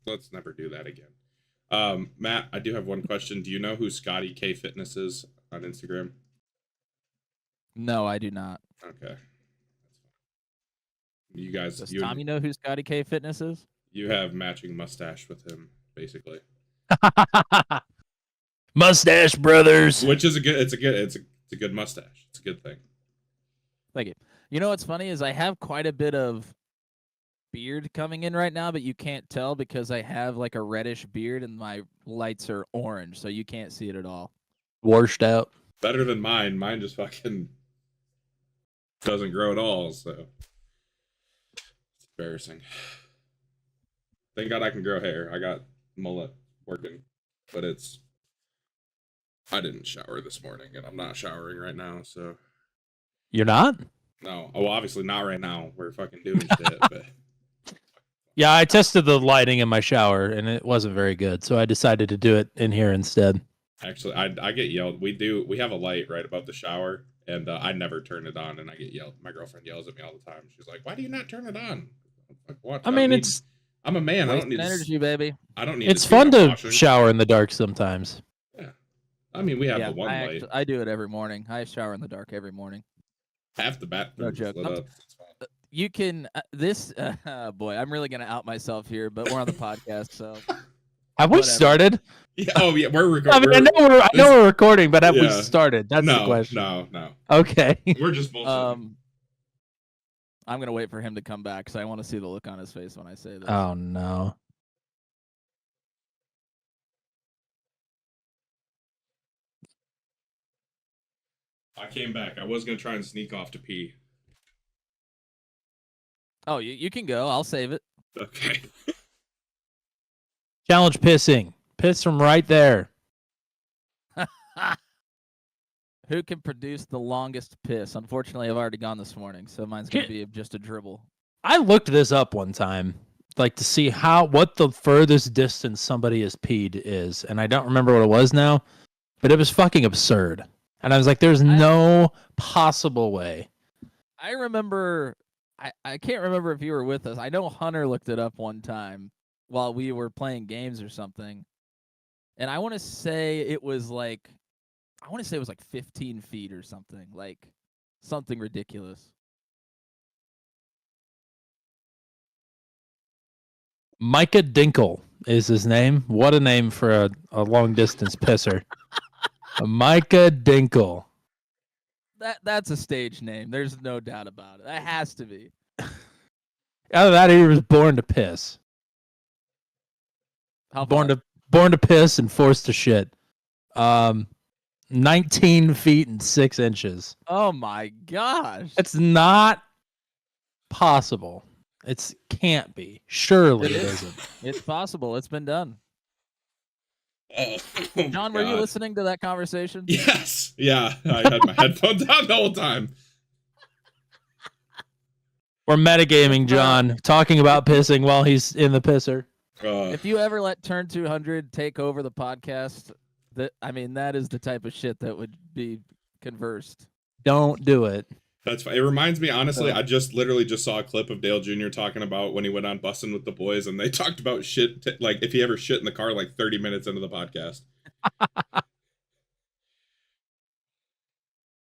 let's never do that again. Matt, I do have one question. Do you know who Scotty K Fitness is on Instagram? No, I do not. Okay. You guys, Does Tommy know who Scotty K Fitness is? You have matching mustache with him, basically. Mustache Brothers. Which is a good mustache. It's a good thing. Thank you. You know what's funny is I have quite a bit of beard coming in right now, but you can't tell because I have like a reddish beard and my lights are orange, so you can't see it at all. Washed out. Better than mine. Mine just fucking doesn't grow at all, so it's embarrassing. Thank God I can grow hair. I got mullet working, but I didn't shower this morning, and I'm not showering right now, so. You're not? No. Oh, obviously not right now. We're fucking doing shit, but. Yeah, I tested the lighting in my shower, and it wasn't very good, so I decided to do it in here instead. Actually, I get yelled. We have a light right above the shower, and I never turn it on, and I get yelled. My girlfriend yells at me all the time. She's like, "Why do you not turn it on?" Like, what? I'm a man. I don't need energy, baby. I don't need. It's fun to shower in the dark sometimes. Yeah, I mean, we have the one light. I do it every morning. I shower in the dark every morning. Half the bathroom lit up. You can boy, I'm really gonna out myself here, but we're on the podcast, so. Have we started? Yeah, oh yeah, we're recording. I mean, I know we're recording, but have we started? That's the question. No. Okay. We're just bullshitting. I'm gonna wait for him to come back because I want to see the look on his face when I say this. Oh no. I came back. I was gonna try and sneak off to pee. Oh, you can go. I'll save it. Okay. Challenge pissing. Piss from right there. Who can produce the longest piss? Unfortunately, I've already gone this morning, so mine's going to be just a dribble. I looked this up one time, like to see what the furthest distance somebody has peed is, and I don't remember what it was now, but it was fucking absurd. And I was like, there's no possible way. I remember, I can't remember if you were with us. I know Hunter looked it up one time while we were playing games or something. And I want to say it was like 15 feet or something, like something ridiculous. Micah Dinkle is his name. What a name for a long distance pisser. Micah Dinkle. That's a stage name. There's no doubt about it. That has to be. Out of that, he was born to piss. Born to piss and forced to shit. 19 feet and 6 inches. Oh my gosh. It's not possible. It can't be. Surely it isn't. It's possible. It's been done. Oh, John, were you listening to that conversation? Yes. Yeah. I had my headphones on the whole time. We're metagaming, John, talking about pissing while he's in the pisser. If you ever let Turn 200 take over the podcast, that is the type of shit that would be conversed. Don't do it. That's fine. It reminds me, honestly, I literally just saw a clip of Dale Jr. talking about when he went on Bussin' with the Boys, and they talked about shit, like if he ever shit in the car, like 30 minutes into the podcast.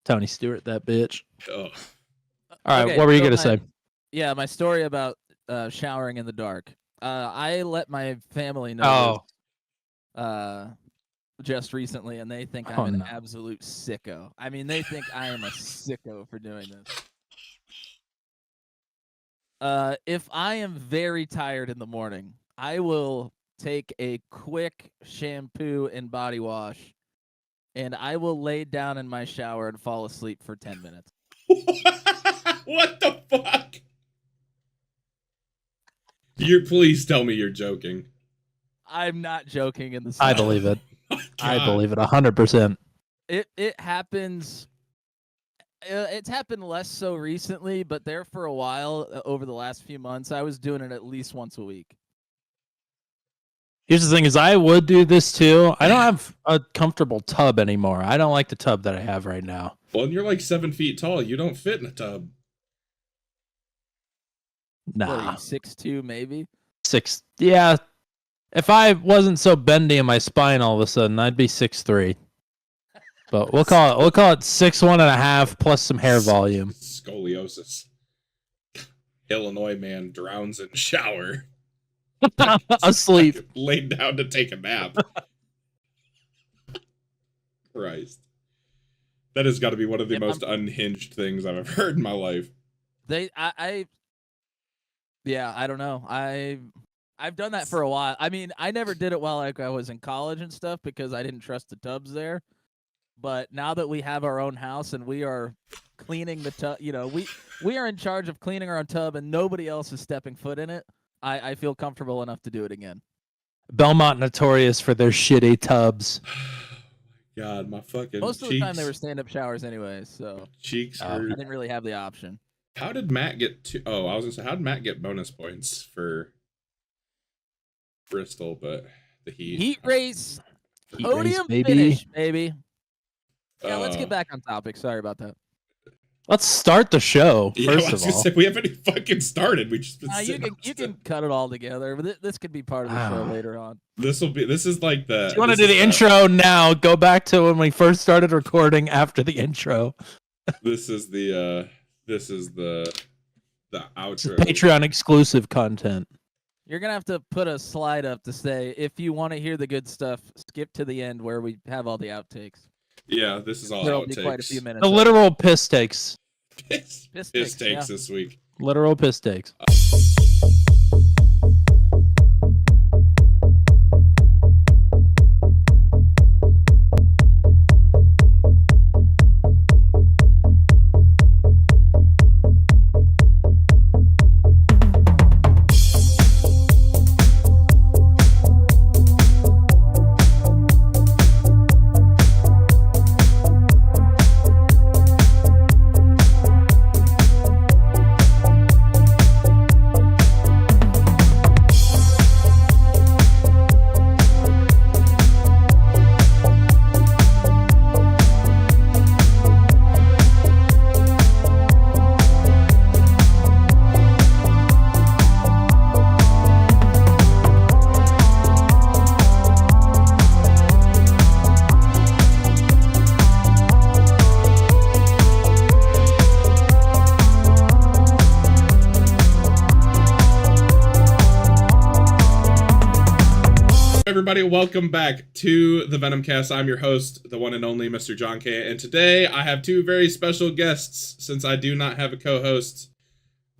Tony Stewart, that bitch. Oh. All right, okay, what were you going to say? Yeah, my story about showering in the dark. I let my family know just recently, and they think I'm an absolute sicko. I mean, they think I am a sicko for doing this. If I am very tired in the morning, I will take a quick shampoo and body wash, and I will lay down in my shower and fall asleep for 10 minutes. What the fuck? Please tell me you're joking. I'm not joking in the I believe it. I believe it 100%. It happens. It's happened less so recently, but there for a while over the last few months, I was doing it at least once a week. Here's the thing: is I would do this too. I don't have a comfortable tub anymore. I don't like the tub that I have right now. Well, and you're like 7 feet tall. You don't fit in a tub. Nah, 6'2", maybe 6. Yeah, If I wasn't so bendy in my spine all of a sudden, I'd be 6'3". But we'll call it 6'1.5" plus some hair volume. Scoliosis. Illinois man drowns in shower. Asleep. Laid down to take a nap. Christ. That has got to be one of the most unhinged things I've ever heard in my life. I don't know. I've done that for a while. I mean, I never did it while I was in college and stuff because I didn't trust the tubs there. But now that we have our own house and we are cleaning the tub, we are in charge of cleaning our own tub and nobody else is stepping foot in it. I feel comfortable enough to do it again. Belmont notorious for their shitty tubs. God, my fucking Most of the time they were stand-up showers anyways, so cheeks I didn't really have the option. How did Matt get I was gonna say, how did Matt get bonus points for Bristol, but the Heat race, Heat podium race, finish, baby. Yeah, let's get back on topic. Sorry about that. Let's start the show, first of all. Say, we haven't fucking started. We just been you can cut it all together, but this could be part of the show later on. This is like the... If you want to do the intro now, go back to when we first started recording after the intro. This is the outro. Patreon exclusive content. You're going to have to put a slide up to say, if you want to hear the good stuff, skip to the end where we have all the outtakes. Yeah, this is all There'll outtakes. be quite a few minutes. The literal piss takes. Piss takes this week. Literal piss takes. Everybody, welcome back to the Venomcast. I'm your host, the one and only Mr. John K. And today I have two very special guests, since I do not have a co-host,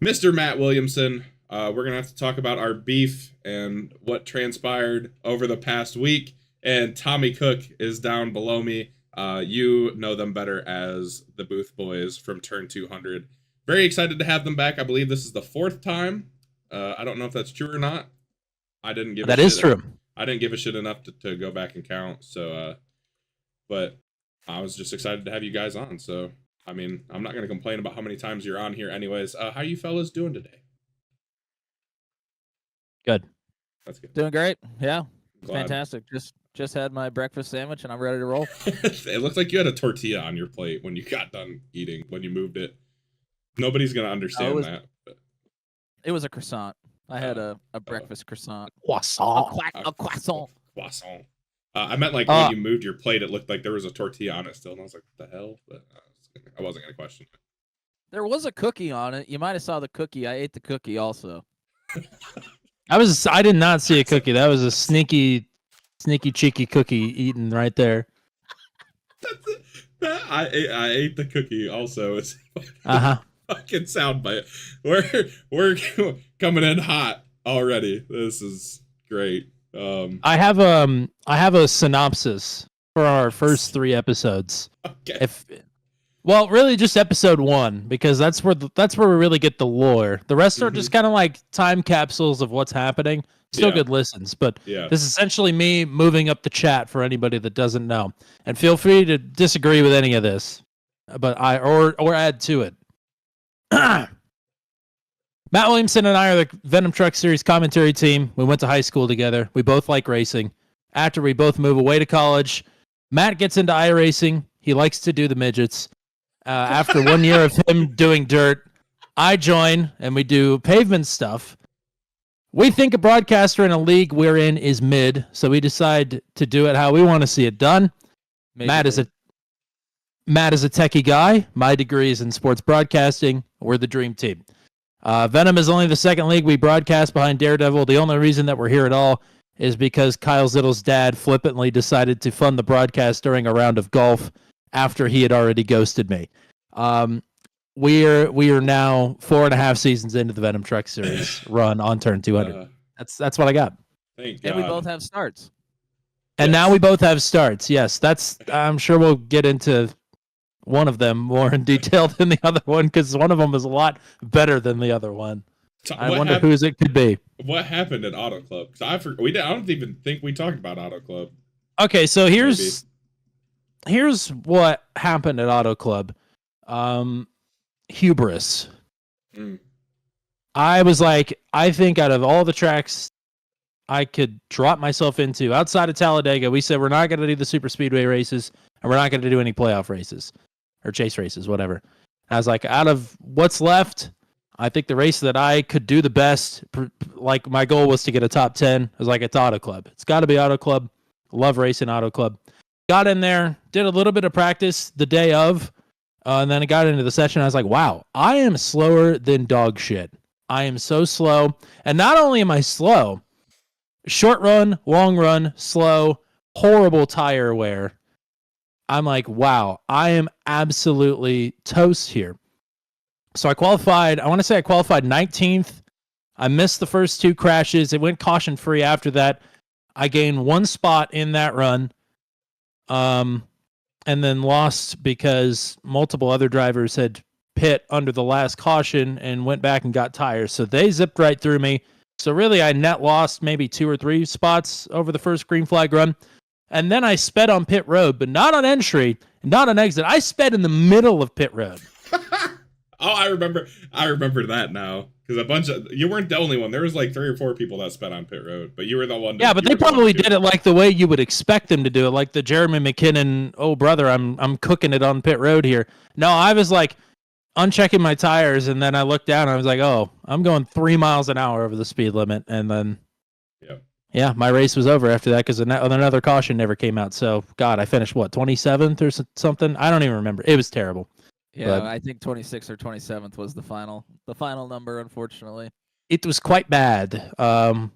Mr. Matt Williamson. We're going to have to talk about our beef and what transpired over the past week. And Tommy Cook is down below me. You know them better as the Booth Boys from Turn 200. Very excited to have them back. I believe this is the fourth time. I don't know if that's true or not. I didn't give. That is true. I didn't give a shit enough to go back and count. So, but I was just excited to have you guys on. So, I mean, I'm not going to complain about how many times you're on here anyways. How you fellas doing today? Good. That's good. Doing great. Yeah. Glad. Fantastic. Just had my breakfast sandwich and I'm ready to roll. It looked like you had a tortilla on your plate when you got done eating, when you moved it. Nobody's going to understand that. But... It was a croissant. I had a breakfast croissant. Croissant. A croissant. Croissant. I meant like when you moved your plate, it looked like there was a tortilla on it still. And I was like, what the hell? But I wasn't going to question it. There was a cookie on it. You might have saw the cookie. I ate the cookie also. I did not see a cookie. That was a sneaky cheeky cookie eaten right there. I ate the cookie also. It's fucking soundbite. We're coming in hot already. This is great. I have a synopsis for our first 3 episodes. Okay. Well, really just episode 1, because that's where we really get the lore. The rest are just kind of like time capsules of what's happening. Still good listens, but this is essentially me moving up the chat for anybody that doesn't know. And feel free to disagree with any of this, but or add to it. Matt Williamson and I are the Venom Truck Series commentary team. We went to high school together. We both like racing. After we both move away to college, Matt gets into iRacing. He likes to do the midgets. After 1 year of him doing dirt, I join and we do pavement stuff. We think a broadcaster in a league we're in is mid, so we decide to do it how we want to see it done. Maybe Matt is a techie guy. My degree is in sports broadcasting. We're the dream team. Venom is only the second league we broadcast behind Daredevil. The only reason that we're here at all is because Kyle Zittle's dad flippantly decided to fund the broadcast during a round of golf after he had already ghosted me. We are now 4.5 seasons into the Venom Truck Series run on turn 200. That's what I got. Thank And we God. both have starts. And Yes. now we both have starts. Yes, I'm sure we'll get into one of them more in detail than the other one because one of them is a lot better than the other one. I wonder whose it could be. What happened at Auto Club? Because I don't even think we talked about Auto Club. Okay, so here's what happened at Auto Club. Hubris. Mm. I was like, I think out of all the tracks I could drop myself into outside of Talladega, we said we're not going to do the super speedway races and we're not going to do any playoff races or chase races, whatever. I was like, out of what's left, I think the race that I could do the best, like my goal was to get a top 10. I was like, it's Auto Club. It's got to be Auto Club. Love racing Auto Club. Got in there, did a little bit of practice the day of, and then I got into the session. I was like, wow, I am slower than dog shit. I am so slow. And not only am I slow, short run, long run, slow, horrible tire wear. I'm like, wow, I am absolutely toast here. So I qualified, I want to say I qualified 19th. I missed the first 2 crashes. It went caution free after that. I gained 1 spot in that run. And then lost because multiple other drivers had pit under the last caution and went back and got tires. So they zipped right through me. So really I net lost maybe 2 or 3 spots over the first green flag run. And then I sped on pit road, but not on entry, not on exit. I sped in the middle of pit road. Oh, I remember that now. Because you weren't the only one. There was like 3 or 4 people that sped on pit road, but you were the one. Yeah, but they probably did it like the way you would expect them to do it, like the Jeremy McKinnon. Oh, brother, I'm cooking it on pit road here. No, I was like unchecking my tires, and then I looked down, and I was like, oh, I'm going 3 miles an hour over the speed limit, and then yeah, my race was over after that because another caution never came out. So God, I finished what 27th or something. I don't even remember. It was terrible. Yeah, But I think 26th or 27th was the final number, unfortunately. it was quite bad, and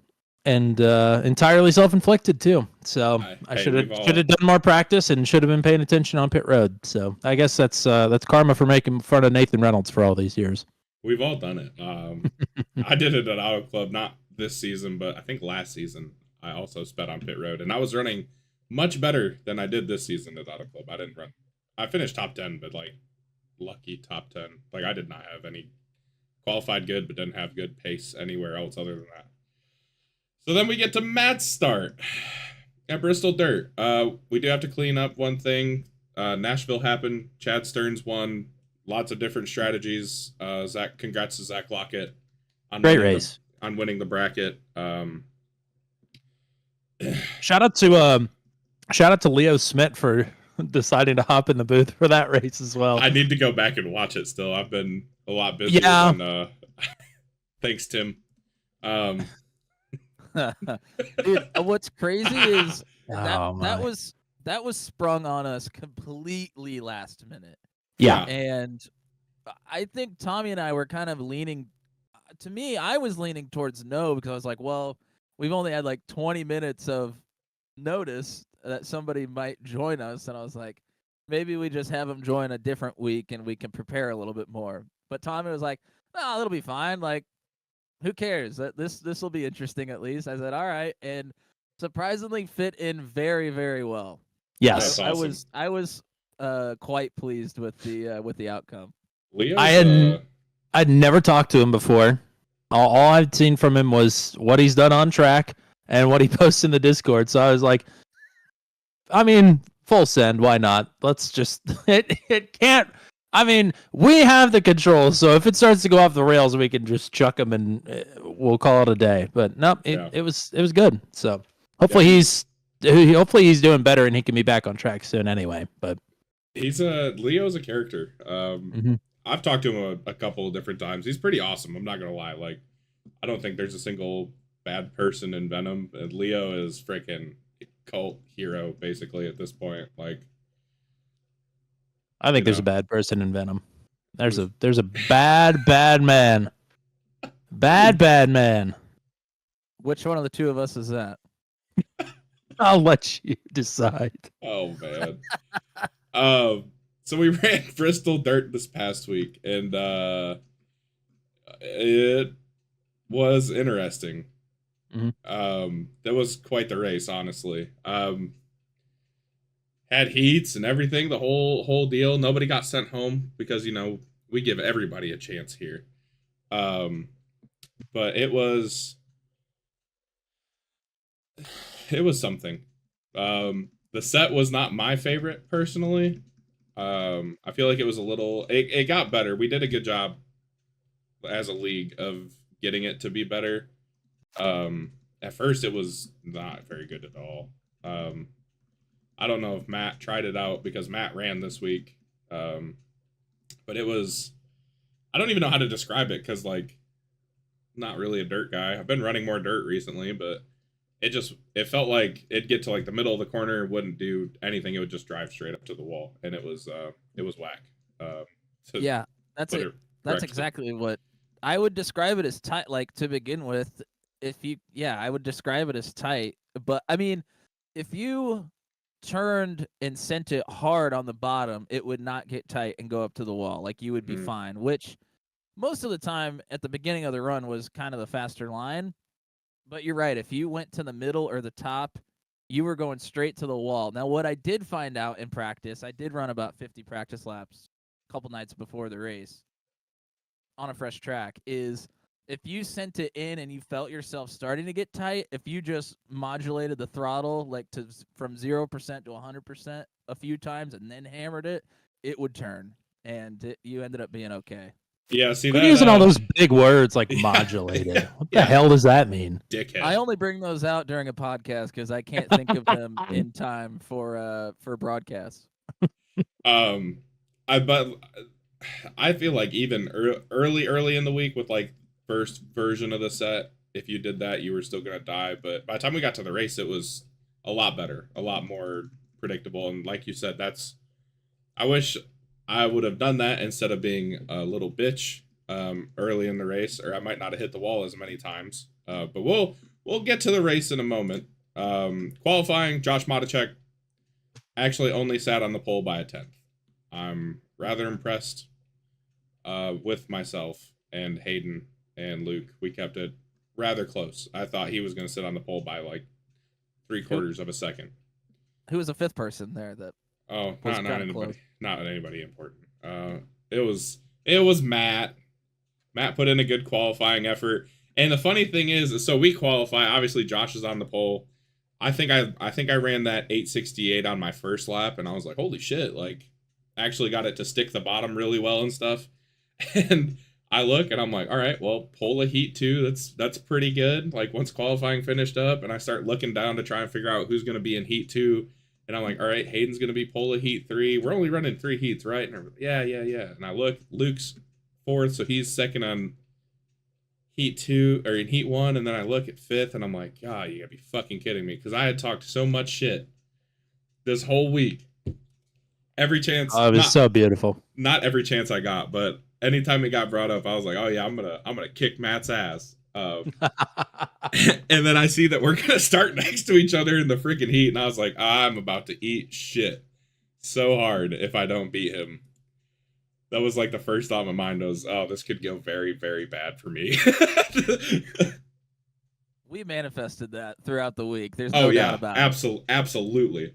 entirely self-inflicted too. So I should have done more practice and should have been paying attention on pit road. So I guess that's karma for making fun of Nathan Reynolds for all these years. We've all done it. I did it at Auto Club, not this season, but I think last season I also sped on pit road, and I was running much better than I did this season at Auto Club. I finished top 10, but like lucky top 10. Like I did not have any qualified good, but didn't have good pace anywhere else other than that. So then we get to Matt's start at Bristol Dirt. We do have to clean up one thing. Nashville happened. Chad Stearns won. Lots of different strategies. Congrats to Zach Lockett on Great race. On winning the bracket. Shout out to Leo Smith for deciding to hop in the booth for that race as well. I need to go back and watch it still. I've been a lot busier than thanks, Tim. Dude, what's crazy is Oh, that was sprung on us completely last minute. Yeah. And I think Tommy and I were kind of leaning, to me, I was leaning towards no because I was like, well, we've only had like 20 minutes of notice that somebody might join us. And I was like, maybe we just have them join a different week and we can prepare a little bit more. But Tommy was like, oh, it'll be fine. Like, who cares? This will be interesting at least. I said, all right. And surprisingly fit in very, very well. Yes. That's awesome. I was quite pleased with the outcome. I'd never talked to him before. All I'd seen from him was what he's done on track and what he posts in the Discord. So I was like, I mean, full send. Why not? Let's just it can't. I mean, we have the control. So if it starts to go off the rails, we can just chuck him and we'll call it a day. But no, it was good. So hopefully he's doing better and he can be back on track soon anyway. But Leo's a character. Mm-hmm. I've talked to him a couple of different times. He's pretty awesome. I'm not gonna lie. Like, I don't think there's a single bad person in Venom, and Leo is freaking cult hero basically at this point. Like, I think you there's know. a bad person in Venom. There's a bad man. Bad man. Which one of the two of us is that? I'll let you decide. Oh man. So we ran Bristol Dirt this past week, and it was interesting. That was quite the race, honestly. Had heats and everything, the whole deal. Nobody got sent home because, you know, we give everybody a chance here. But it was something. The set was not my favorite personally. I feel like it was a little. It got better. We did a good job as a league of getting it to be better. At first, it was not very good at all. I don't know if Matt tried it out because Matt ran this week. But it was. I don't even know how to describe it because, like, not really a dirt guy. I've been running more dirt recently, but it felt like it'd get to like the middle of the corner, wouldn't do anything. It would just drive straight up to the wall, and it was whack. Yeah, that's it. That's exactly what I would describe it as tight. Like, to begin with, I would describe it as tight. But I mean, if you turned and sent it hard on the bottom, it would not get tight and go up to the wall. Like, you would be fine, which most of the time at the beginning of the run was kind of the faster line. But you're right. If you went to the middle or the top, you were going straight to the wall. Now, what I did find out in practice, I did run about 50 practice laps a couple nights before the race on a fresh track, is if you sent it in and you felt yourself starting to get tight, if you just modulated the throttle like from 0% to 100% a few times and then hammered it, it would turn, and you ended up being okay. Yeah, see We're that using all those big words like modulated. What the hell does that mean? Dickhead. I only bring those out during a podcast because I can't think of them in time for broadcasts. I feel like even early in the week with like first version of the set, if you did that, you were still gonna die. But by the time we got to the race, it was a lot better, a lot more predictable. And like you said, I wish I would have done that instead of being a little bitch early in the race, or I might not have hit the wall as many times. But we'll get to the race in a moment. Qualifying, Josh Matichek actually only sat on the pole by a 10th. I'm rather impressed with myself and Hayden and Luke. We kept it rather close. I thought he was going to sit on the pole by like 3/4 of a second. Who was the fifth person there that? Oh, not anybody important. It was Matt. Matt put in a good qualifying effort. And the funny thing is, so we qualify. Obviously, Josh is on the pole. I think I ran that 868 on my first lap, and I was like, holy shit! Like, actually got it to stick the bottom really well and stuff. And I look and I'm like, all right, well, pole of heat 2, that's pretty good. Like, once qualifying finished up, and I start looking down to try and figure out who's going to be in heat 2. And I'm like, all right, Hayden's going to be pole of heat 3. We're only running 3 heats, right? And I'm like, yeah. And I look, Luke's 4th, so he's second on heat 2, or in heat 1. And then I look at 5th, and I'm like, God, you gotta be fucking kidding me. Because I had talked so much shit this whole week. Every chance. Oh, it was so beautiful. Not every chance I got, but anytime it got brought up, I was like, oh yeah, I'm gonna kick Matt's ass. And then I see that we're gonna start next to each other in the freaking heat, and I was like, I'm about to eat shit so hard if I don't beat him. That was like the first thought in my mind was, oh, this could go very, very bad for me. We manifested that throughout the week. There's no doubt about it. Absolutely.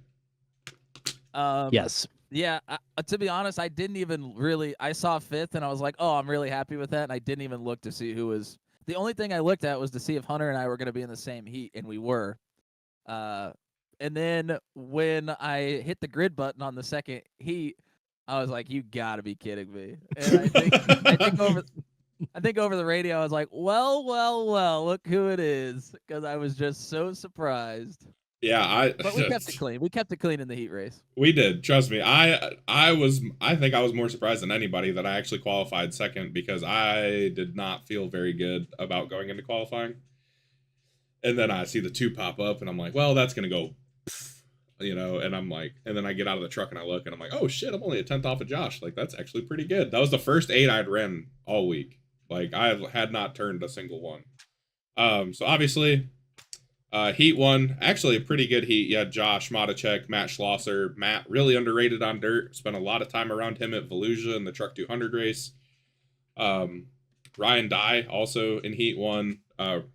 Yes. Yeah, to be honest, I didn't even really. I saw 5th, and I was like, oh, I'm really happy with that, and I didn't even look to see who was. The only thing I looked at was to see if Hunter and I were going to be in the same heat, and we were. And then when I hit the grid button on the second heat, I was like, you got to be kidding me. And I think over the radio, I was like, well, look who it is, because I was just so surprised. Yeah, but we kept it clean. We kept it clean in the heat race. We did. Trust me. I think I was more surprised than anybody that I actually qualified second, because I did not feel very good about going into qualifying. And then I see the 2 pop up, and I'm like, well, that's gonna go, and I'm like, and then I get out of the truck and I look, and I'm like, oh shit, I'm only a 10th off of Josh. Like, that's actually pretty good. That was the first 8 I'd ran all week. Like, I had not turned a single one. So obviously, Heat 1, actually a pretty good heat. You had Josh, Matacek, Matt Schlosser. Matt, really underrated on dirt. Spent a lot of time around him at Volusia in the Truck 200 race. Ryan Dye, also in Heat 1.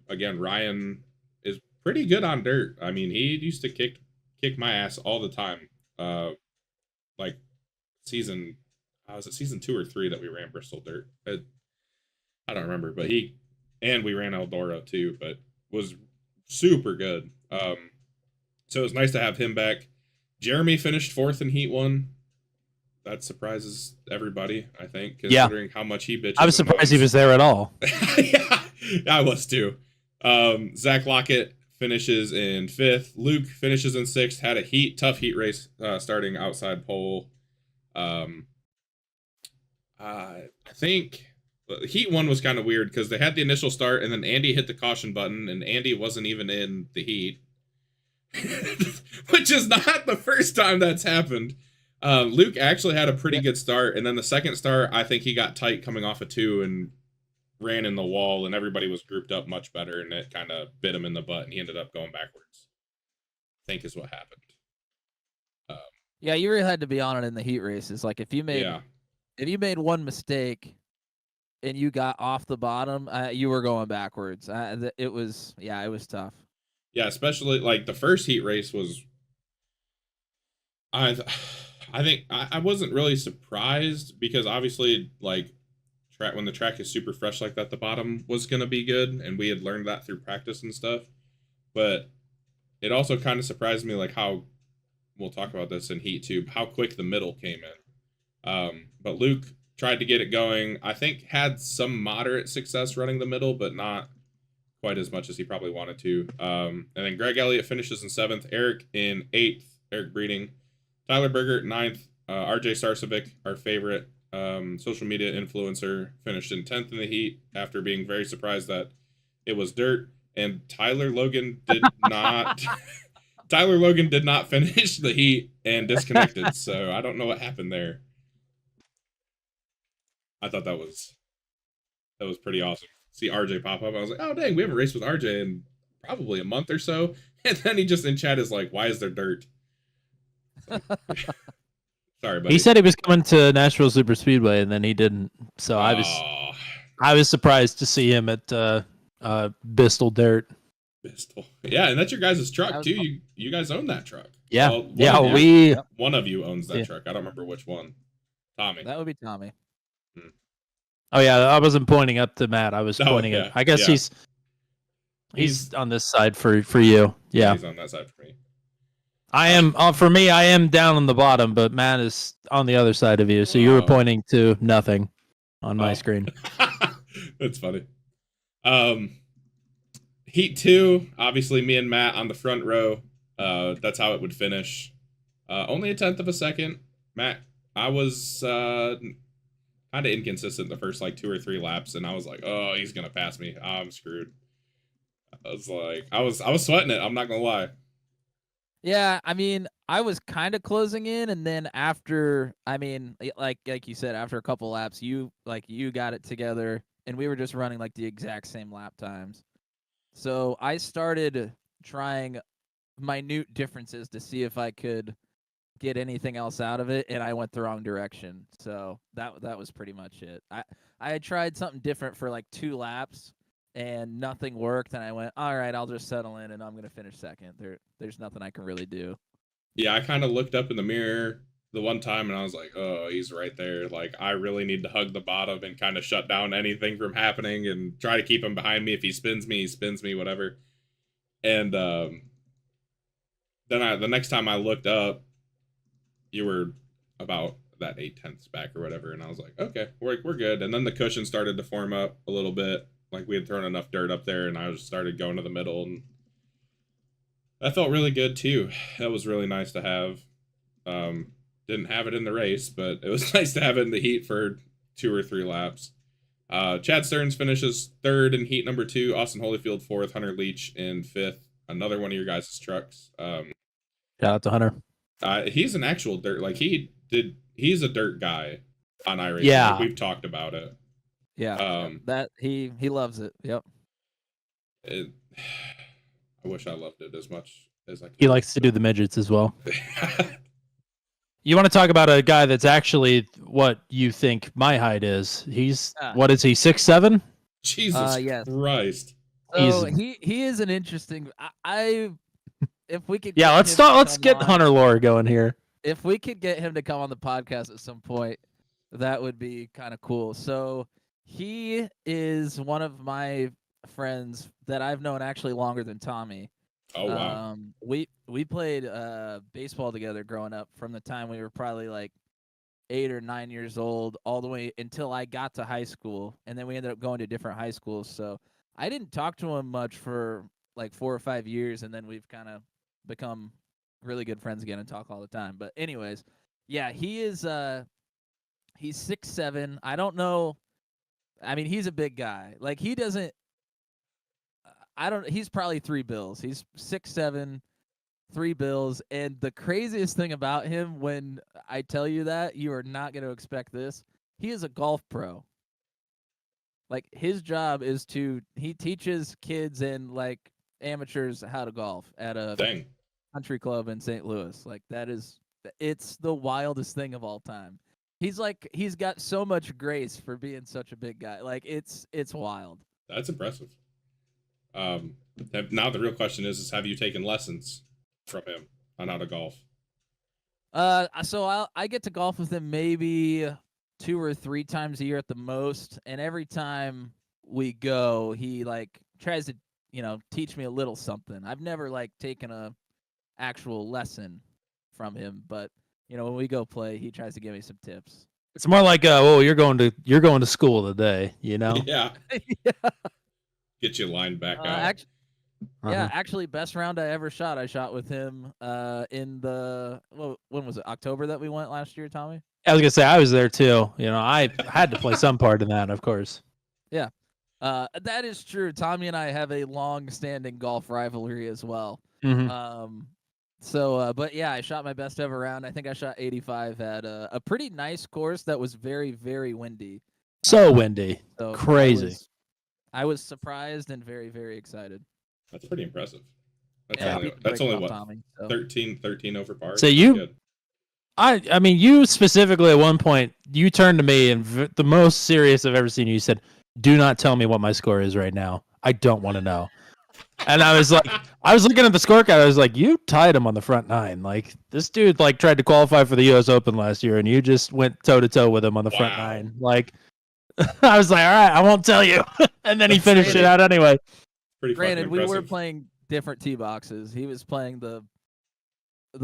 Again, Ryan is pretty good on dirt. I mean, he used to kick my ass all the time. Like season 2 or 3 that we ran Bristol dirt? I don't remember, but and we ran Eldora too, but was super good. So it was nice to have him back. Jeremy finished 4th in Heat 1. That surprises everybody, I think, considering how much he bitches. I was surprised he was there at all. Yeah, I was too. Zach Lockett finishes in 5th. Luke finishes in 6th. Had a tough heat race starting outside pole. I think Heat 1 was kind of weird because they had the initial start and then Andy hit the caution button and Andy wasn't even in the heat. Which is not the first time that's happened. Luke actually had a pretty good start, and then the second start, I think he got tight coming off a 2 and ran in the wall, and everybody was grouped up much better, and it kind of bit him in the butt, and he ended up going backwards. I think is what happened. Yeah, you really had to be on it in the heat races. Like if you made one mistake and you got off the bottom, you were going backwards. It was tough. Yeah, especially like the first heat race was. I think I wasn't really surprised because obviously like when the track is super fresh like that, the bottom was gonna be good, and we had learned that through practice and stuff. But it also kind of surprised me like how we'll talk about this in Heat 2, how quick the middle came in. But Luke tried to get it going. I think had some moderate success running the middle, but not quite as much as he probably wanted to. And then Greg Elliott finishes in 7th, Eric in 8th, Eric Breeding. Tyler Berger, 9th. RJ Sarcevic, our favorite social media influencer, finished in 10th in the heat after being very surprised that it was dirt. And Tyler Logan did not. Tyler Logan did not finish the heat and disconnected. So I don't know what happened there. I thought that was pretty awesome. See RJ pop up. I was like, oh dang, we haven't raced with RJ in probably a month or so. And then he just in chat is like, why is there dirt? Sorry, buddy. He said he was coming to Nashville Super Speedway, and then he didn't. So I was surprised to see him at Bristol Dirt. Bristol, yeah, and that's your guys' truck too. You guys own that truck. Yeah, well, one of you owns that truck. I don't remember which one. Tommy. That would be Tommy. Oh yeah, I wasn't pointing up to Matt. I was pointing at. I guess he's on this side for you. Yeah, he's on that side for me. I am for me. I am down on the bottom, but Matt is on the other side of you. So you were pointing to nothing on my screen. That's funny. Heat 2, obviously me and Matt on the front row. That's how it would finish. Only a 10th of a second. Matt, I was kind of inconsistent the first like 2 or 3 laps, and I was like, oh, he's gonna pass me. I'm screwed. I was like, I was sweating it. I'm not gonna lie. Yeah, I mean, I was kind of closing in, and then after, I mean, like you said, after a couple laps, you got it together, and we were just running like the exact same lap times. So I started trying minute differences to see if I could get anything else out of it, and I went the wrong direction. So that was pretty much it. I had tried something different for like 2 laps, and nothing worked, and I went, all right, I'll just settle in, and I'm going to finish second. There's nothing I can really do. Yeah, I kind of looked up in the mirror the one time, and I was like, oh, he's right there. Like, I really need to hug the bottom and kind of shut down anything from happening and try to keep him behind me. If he spins me, whatever. And then the next time I looked up, you were about that 8/10 back or whatever, and I was like, okay, we're good. And then the cushion started to form up a little bit. Like, we had thrown enough dirt up there, and I just started going to the middle, and that felt really good, too. That was really nice to have. Didn't have it in the race, but it was nice to have it in the heat for 2 or 3 laps. Chad Stearns finishes third in heat number 2. Austin Holyfield fourth. Hunter Leach in fifth. Another one of your guys' trucks. Shout out to Hunter. He's an actual dirt. Like he's a dirt guy on iRacing. Yeah. Like, we've talked about it. Yeah. That he loves it. Yep. I wish I loved it as much as I could. He likes to do the midgets as well. You want to talk about a guy that's actually what you think my height is? He's what is he? 6'7"? Jesus Christ! So he is an interesting. If we could let's get Hunter lore going here. If we could get him to come on the podcast at some point, that would be kind of cool. So he is one of my friends that I've known actually longer than Tommy. Oh wow. We played baseball together growing up from the time we were probably like 8 or 9 years old all the way until I got to high school, and then we ended up going to different high schools. So I didn't talk to him much for like 4 or 5 years, and then we've kind of become really good friends again and talk all the time. But anyways, yeah, he is he's 6'7". I don't know. I mean, he's a big guy. Like he doesn't. He's probably 3 bills. He's 6'7", 3 bills. And the craziest thing about him, when I tell you that, you are not going to expect this. He is a golf pro. Like his job is he teaches kids and like amateurs how to golf at a country club in St. Louis. Like it's the wildest thing of all time. He's got so much grace for being such a big guy. Like it's wild. That's impressive. Now the real question is have you taken lessons from him on how to golf? So I get to golf with him maybe 2 or 3 times a year at the most, and every time we go, he like tries to, teach me a little something. I've never like taken a actual lesson from him, but when we go play, he tries to give me some tips. It's more like, you're going to school today, Yeah. Yeah. Get you lined back out. Yeah, actually, best round I ever shot. I shot with him in when was it? October that we went last year, Tommy? I was gonna say I was there too. I had to play some part in that, of course. Yeah, that is true. Tommy and I have a long-standing golf rivalry as well. Mm-hmm. But yeah, I shot my best ever round. I think I shot 85 at a pretty nice course that was very, very windy. So windy, so crazy. I was surprised and very, very excited. That's pretty impressive. That's that's only what, Tommy, so. 13 over par. So I mean, you specifically at one point, you turned to me and the most serious I've ever seen you said, "Do not tell me what my score is right now. I don't want to know." And I was like, I was looking at the scorecard. I was like, you tied him on the front 9. Like this dude like tried to qualify for the U.S. Open last year, and you just went toe to toe with him on the front 9. Like. I was like, all right, I won't tell you. And then he finished it out anyway. Granted, we were playing different tee boxes. He was playing the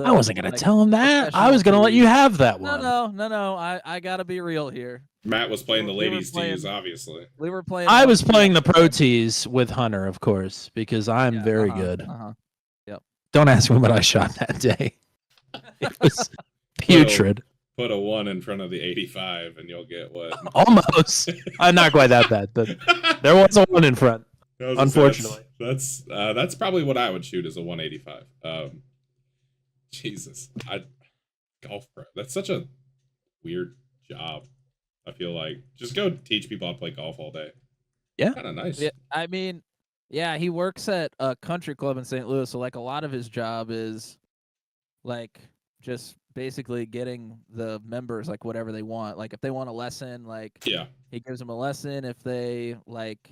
I wasn't going to tell him that. I was going to let you have that one. No. I got to be real here. Matt was playing the ladies' tees, obviously. We were playing. I was playing the pro tees with Hunter, of course, because I'm very good. Yep. Don't ask me what I shot that day. It was putrid. Put a 1 in front of the 85 and you'll get what? Almost. Not quite that bad, but there was a 1 in front. Unfortunately. That's probably what I would shoot as a 185. Jesus. Golf pro. That's such a weird job. I feel like just go teach people how to play golf all day. Yeah. Kind of nice. Yeah, I mean, yeah, he works at a country club in St. Louis, so like a lot of his job is like just basically getting the members like whatever they want. Like if they want a lesson, like he gives them a lesson. If they like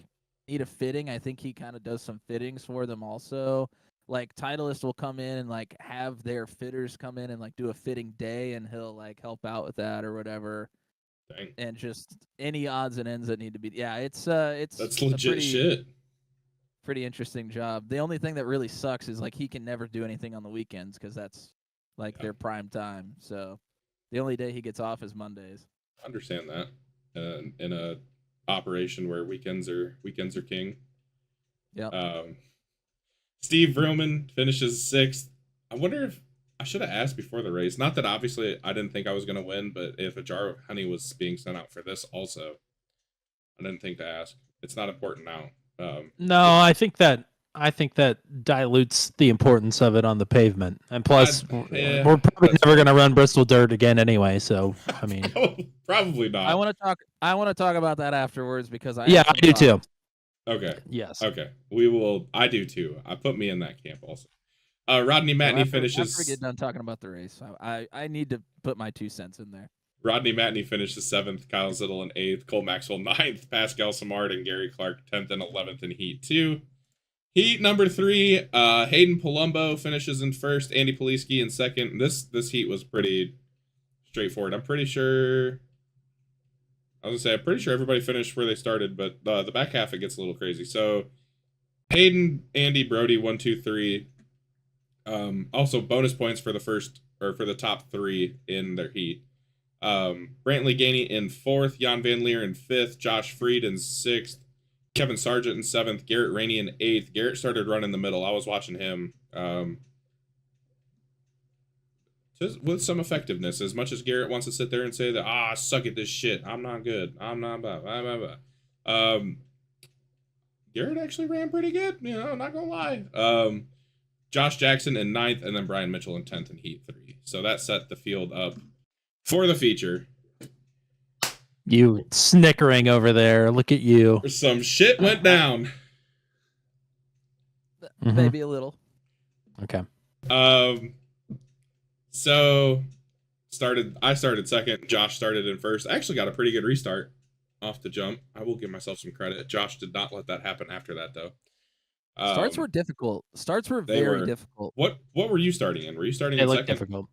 need a fitting, I think he kind of does some fittings for them also. Like Titleist will come in and like have their fitters come in and like do a fitting day, and he'll like help out with that or whatever. Dang. And just any odds and ends that need to be. Yeah, it's that's legit shit. Pretty interesting job. The only thing that really sucks is like he can never do anything on the weekends because that's like their prime time. So the only day he gets off is Mondays. I understand that. In a operation where weekends are king. Yeah. Steve Vrooman finishes 6th. I wonder if I should have asked before the race. Not that obviously I didn't think I was going to win, but if a jar of honey was being sent out for this also. I I didn't think to ask. It's not important now. No, I think that dilutes the importance of it on the pavement. And plus, yeah, we're probably that's never going to run Bristol dirt again anyway. So I mean, probably not. I want to talk about that afterwards because I yeah, I do too. Okay. Yes. Okay. We will. I do too. I put me in that camp also. Rodney Matney finishes. After we get done talking about the race, I need to put my 2 cents in there. Rodney Matney finishes 7th, Kyle Zittel in 8th, Cole Maxwell 9th, Pascal Samard and Gary Clark 10th and 11th in Heat 2. Heat number 3, Hayden Palumbo finishes in 1st, Andy Poliski in 2nd. This heat was pretty straightforward. I'm pretty sure everybody finished where they started, but the back half it gets a little crazy. So Hayden, Andy, Brody 1, 2, 3. Also bonus points for the top 3 in their heat. Brantley Gainey in 4th, Jan Van Leer in 5th, Josh Freed in 6th, Kevin Sargent in 7th, Garrett Rainey in 8th. Garrett started running the middle. I was watching him just with some effectiveness. As much as Garrett wants to sit there and say that, suck at this shit. I'm not good. I'm not blah, blah, blah, blah. Garrett actually ran pretty good, not gonna lie. Josh Jackson in 9th, and then Brian Mitchell in 10th in Heat 3. So that set the field up for the feature. You snickering over there. Look at you. Some shit went down. Maybe a little. Okay. So I started 2nd. Josh started in 1st. I actually got a pretty good restart off the jump. I will give myself some credit. Josh did not let that happen after that, though. Starts were difficult. Starts were very difficult. What were you starting in? Were you starting in 2nd? Difficult.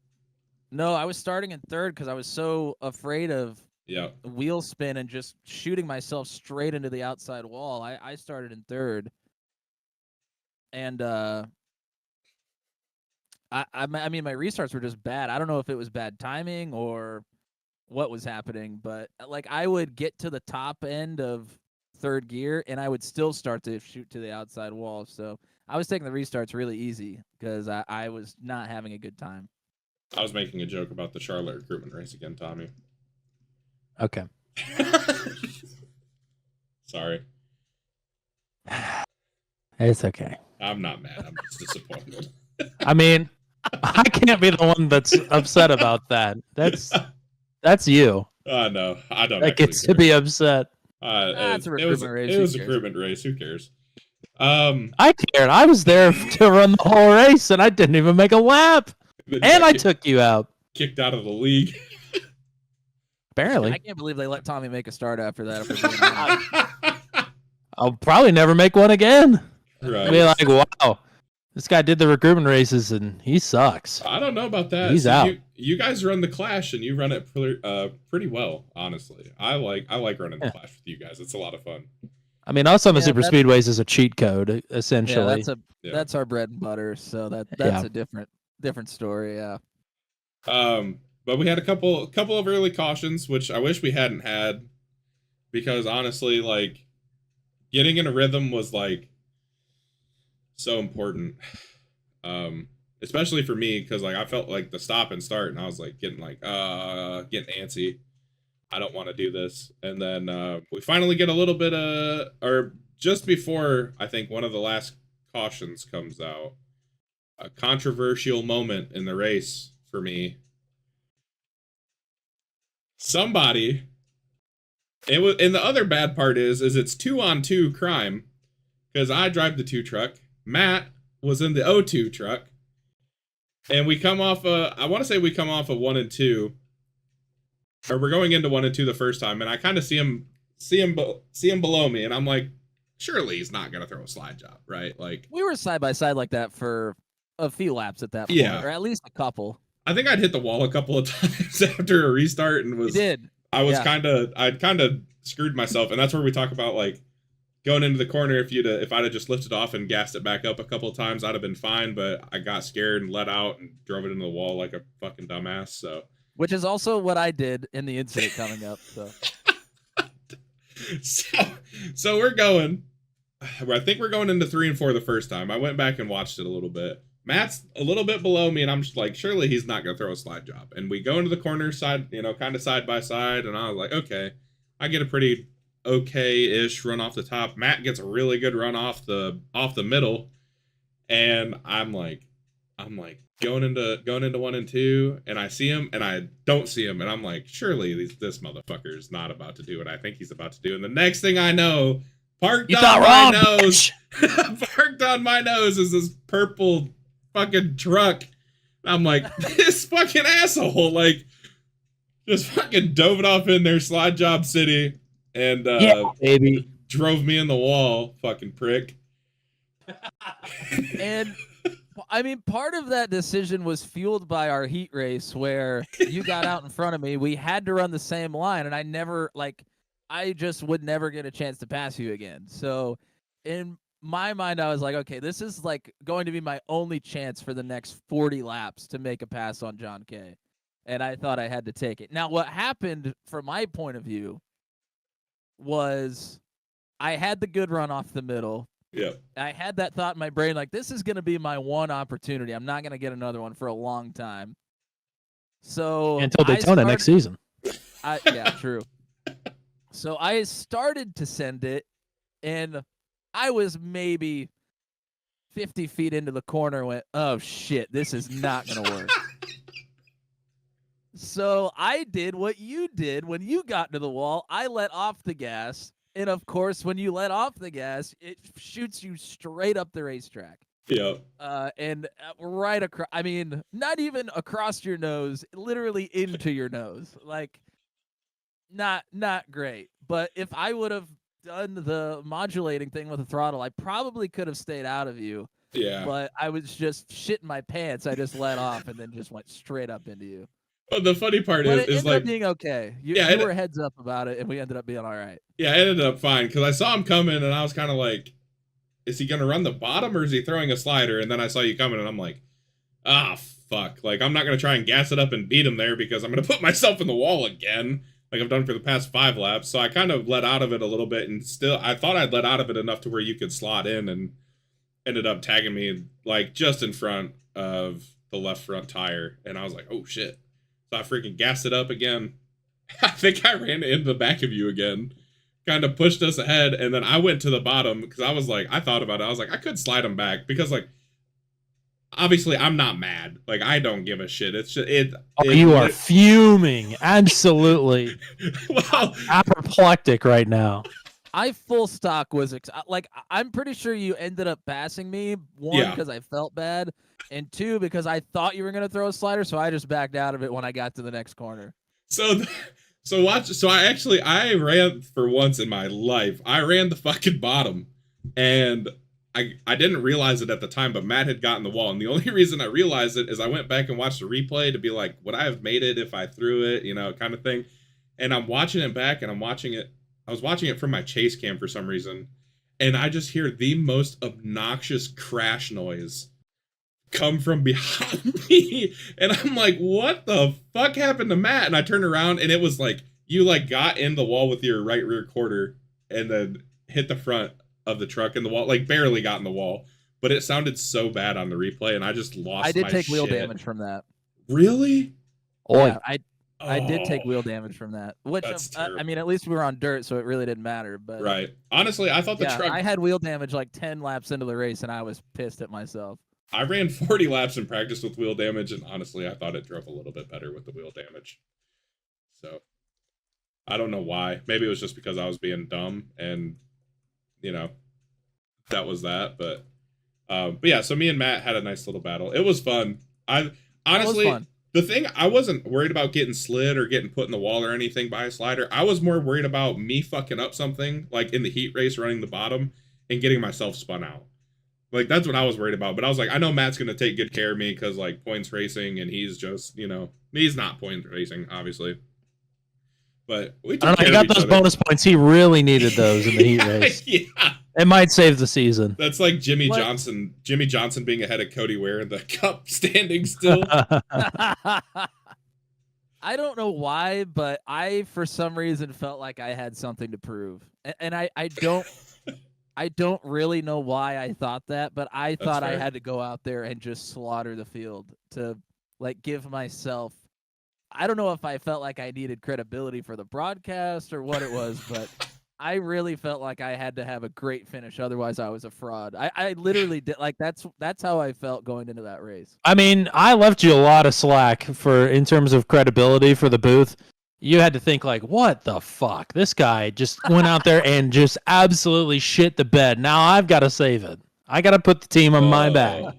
No, I was starting in 3rd because I was so afraid of wheel spin and just shooting myself straight into the outside wall. I started in 3rd. And I mean, my restarts were just bad. I don't know if it was bad timing or what was happening, but like I would get to the top end of 3rd gear and I would still start to shoot to the outside wall. So I was taking the restarts really easy because I was not having a good time. I was making a joke about the Charlotte recruitment race again, Tommy. Okay. Sorry. It's okay. I'm not mad. I'm just disappointed. I mean, I can't be the one that's upset about that. That's you. No, I don't. That gets to be upset. It's a recruitment race. It was a recruitment race. Who cares? I cared. I was there to run the whole race, and I didn't even make a lap. And I took you out. Kicked out of the league. Apparently. I can't believe they let Tommy make a start after that. I'll probably never make one again. Right. I'll be like, wow, this guy did the recruitment races, and he sucks. I don't know about that. He's out. You guys run the Clash, and you run it pretty well, honestly. I like running the Clash with you guys. It's a lot of fun. I mean, us on the super speedways is a cheat code, essentially. Yeah, that's our bread and butter. So that's a different story. Yeah. But we had a couple of early cautions, which I wish we hadn't had, because honestly, like, getting in a rhythm was like so important. Especially for me, because like I felt like the stop and start, and I was like getting antsy. I don't want to do this. And then we finally get a little bit or just before I think one of the last cautions comes out, a controversial moment in the race for me. Somebody, and the other bad part is it's 2-on-2 crime, because I drive the 2 truck. Matt was in the O2 truck, and we come off I want to say we come off a 1 and 2, or we're going into 1 and 2 the first time, and I kind of see him below me, and I'm like, surely he's not gonna throw a slide job, right? Like, we were side by side like that for a few laps at that point, or at least a couple. I think I'd hit the wall a couple of times after a restart, and I'd kind of screwed myself, and that's where we talk about like going into the corner. If I'd have just lifted off and gassed it back up a couple of times, I'd have been fine. But I got scared and let out and drove it into the wall like a fucking dumbass. So, which is also what I did in the incident coming up. So we're going. I think we're going into 3 and 4 the first time. I went back and watched it a little bit. Matt's a little bit below me, and I'm just like, surely he's not going to throw a slide job. And we go into the corner side, kind of side by side, and I was like, okay, I get a pretty okay-ish run off the top. Matt gets a really good run off the middle, and I'm like going into 1 and 2, and I see him and I don't see him, and I'm like, surely this motherfucker is not about to do what I think he's about to do. And the next thing I know, parked on my nose is this purple fucking truck. I'm like, this fucking asshole, like, just fucking dove it off in there, slide job city, and baby, drove me in the wall, fucking prick. And I mean, part of that decision was fueled by our heat race where you got out in front of me. We had to run the same line, and I just would never get a chance to pass you again. So in my mind, I was like, okay, this is like going to be my only chance for the next 40 laps to make a pass on John K. And I thought I had to take it. Now, what happened from my point of view was I had the good run off the middle. Yeah. I had that thought in my brain, like, this is going to be my one opportunity. I'm not going to get another one for a long time. So until Daytona next season. Yeah, true. So I started to send it, and I was maybe 50 feet into the corner and went, oh, shit, this is not going to work. So I did what you did when you got to the wall. I let off the gas. And, of course, when you let off the gas, it shoots you straight up the racetrack. Yeah. And right across, I mean, not even across your nose, literally into your nose. Like, not great. But if I would have done the modulating thing with the throttle, I probably could have stayed out of you. Yeah. But I was just shitting my pants. I just let off and then just went straight up into you. Well, the funny part but is it like ended up being okay. You were heads up about it, and we ended up being all right. Yeah, it ended up fine because I saw him coming, and I was kind of like, "Is he gonna run the bottom or is he throwing a slider?" And then I saw you coming, and I'm like, fuck! Like I'm not gonna try and gas it up and beat him there because I'm gonna put myself in the wall again, like I've done for the past 5 laps. So I kind of let out of it a little bit, and still I thought I'd let out of it enough to where you could slot in, and ended up tagging me like just in front of the left front tire, and I was like, "Oh shit!" So I freaking gassed it up again. I think I ran into the back of you again. Kind of pushed us ahead, and then I went to the bottom because I was like, I thought about it. I was like, I could slide him back because, like, obviously I'm not mad. Like, I don't give a shit. It's just you are fuming. Absolutely. Well, apoplectic right now. I full stock was like, I'm pretty sure you ended up passing me, one, because I felt bad, and 2, because I thought you were going to throw a slider, so I just backed out of it when I got to the next corner. So I ran for once in my life. I ran the fucking bottom, and I didn't realize it at the time, but Matt had gotten the wall, and the only reason I realized it is I went back and watched the replay to be like, would I have made it if I threw it, you know, kind of thing. And I'm watching it back, and I was watching it from my chase cam for some reason, and I just hear the most obnoxious crash noise come from behind me, and I'm like, what the fuck happened to Matt? And I turned around, and it was like you like got in the wall with your right rear quarter and then hit the front of the truck in the wall, like barely got in the wall, but it sounded so bad on the replay, and I just lost my shit. I did take wheel damage from that. Really? Yeah, I did take wheel damage from that, which I mean, at least we were on dirt, so it really didn't matter. But right, honestly, I thought the truck. I had wheel damage like 10 laps into the race, and I was pissed at myself. I ran 40 laps in practice with wheel damage, and honestly, I thought it drove a little bit better with the wheel damage. So, I don't know why. Maybe it was just because I was being dumb, and, you know, that was that. But yeah, so me and Matt had a nice little battle. It was fun. Honestly, the thing, I wasn't worried about getting slid or getting put in the wall or anything by a slider. I was more worried about me fucking up something, like in the heat race running the bottom, and getting myself spun out. Like, that's what I was worried about. But I was like, I know Matt's going to take good care of me because, like, points racing, and he's just, you know, he's not points racing, obviously. But we took care he got those bonus points. He really needed those in the heat race. Yeah. It might save the season. That's like Jimmy Johnson being ahead of Cody Ware in the cup standing still. I don't know why, but I, for some reason, felt like I had something to prove. And I don't... I don't really know why I thought that, but I thought I had to go out there and just slaughter the field to, like, give myself... I don't know if I felt like I needed credibility for the broadcast or what it was, but I really felt like I had to have a great finish, otherwise I was a fraud. I literally did like that's how I felt going into that race. I mean, I left you a lot of slack for in terms of credibility for the booth. You had to think like, what the fuck? This guy just went out there and just absolutely shit the bed. Now I've got to save it. I got to put the team on my back.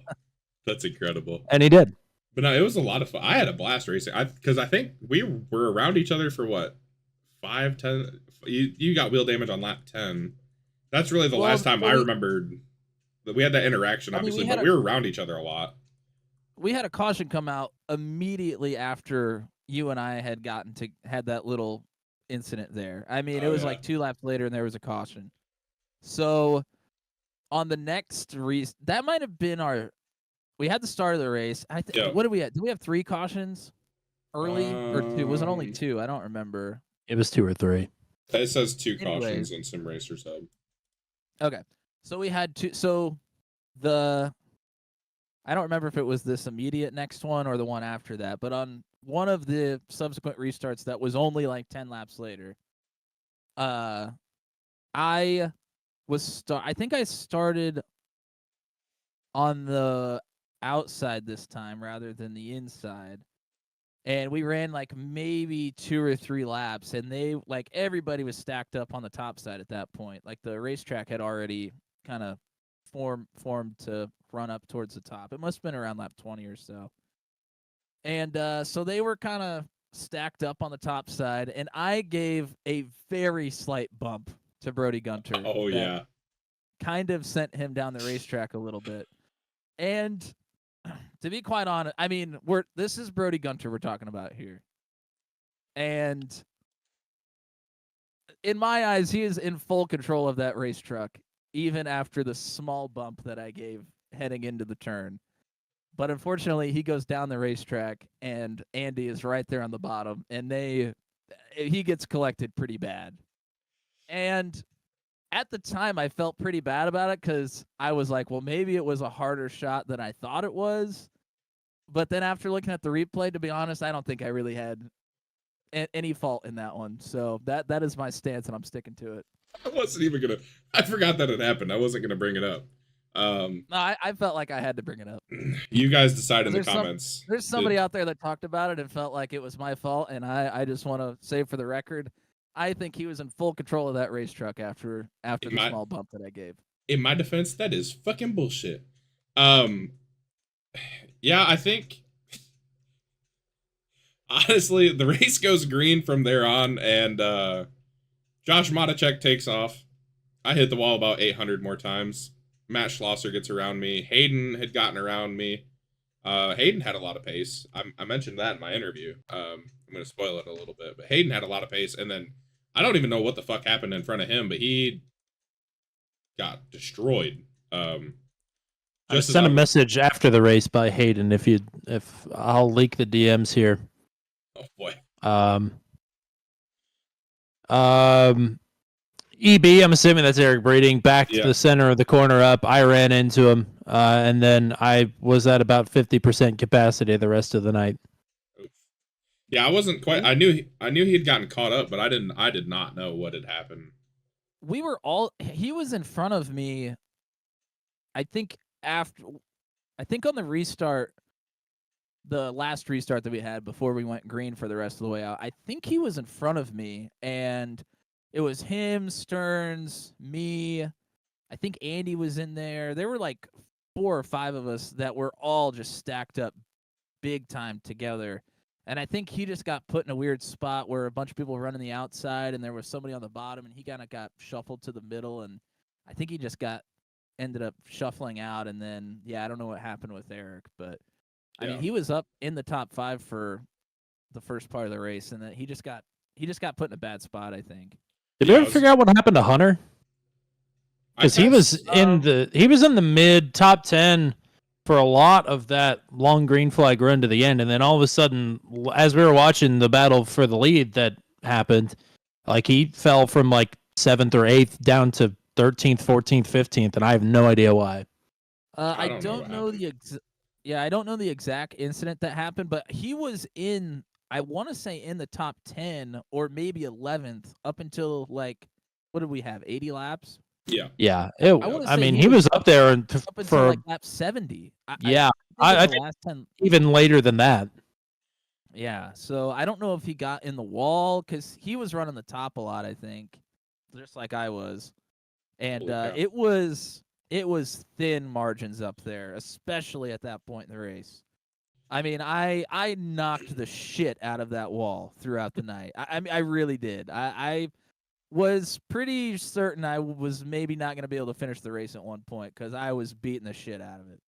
That's incredible. And he did. But no, it was a lot of fun. I had a blast racing. Because I think we were around each other for what, 5, 10. You got wheel damage on lap 10. That's really the last time I remembered that we had that interaction, obviously, but we were around each other a lot. We had a caution come out immediately after you and I had that little incident there. I mean, it was like 2 laps later, and there was a caution. So on the next race, that might have been we had the start of the race. What did we have? Did we have 3 cautions early or 2? Was it only 2? I don't remember. It was 2 or 3. It says 2 cautions in Sim Racer Sub. Okay. So we had 2. So I don't remember if it was this immediate next one or the one after that, but on one of the subsequent restarts that was only like 10 laps later, I think I started on the outside this time rather than the inside. And we ran like maybe 2 or 3 laps, and everybody was stacked up on the top side at that point. Like the racetrack had already kind of formed to run up towards the top. It must have been around lap 20 or so. And so they were kind of stacked up on the top side, and I gave a very slight bump to Brody Gunter. Oh, yeah. Kind of sent him down the racetrack a little bit. And to be quite honest, I mean, this is Brody Gunter we're talking about here. And in my eyes, he is in full control of that race truck, even after the small bump that I gave heading into the turn. But unfortunately, he goes down the racetrack, and Andy is right there on the bottom, and he gets collected pretty bad. And at the time, I felt pretty bad about it because I was like, well, maybe it was a harder shot than I thought it was. But then after looking at the replay, to be honest, I don't think I really had any fault in that one. So that is my stance, and I'm sticking to it. I wasn't even going to... I forgot that it happened. I wasn't going to bring it up. No, I felt like I had to bring it up. You guys decide in the comments. There's somebody out there that talked about it and felt like it was my fault, and I just want to say for the record, I think he was in full control of that race truck after the small bump that I gave. In my defense, that is fucking bullshit. Yeah, I think honestly, the race goes green from there on, and Josh Matacek takes off. I hit the wall about 800 more times. Matt Schlosser gets around me. Hayden had gotten around me. Hayden had a lot of pace. I mentioned that in my interview. I'm going to spoil it a little bit, but Hayden had a lot of pace, and then I don't even know what the fuck happened in front of him, but he got destroyed. I sent a message after the race by Hayden. If I'll leak the DMs here. Oh boy. EB, I'm assuming that's Eric Breeding, back to the center of the corner up. I ran into him, and then I was at about 50% capacity the rest of the night. Yeah, I wasn't quite. I knew he had gotten caught up, but I did not know what had happened. He was in front of me. I think on the restart, the last restart that we had before we went green for the rest of the way out, I think he was in front of me, and it was him, Stearns, me. I think Andy was in there. There were like 4 or 5 of us that were all just stacked up big time together. And I think he just got put in a weird spot where a bunch of people were running the outside, and there was somebody on the bottom, and he kind of got shuffled to the middle, and I think he just ended up shuffling out. And then, I don't know what happened with Eric, but I mean, he was up in the top 5 for the first part of the race, and then he just got put in a bad spot, I think. Did you ever figure out what happened to Hunter? Because he was in the mid top 10 for a lot of that long green flag run to the end, and then all of a sudden, as we were watching the battle for the lead that happened, like he fell from like 7th or 8th down to 13th, 14th, 15th, and I have no idea why. I don't know the exact incident that happened, but he was in, I want to say, in the top 10 or maybe 11th up until like what did we have? 80 laps. Yeah. Yeah. wanna I say mean, he he was was up there up until for like lap 70. yeah. I I think the think last 10. even later than that. Yeah, so I don't know if he got in the wall because he was running the top a lot. I think, just like I was, and Holy cow. it was thin margins up there, especially at that point in the race. I mean, I knocked the shit out of that wall throughout the night. I mean, I really did. I was pretty certain I was maybe not going to be able to finish the race at one point because I was beating the shit out of it.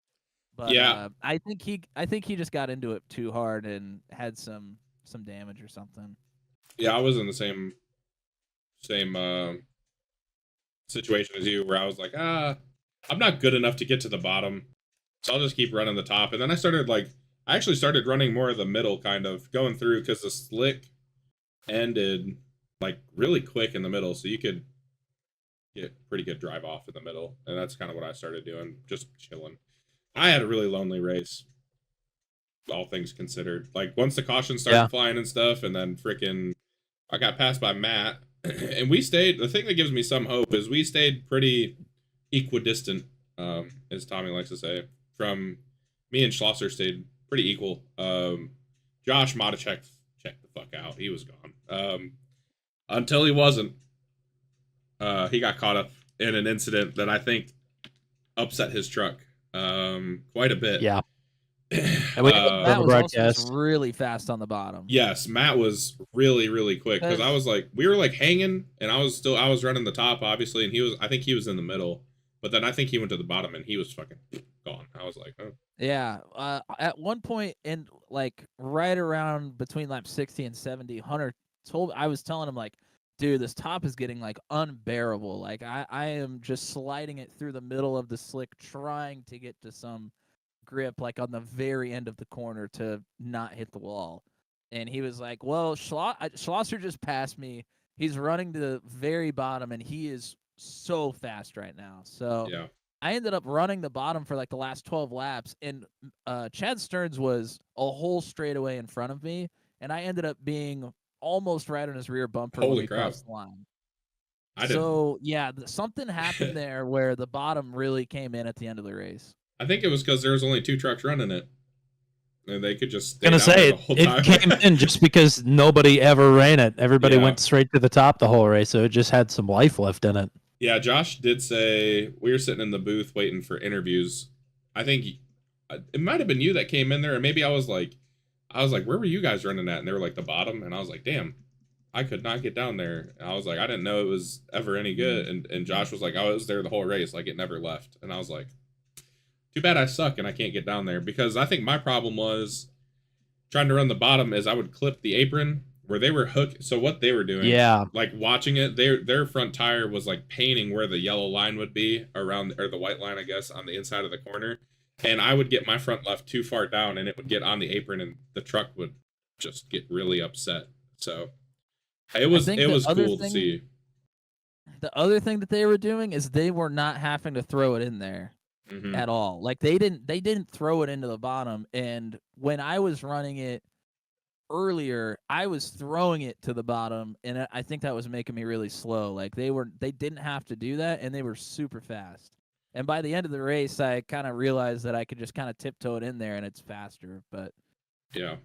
But Yeah. I think he just got into it too hard and had some damage or something. Yeah, I was in the same situation as you, where I was like, I'm not good enough to get to the bottom, so I'll just keep running the top. And then I actually started running more of the middle, kind of going through, because the slick ended like really quick in the middle, so you could get pretty good drive off in the middle, and that's kind of what I started doing, just chilling. I had a really lonely race, all things considered. Like once the caution started flying and stuff, and then freaking I got passed by Matt, and we stayed. The thing that gives me some hope is we stayed pretty equidistant, as Tommy likes to say. From me and Schlosser stayed pretty equal. Josh might have checked the fuck out. He was gone. Until he wasn't. He got caught up in an incident that I think upset his truck quite a bit. Yeah. And Matt was also just really fast on the bottom. Yes, Matt was really, really quick, because I was like, we were like hanging, and I was running the top, obviously, and I think he was in the middle, but then I think he went to the bottom and he was fucking gone. I was like, oh. Yeah. At one point in like right around between lap 60 and 70, Hunter I was telling him like, dude, this top is getting like unbearable. Like I am just sliding it through the middle of the slick, trying to get to some grip like on the very end of the corner to not hit the wall. And he was like, well, Schlosser just passed me. He's running to the very bottom, and he is so fast right now. So Yeah. I ended up running the bottom for like the last 12 laps, and Chad Stearns was a whole straightaway in front of me, and I ended up being almost right on his rear bumper when we crossed the line. So, yeah, something happened there where the bottom really came in at the end of the race. I think it was because there was only 2 trucks running it, and they could just stay down there the whole time. It came in just because nobody ever ran it. Everybody went straight to the top the whole race, so it just had some life left in it. Yeah, Josh did say, we were sitting in the booth waiting for interviews. I think it might have been you that came in there, and maybe I was like, where were you guys running at? And they were like, the bottom. And I was like, damn, I could not get down there. And I was like, I didn't know it was ever any good. And Josh was like, I was there the whole race. Like, it never left. And I was like, too bad I suck and I can't get down there. Because I think my problem was trying to run the bottom is I would clip the apron where they were hooked. So what they were doing, like watching it, their front tire was like painting where the yellow line would be around, or the white line, I guess, on the inside of the corner. And I would get my front left too far down, and it would get on the apron, and the truck would just get really upset. So it was cool to see. The other thing that they were doing is they were not having to throw it in there at all. Like they didn't throw it into the bottom. And when I was running it earlier, I was throwing it to the bottom, and I think that was making me really slow. Like they didn't have to do that, and they were super fast. And by the end of the race, I kind of realized that I could just kind of tiptoe it in there, and it's faster. But yeah,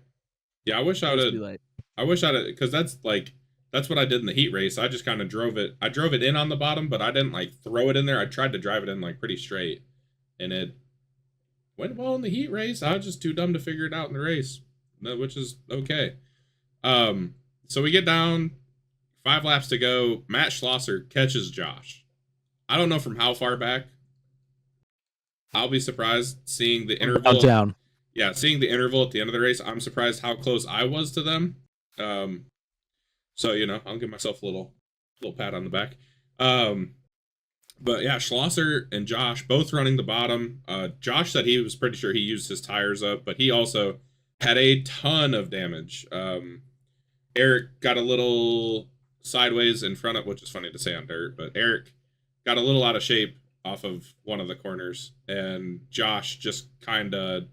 I wish I would. I wish I'd, because that's what I did in the heat race. I just kind of drove it. I drove it in on the bottom, but I didn't like throw it in there. I tried to drive it in like pretty straight, and it went well in the heat race. I was just too dumb to figure it out in the race, which is okay. So we get down, 5 laps to go. Matt Schlosser catches Josh. I don't know from how far back. I'll be surprised seeing the interval. Down. Yeah, seeing the interval at the end of the race. I'm surprised how close I was to them. So I'll give myself a little pat on the back. But yeah, Schlosser and Josh both running the bottom. Josh said he was pretty sure he used his tires up, but he also had a ton of damage. Eric got a little sideways in front of, which is funny to say on dirt, but Eric got a little out of shape off of one of the corners, and Josh just kind of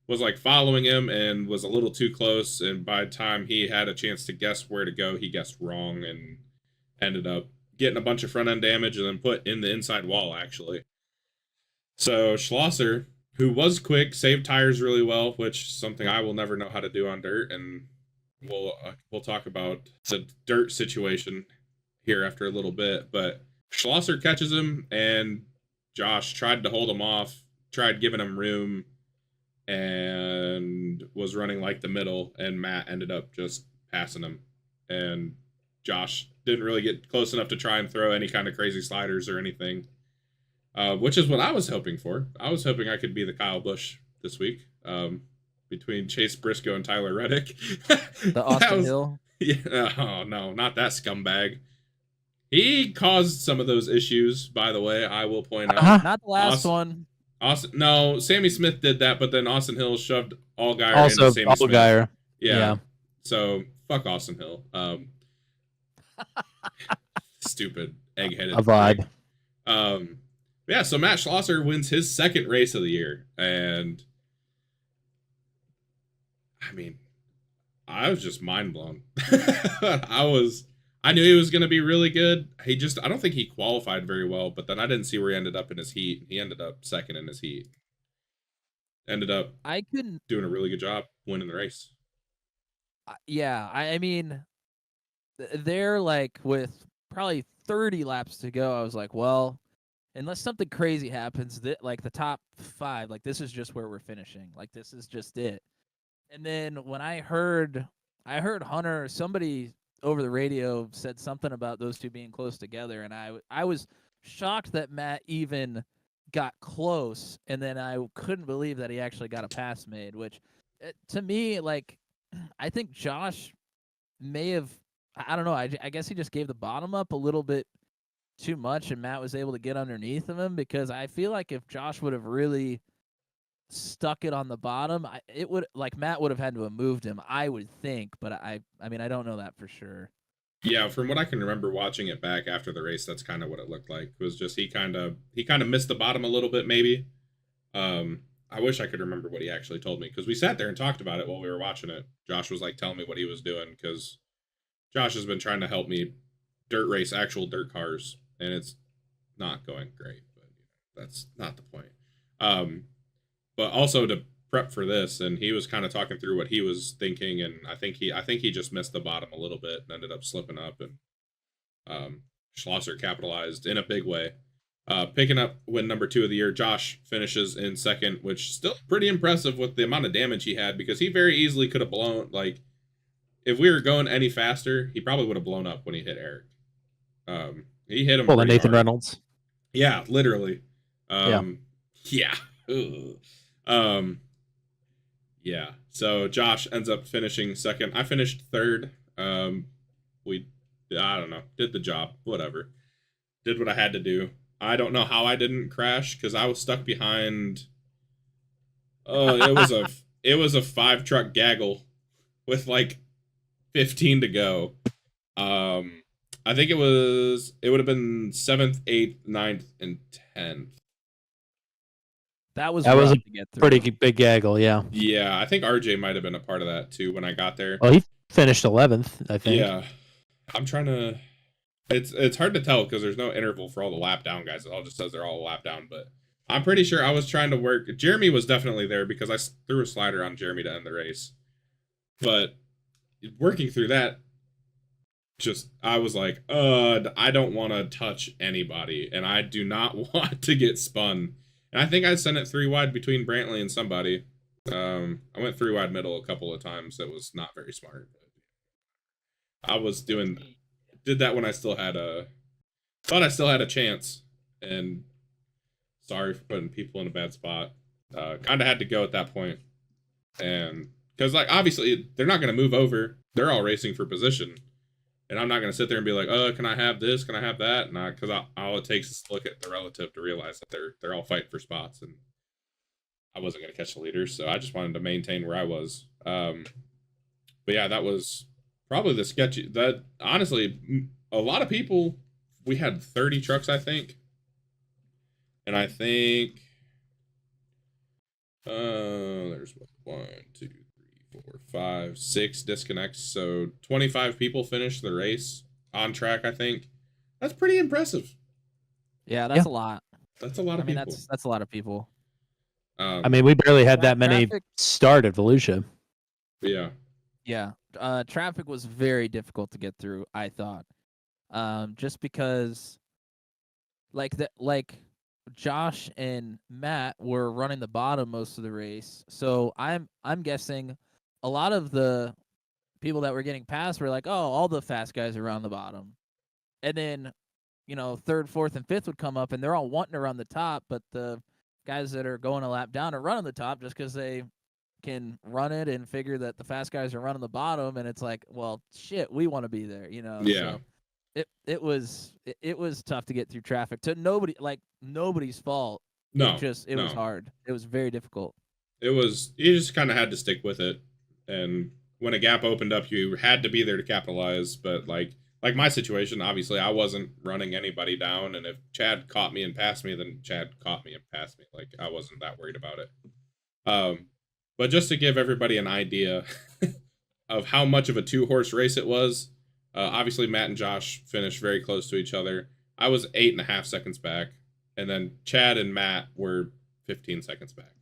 was like following him and was a little too close, and by the time he had a chance to guess where to go, he guessed wrong and ended up getting a bunch of front end damage and then put in the inside wall, actually. So Schlosser, who was quick, saved tires really well, which is something I will never know how to do on dirt, and we'll talk about the dirt situation here after a little bit. But Schlosser catches him, and Josh tried to hold him off, tried giving him room, and was running like the middle, and Matt ended up just passing him. And Josh didn't really get close enough to try and throw any kind of crazy sliders or anything, which is what I was hoping for. I was hoping I could be the Kyle Busch this week, between Chase Briscoe and Tyler Reddick. The Austin Hill? Yeah, oh no, not that scumbag. He caused some of those issues, by the way, I will point out. Not the last one. No, Sammy Smith did that, but then Austin Hill shoved Allgaier also into Sammy Smith. Allgaier. Yeah. So fuck Austin Hill. Stupid eggheaded. A vibe. Yeah. So Matt Schlosser wins his second race of the year, and I mean, I was just mind blown. I knew he was going to be really good. I don't think he qualified very well, but then I didn't see where he ended up in his heat. He ended up second in his heat. Ended up doing a really good job winning the race. Yeah, I mean, they're like with probably 30 laps to go. I was like, well, unless something crazy happens, like the top 5, like this is just where we're finishing. Like this is just it. And then when I heard Hunter, somebody over the radio said something about those two being close together, and I was shocked that Matt even got close, and then I couldn't believe that he actually got a pass made, which to me, like, I think Josh may have, I don't know, I guess he just gave the bottom up a little bit too much, and Matt was able to get underneath of him, because I feel like if Josh would have really stuck it on the bottom, Matt would have had to have moved him, I would think, but I mean, I don't know that for sure. Yeah, from what I can remember watching it back after the race, that's kind of what it looked like. It was just he kind of missed the bottom a little bit, maybe. I wish I could remember what he actually told me, because we sat there and talked about it while we were watching it. Josh was like telling me what he was doing, because Josh has been trying to help me dirt race actual dirt cars, and it's not going great, but that's not the point. But also to prep for this, and he was kind of talking through what he was thinking, and I think he just missed the bottom a little bit and ended up slipping up, and Schlosser capitalized in a big way, picking up win number 2 of the year. Josh finishes in second, which is still pretty impressive with the amount of damage he had, because he very easily could have blown, like, if we were going any faster, he probably would have blown up when he hit Eric. He hit him. Well, Nathan hard. Reynolds. Yeah, literally. Yeah. Yeah. So Josh ends up finishing second. I finished third. I don't know, did the job, whatever. Did what I had to do. I don't know how I didn't crash, because I was stuck behind. Oh, it was a 5 truck gaggle with like 15 to go. I think it would have been 7th, 8th, 9th, and 10th. That was a pretty big gaggle, yeah. Yeah, I think RJ might have been a part of that too when I got there. Well, he finished 11th, I think. Yeah. I'm trying to... It's hard to tell because there's no interval for all the lap down guys. It all just says they're all lap down, but I'm pretty sure I was trying to work... Jeremy was definitely there because I threw a slider on Jeremy to end the race. But working through that, I was like, I don't want to touch anybody, and I do not want to get spun. And I think I sent it 3 wide between Brantley and somebody. I went 3 wide middle a couple of times. That was not very smart. I did that when I still had thought I still had a chance. And sorry for putting people in a bad spot. Kind of had to go at that point. And because, like, obviously they're not going to move over. They're all racing for position. And I'm not going to sit there and be like, can I have this? Can I have that? Because all it takes is to look at the relative to realize that they're all fighting for spots. And I wasn't going to catch the leaders, so I just wanted to maintain where I was. But yeah, that was probably the sketchy. That, honestly, a lot of people, we had 30 trucks, I think. And I think there's 1, 2, 4, 5, 6 disconnects, so 25 people finished the race on track, I think. That's pretty impressive. Yeah, that's a lot. That's a lot of people. That's a lot of people. I mean, we barely had that many Traffic, start at Volusia. Yeah. yeah. Traffic was very difficult to get through, I thought. Just because like Josh and Matt were running the bottom most of the race. So I'm guessing a lot of the people that were getting past were like, "Oh, all the fast guys are around the bottom." And then, third, fourth, and fifth would come up, and they're all wanting to run the top, but the guys that are going a lap down are running the top just because they can run it and figure that the fast guys are running the bottom, and it's like, well, shit, we want to be there, Yeah. So it was tough to get through traffic. To nobody's fault. No. It was hard. It was very difficult. You just kind of had to stick with it, and when a gap opened up, you had to be there to capitalize. But like my situation, obviously, I wasn't running anybody down, and if Chad caught me and passed me, then Chad caught me and passed me. Like, I wasn't that worried about it. But just to give everybody an idea of how much of a 2-horse race it was, obviously Matt and Josh finished very close to each other. I was 8.5 seconds back, and then Chad and Matt were 15 seconds back.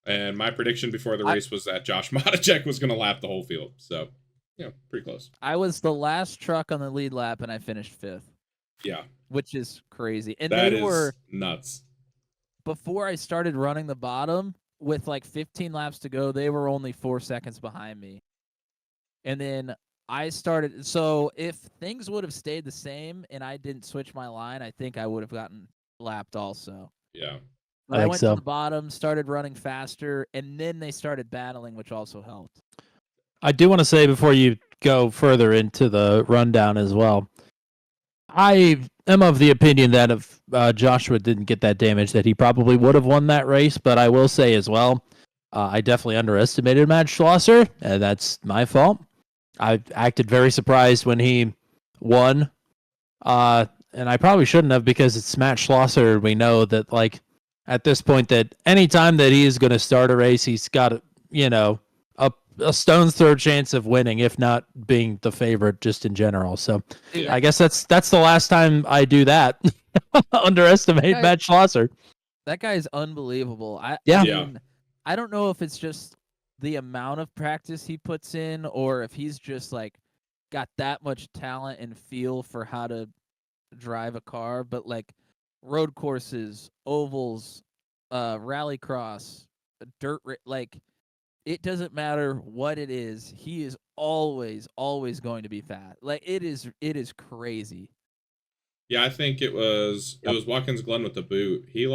And my prediction before the race was that Josh Modicek was going to lap the whole field. So, pretty close. I was the last truck on the lead lap, and I finished 5th. Yeah. Which is crazy. And that they were nuts. Before I started running the bottom, with like 15 laps to go, they were only 4 seconds behind me. And then I started. So if things would have stayed the same and I didn't switch my line, I think I would have gotten lapped also. Yeah. But I went to the bottom, started running faster, and then they started battling, which also helped. I do want to say before you go further into the rundown as well, I am of the opinion that if Joshua didn't get that damage, that he probably would have won that race. But I will say as well, I definitely underestimated Matt Schlosser, and that's my fault. I acted very surprised when he won, and I probably shouldn't have, because it's Matt Schlosser. We know that, like, at this point, that any time that he is going to start a race, he's got a stone's throw chance of winning, if not being the favorite just in general. So I guess that's the last time I do that. Underestimate Matt Schlosser. That guy is unbelievable. I mean, I don't know if it's just the amount of practice he puts in, or if he's just like got that much talent and feel for how to drive a car, but like road courses, ovals, rallycross, dirt, like, it doesn't matter what it is. He is always going to be fast. Like, it is crazy. Yeah, I think it was Watkins Glen with the boot. He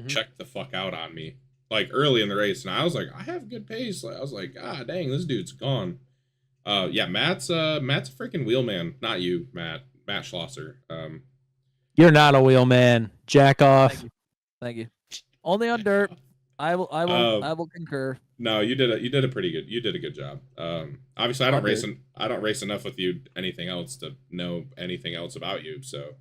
checked the fuck out on me like early in the race, and I was like, I have good pace. I was like, God dang, this dude's gone. Matt's a freaking wheelman. Not you, Matt Schlosser. You're not a wheelman. Jack off. Thank you. Only on dirt. I will concur. No, you did a good job. Obviously, I don't race enough with you anything else to know anything else about you. So,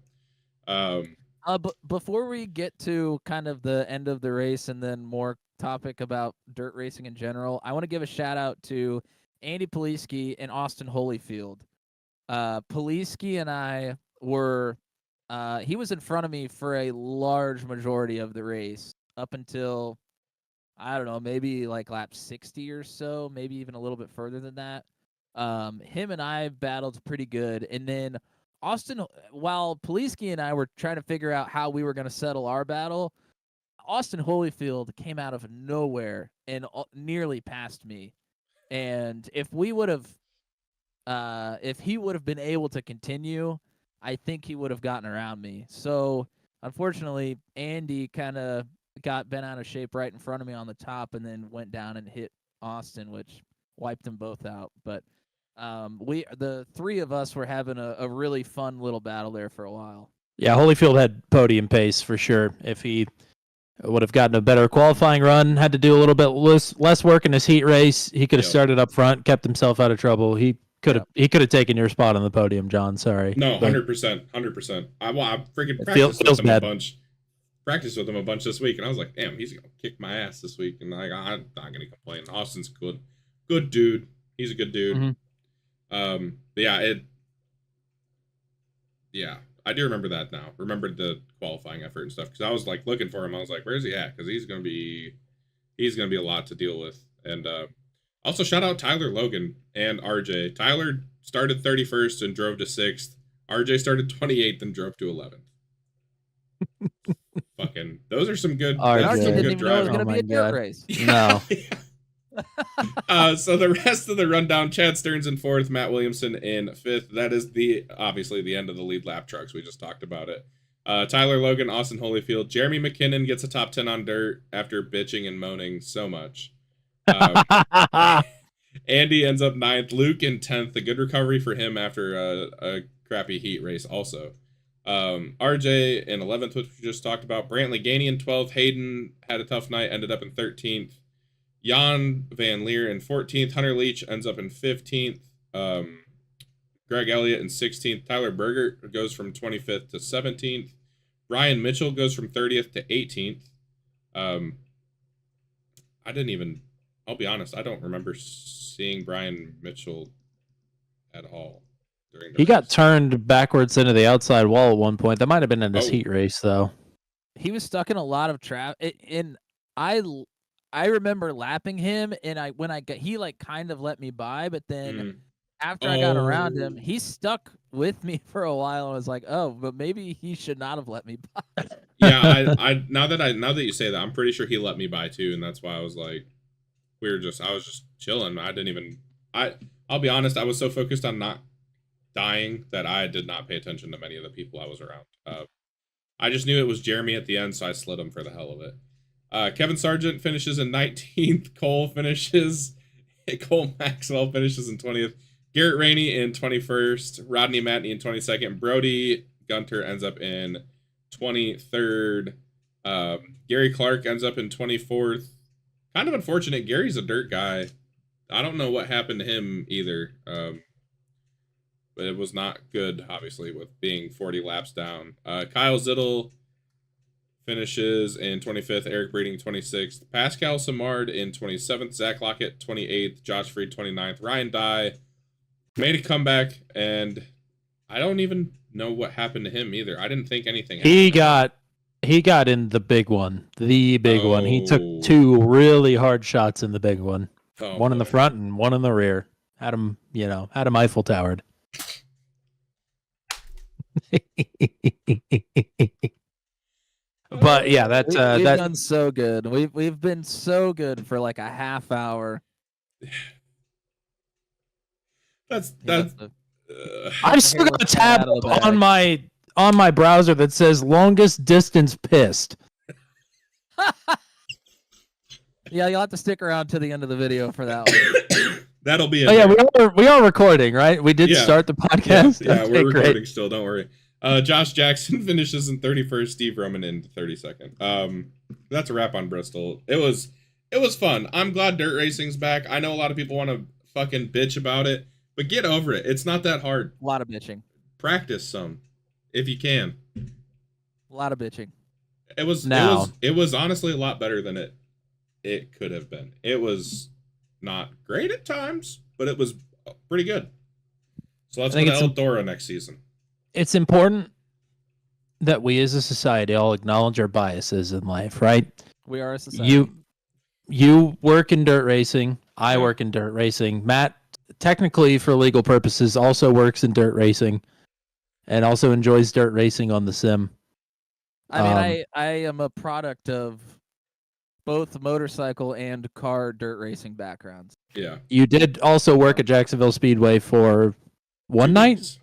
but before we get to kind of the end of the race and then more topic about dirt racing in general, I want to give a shout out to Andy Poliski and Austin Holyfield. Poliski and I were, he was in front of me for a large majority of the race up until, I don't know, maybe like lap 60 or so, maybe even a little bit further than that. Him and I battled pretty good. And then Austin, while Poliski and I were trying to figure out how we were going to settle our battle, Austin Holyfield came out of nowhere and nearly passed me. And if he would have been able to continue, I think he would have gotten around me. So unfortunately, Andy kind of got bent out of shape right in front of me on the top, and then went down and hit Austin, which wiped them both out. But the three of us were having a really fun little battle there for a while. Yeah, Holyfield had podium pace for sure. If he would have gotten a better qualifying run, had to do a little bit less work in his heat race, he could have started up front, kept himself out of trouble. He could have taken your spot on the podium, John. Sorry. No, 100%. I freaking practiced with him a bunch. Practiced with him a bunch this week, and I was like, damn, he's gonna kick my ass this week, and I'm not gonna complain. Austin's good dude. He's a good dude. Mm-hmm. But yeah, Yeah, I do remember that now. Remembered the qualifying effort and stuff because I was like looking for him. I was like, "Where's he at?" Because he's gonna be a lot to deal with. And also shout out Tyler Logan and RJ. Tyler started 31st and drove to 6th. RJ started 28th and drove to 11th. Fucking, those are some good. RJ. That's some didn't good even know it was driving. going to be a dirt race. No. So the rest of the rundown: Chad Stearns in 4th, Matt Williamson in 5th. That is obviously the end of the lead lap trucks. We just talked about it. Tyler Logan, Austin Holyfield, Jeremy McKinnon gets a top 10 on dirt after bitching and moaning so much. Andy ends up 9th, Luke in 10th. A good recovery for him after a crappy heat race also. RJ in 11th, which we just talked about. Brantley Gainey in 12th. Hayden had a tough night, ended up in 13th. Jan Van Leer in 14th. Hunter Leach ends up in 15th. Greg Elliott in 16th. Tyler Berger goes from 25th to 17th. Brian Mitchell goes from 30th to 18th. I'll be honest, I don't remember seeing Brian Mitchell at all during the He race. got turned backwards into the outside wall at one point. That might have been in his heat race, though. He was stuck in a lot of traffic. And I remember lapping him, and he like kind of let me by, but then after I got around him, he stuck with me for a while. I was like, oh, but maybe he should not have let me by. Yeah, I now that you say that, I'm pretty sure he let me by too, and that's why I was like, I was just chilling. I'll be honest, I was so focused on not dying that I did not pay attention to many of the people I was around. I just knew it was Jeremy at the end, so I slid him for the hell of it. Kevin Sargent finishes in 19th. Cole Maxwell finishes in 20th. Garrett Rainey in 21st. Rodney Matney in 22nd. Brody Gunter ends up in 23rd. Gary Clark ends up in 24th. Kind of unfortunate. Gary's a dirt guy. I don't know what happened to him either. But it was not good, obviously, with being 40 laps down. Kyle Zittel finishes in 25th. Eric Breeding 26th. Pascal Samard in 27th. Zach Lockett 28th. Josh Freed 29th. Ryan Dye made a comeback, and I don't even know what happened to him either. I didn't think anything happened. He got in the big one. The big one. He took 2 really hard shots in the big one. One in the front and one in the rear. Had him Eiffel Towered. But yeah, we've done so good. We've been so good for like a half hour. That's I've still got a tab on my browser that says longest distance pissed. Yeah, you'll have to stick around to the end of the video for that one. That'll be it. Oh yeah, we are recording, right? We did start the podcast. Yeah, okay, we're recording great. still. Don't worry. Josh Jackson finishes in 31st. Steve Roman in 32nd. That's a wrap on Bristol. It was fun. I'm glad dirt racing's back. I know a lot of people want to fucking bitch about it, but get over it. It's not that hard. A lot of bitching. Practice some, if you can. A lot of bitching. It was honestly a lot better than it could have been. It was not great at times, but it was pretty good. So let's go to Eldora next season. It's important that we as a society all acknowledge our biases in life, right? We are a society. You work in dirt racing. I work in dirt racing. Matt, technically for legal purposes, also works in dirt racing and also enjoys dirt racing on the sim. I mean, I am a product of both motorcycle and car dirt racing backgrounds. Yeah. You did also work at Jacksonville Speedway for one night?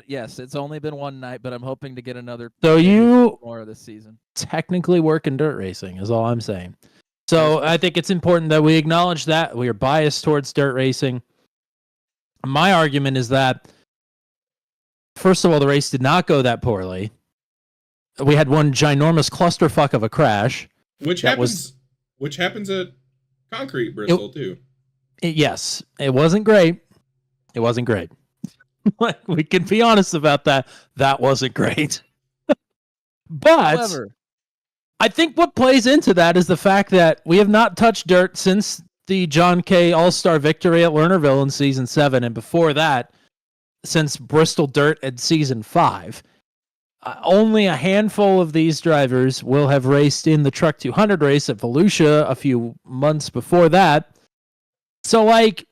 Yes, it's only been one night, but I'm hoping to get another. So you more this season. Technically work in dirt racing is all I'm saying. So I think it's important that we acknowledge that we are biased towards dirt racing. My argument is that, first of all, the race did not go that poorly. We had one ginormous clusterfuck of a crash. Which happens at Concrete Bristol too. Yes, it wasn't great. It wasn't great. Like, we can be honest about that. That wasn't great. But however, I think what plays into that is the fact that we have not touched dirt since the John K. All-Star victory at Lernerville in Season 7. And before that, since Bristol Dirt at season 5. Only a handful of these drivers will have raced in the Truck 200 race at Volusia a few months before that. So, like,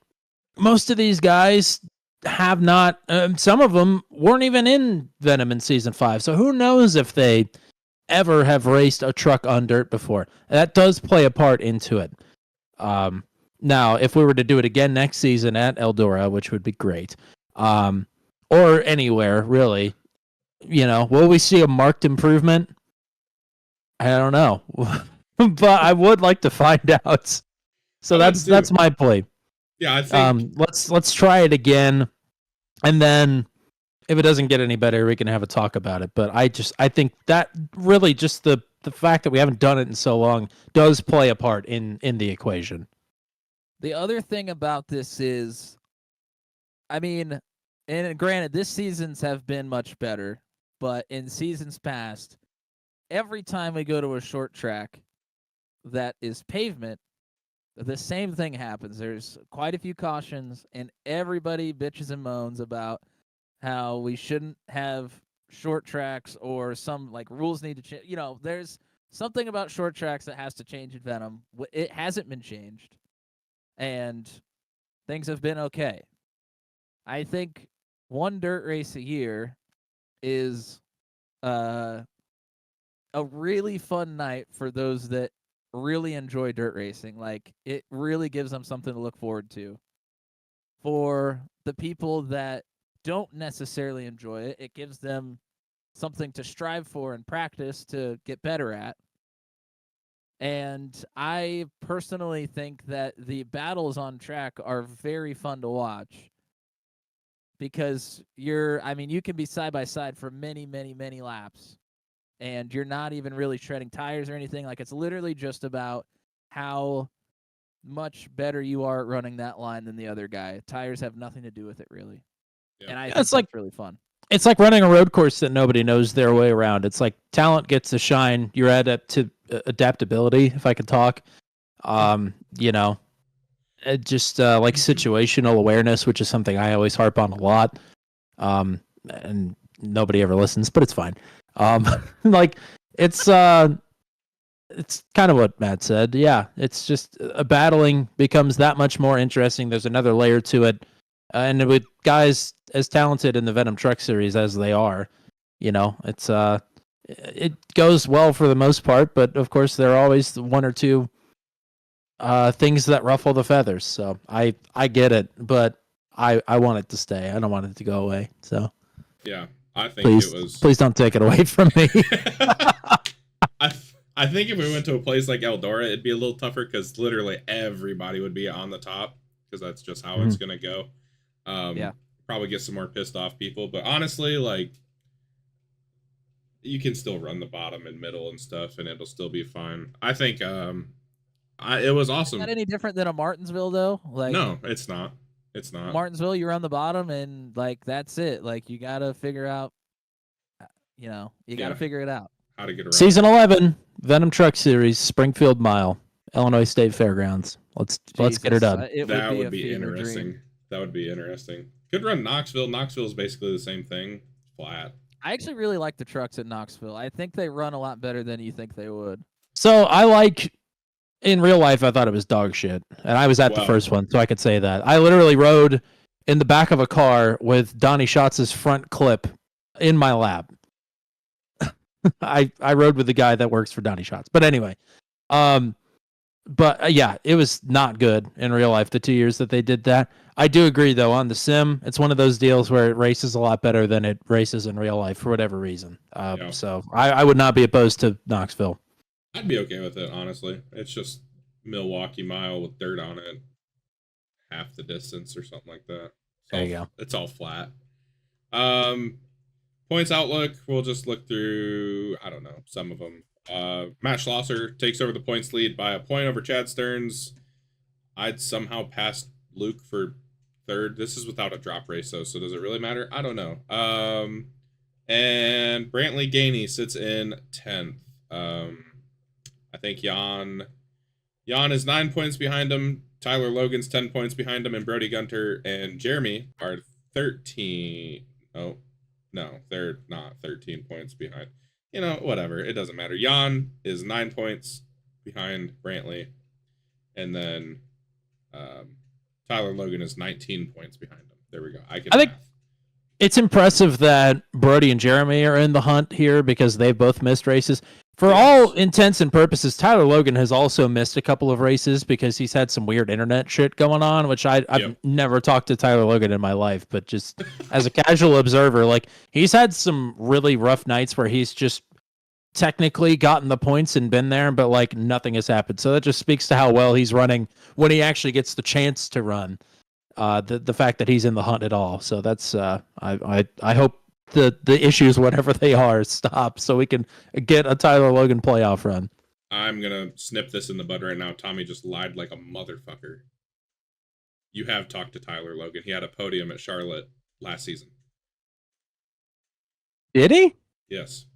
most of these guys have not, some of them weren't even in Venom in season 5. So who knows if they ever have raced a truck on dirt before. That does play a part into it. Now, if we were to do it again next season at Eldora, which would be great, or anywhere, really, will we see a marked improvement? I don't know. But I would like to find out. So that's my play. Yeah, I think let's try it again, and then if it doesn't get any better, we can have a talk about it. But I think that really just the fact that we haven't done it in so long does play a part in the equation. The other thing about this is, I mean, and granted, this seasons have been much better, but in seasons past, every time we go to a short track that is pavement, the same thing happens. There's quite a few cautions, and everybody bitches and moans about how we shouldn't have short tracks or some like rules need to change. There's something about short tracks that has to change in Venom. It hasn't been changed, and things have been okay. I think one dirt race a year is a really fun night for those that really enjoy dirt racing. Like, it really gives them something to look forward to. For the people that don't necessarily enjoy it, it gives them something to strive for and practice to get better at. And I personally think that the battles on track are very fun to watch, because you can be side by side for many, many, many laps, and you're not even really treading tires or anything. Like, it's literally just about how much better you are at running that line than the other guy. Tires have nothing to do with it, really. Yeah. And I think that's really fun. It's like running a road course that nobody knows their way around. It's like talent gets to shine. You're adaptability, if I could talk. Just like situational awareness, which is something I always harp on a lot. And nobody ever listens, but it's fine. Like, it's kind of what Matt said. Yeah, it's just battling becomes that much more interesting. There's another layer to it. And with guys as talented in the Venom Truck Series as they are, it's it goes well for the most part. But of course, there are always one or two things that ruffle the feathers. So I get it, but I want it to stay. I don't want it to go away. So yeah, I think please don't take it away from me. I think if we went to a place like Eldora, it'd be a little tougher because literally everybody would be on the top, because that's just how it's gonna go. Probably get some more pissed off people, but honestly, like, you can still run the bottom and middle and stuff, and it'll still be fine. I think it was awesome. Is that any different than a Martinsville, though? Like, no, it's not. It's not. Martinsville, you're on the bottom, and like, that's it. Like, you gotta figure out. Gotta figure it out. How to get around. Season 11, Venom Truck Series, Springfield Mile, Illinois State Fairgrounds. Let's get it done. That would be interesting. Dream. That would be interesting. Could run Knoxville. Knoxville is basically the same thing, flat. I actually really like the trucks at Knoxville. I think they run a lot better than you think they would. So in real life, I thought it was dog shit, and I was at the first one, so I could say that. I literally rode in the back of a car with Donnie Schatz's front clip in my lap. I rode with the guy that works for Donnie Schatz. But anyway, yeah, it was not good in real life, the 2 years that they did that. I do agree, though, on the sim, it's one of those deals where it races a lot better than it races in real life for whatever reason. So I would not be opposed to Knoxville. I'd be okay with it, honestly. It's just Milwaukee Mile with dirt on it, half the distance or something like that. There you go. It's all flat. Points outlook, we'll just look through, I don't know, some of them. Matt Schlosser takes over the points lead by a point over Chad Stearns. I'd somehow passed Luke for third. This is without a drop race, though, so does it really matter? I don't know. And Brantley Gainey sits in 10th. I think Jan is 9 points behind him. Tyler Logan's 10 points behind him, and Brody Gunter and Jeremy are 13. Oh, no, they're not 13 points behind. You know, whatever. It doesn't matter. Jan is 9 points behind Brantley. And then Tyler Logan is 19 points behind him. There we go. I think it's impressive that Brody and Jeremy are in the hunt here because they've both missed races. For all intents and purposes, Tyler Logan has also missed a couple of races because he's had some weird internet shit going on, which I've never talked to Tyler Logan in my life, but just as a casual observer, like he's had some really rough nights where he's just technically gotten the points and been there, but like nothing has happened. So that just speaks to how well he's running when he actually gets the chance to run. The fact that he's in the hunt at all. So that's I hope the issues, whatever they are, stop so we can get a Tyler Logan playoff run. I'm gonna snip this in the bud right now. Tommy just lied like a motherfucker. You have talked to Tyler Logan. He had a podium at Charlotte last season. Did he? Yes.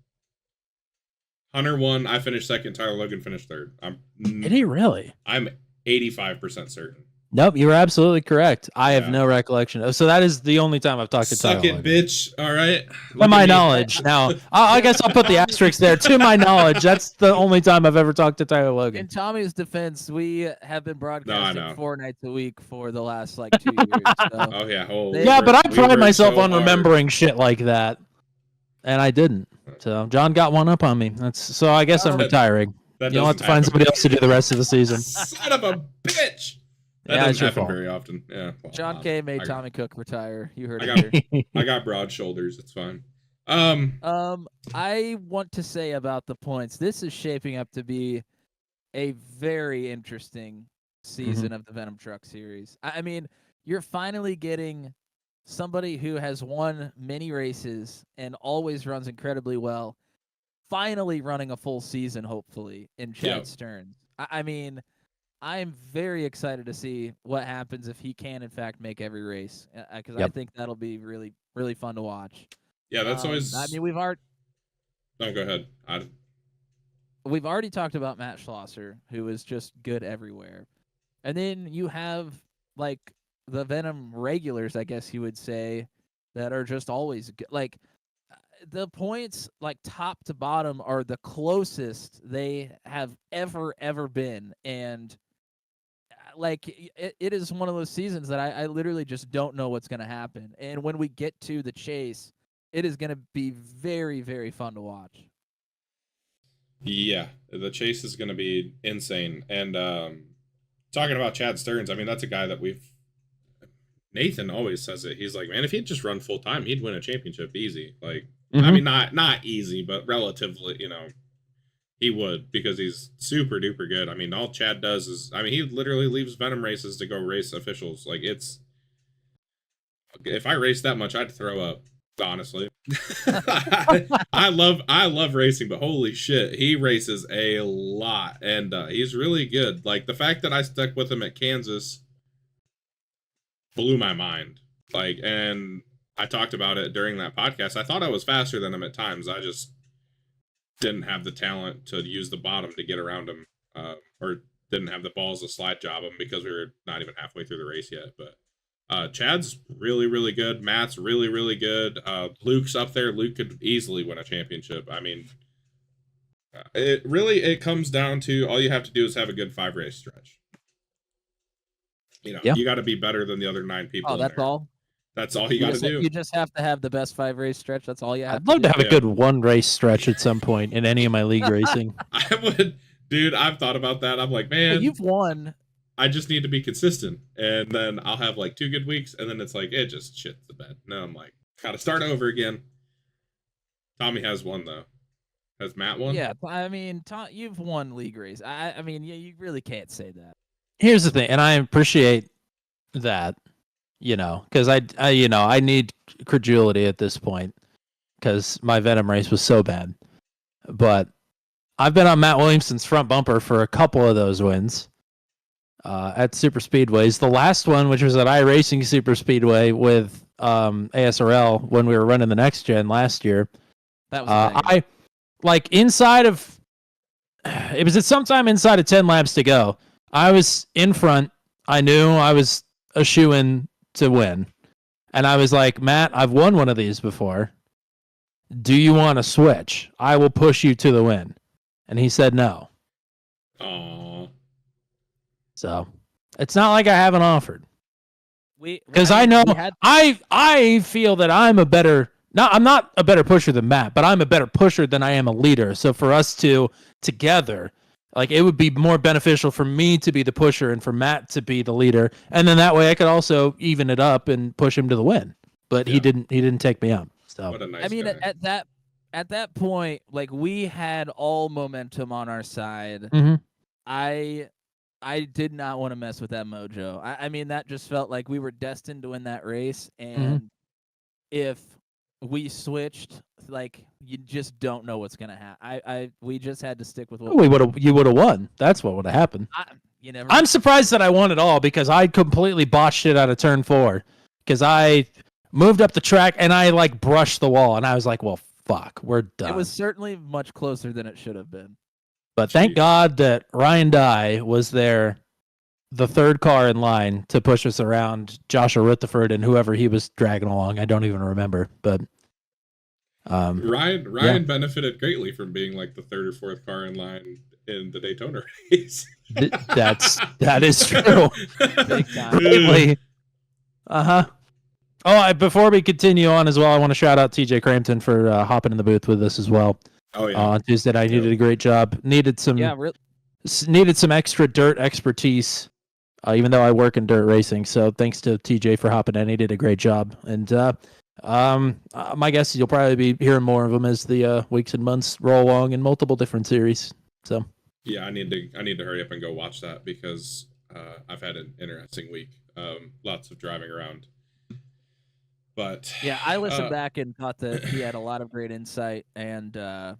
Hunter won. I finished second. Tyler Logan finished third. Did he really? I'm 85% certain. Nope, you were absolutely correct. I have no recollection. So that is the only time I've talked to Tyler Logan. Suck it, bitch. All right. To my knowledge. Now, I guess I'll put the asterisk there. To my knowledge, that's the only time I've ever talked to Tyler Logan. In Tommy's defense, we have been broadcasting 4 nights a week for the last, 2 years. So oh, yeah. But I pride myself on remembering shit like that. And I didn't. So John got one up on me. So I guess I'm retiring. You'll have to find somebody else to do the rest of the season. Son of a bitch! That doesn't happen very often. Yeah. Well, John K made Tommy Cook retire. You heard it here. I got broad shoulders. It's fine. I want to say about the points. This is shaping up to be a very interesting season of the Venom Truck Series. I mean, you're finally getting somebody who has won many races and always runs incredibly well, finally running a full season, hopefully, in Chad Stearns. I mean, I'm very excited to see what happens if he can, in fact, make every race, because I think that'll be really, really fun to watch. Yeah, that's always... I mean, we've already... No, go ahead. We've already talked about Matt Schlosser, who is just good everywhere. And then you have, the Venom regulars, I guess you would say, that are just always good. The points, top to bottom, are the closest they have ever been. And, it is one of those seasons that I literally just don't know what's going to happen. And when we get to the chase, it is going to be very, very fun to watch. Yeah, the chase is going to be insane. And talking about Chad Stearns, I mean, that's a guy that Nathan always says it. He's like, man, if he'd just run full time, he'd win a championship easy. I mean, not easy, but relatively, he would, because he's super duper good. I mean, all Chad does is, he literally leaves Venom races to go race officials. If I raced that much, I'd throw up, honestly. I love racing, but holy shit, he races a lot, and he's really good. The fact that I stuck with him at Kansas blew my mind. And I talked about it during that podcast. I thought I was faster than him at times. I just didn't have the talent to use the bottom to get around him, or didn't have the balls to slide job him because we were not even halfway through the race yet. But Chad's really, really good. Matt's really, really good. Luke's up there. Luke could easily win a championship. I mean, it comes down to all you have to do is have a good 5-race stretch. You got to be better than the other 9 people. Oh, that's all? That's all you got to do. You just have to have the best 5-race stretch. That's all you have. I'd love to have a good 1-race stretch at some point in any of my league racing. I would, dude. I've thought about that. I'm like, man, you've won. I just need to be consistent, and then I'll have 2 good weeks, and then it's it just shits the bed. No, I'm gotta start over again. Tommy has one though. Has Matt won? Yeah, I mean, you've won league race. I mean, you really can't say that. Here's the thing, and I appreciate that. Because I need credulity at this point because my Venom race was so bad. But I've been on Matt Williamson's front bumper for a couple of those wins at super speedways. The last one, which was at iRacing Super Speedway with ASRL when we were running the next gen last year. That was it was at sometime inside of 10 laps to go. I was in front. I knew I was a shoo-in to win. And I was like, Matt, I've won one of these before. Do you want to switch? I will push you to the win. And he said no. Aw. So it's not like I haven't offered. Because I I mean, know we had I feel that I'm not a better pusher than Matt, but I'm a better pusher than I am a leader. So for us to together, like it would be more beneficial for me to be the pusher and for Matt to be the leader, and then that way I could also even it up and push him to the win. But he didn't take me up. So What a nice I mean, guy. at that point, like we had all momentum on our side. Mm-hmm. I did not want to mess with that mojo. I mean, that just felt like we were destined to win that race, and if we switched, like you just don't know what's gonna happen. We just had to stick with what you would have won. That's what would have happened. you never. I'm surprised that I won it all because I completely botched it out of turn 4 because I moved up the track and I like brushed the wall and I was like, well, fuck, we're done. It was certainly much closer than it should have been. But thank God that Ryan Dye was there, the third car in line to push us around Joshua Rutherford and whoever he was dragging along. I don't even remember, but Ryan benefited greatly from being like the third or fourth car in line in the Daytona race. that is true. Big time. Before we continue on as well, I want to shout out TJ Crampton for hopping in the booth with us as well. Oh yeah. On Tuesday night, he did a great job. Needed some extra dirt expertise, even though I work in dirt racing. So thanks to TJ for hopping in. He did a great job. And my guess is you'll probably be hearing more of him as the weeks and months roll along in multiple different series. So yeah, I need to hurry up and go watch that because I've had an interesting week. Lots of driving around. But yeah, I listened back and thought that he had a lot of great insight, and I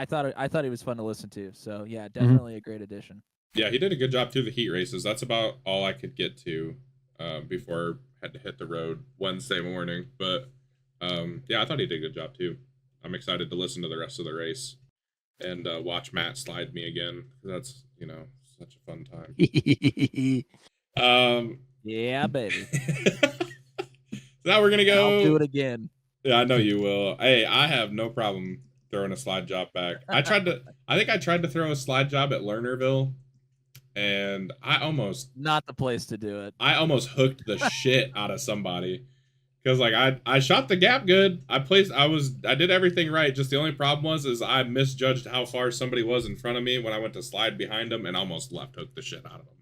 thought he was fun to listen to. So yeah, definitely a great addition. Yeah, he did a good job through the heat races. That's about all I could get to before I had to hit the road Wednesday morning. But yeah, I thought he did a good job too. I'm excited to listen to the rest of the race and watch Matt slide me again. That's such a fun time. Yeah, baby. Now we're gonna go. I'll do it again. Yeah, I know you will. Hey, I have no problem throwing a slide job back. I think I tried to throw a slide job at Lernerville, and I almost not the place to do it. I almost hooked the shit out of somebody because like I shot the gap good. I did everything right. Just the only problem was I misjudged how far somebody was in front of me when I went to slide behind them and almost left hooked the shit out of them.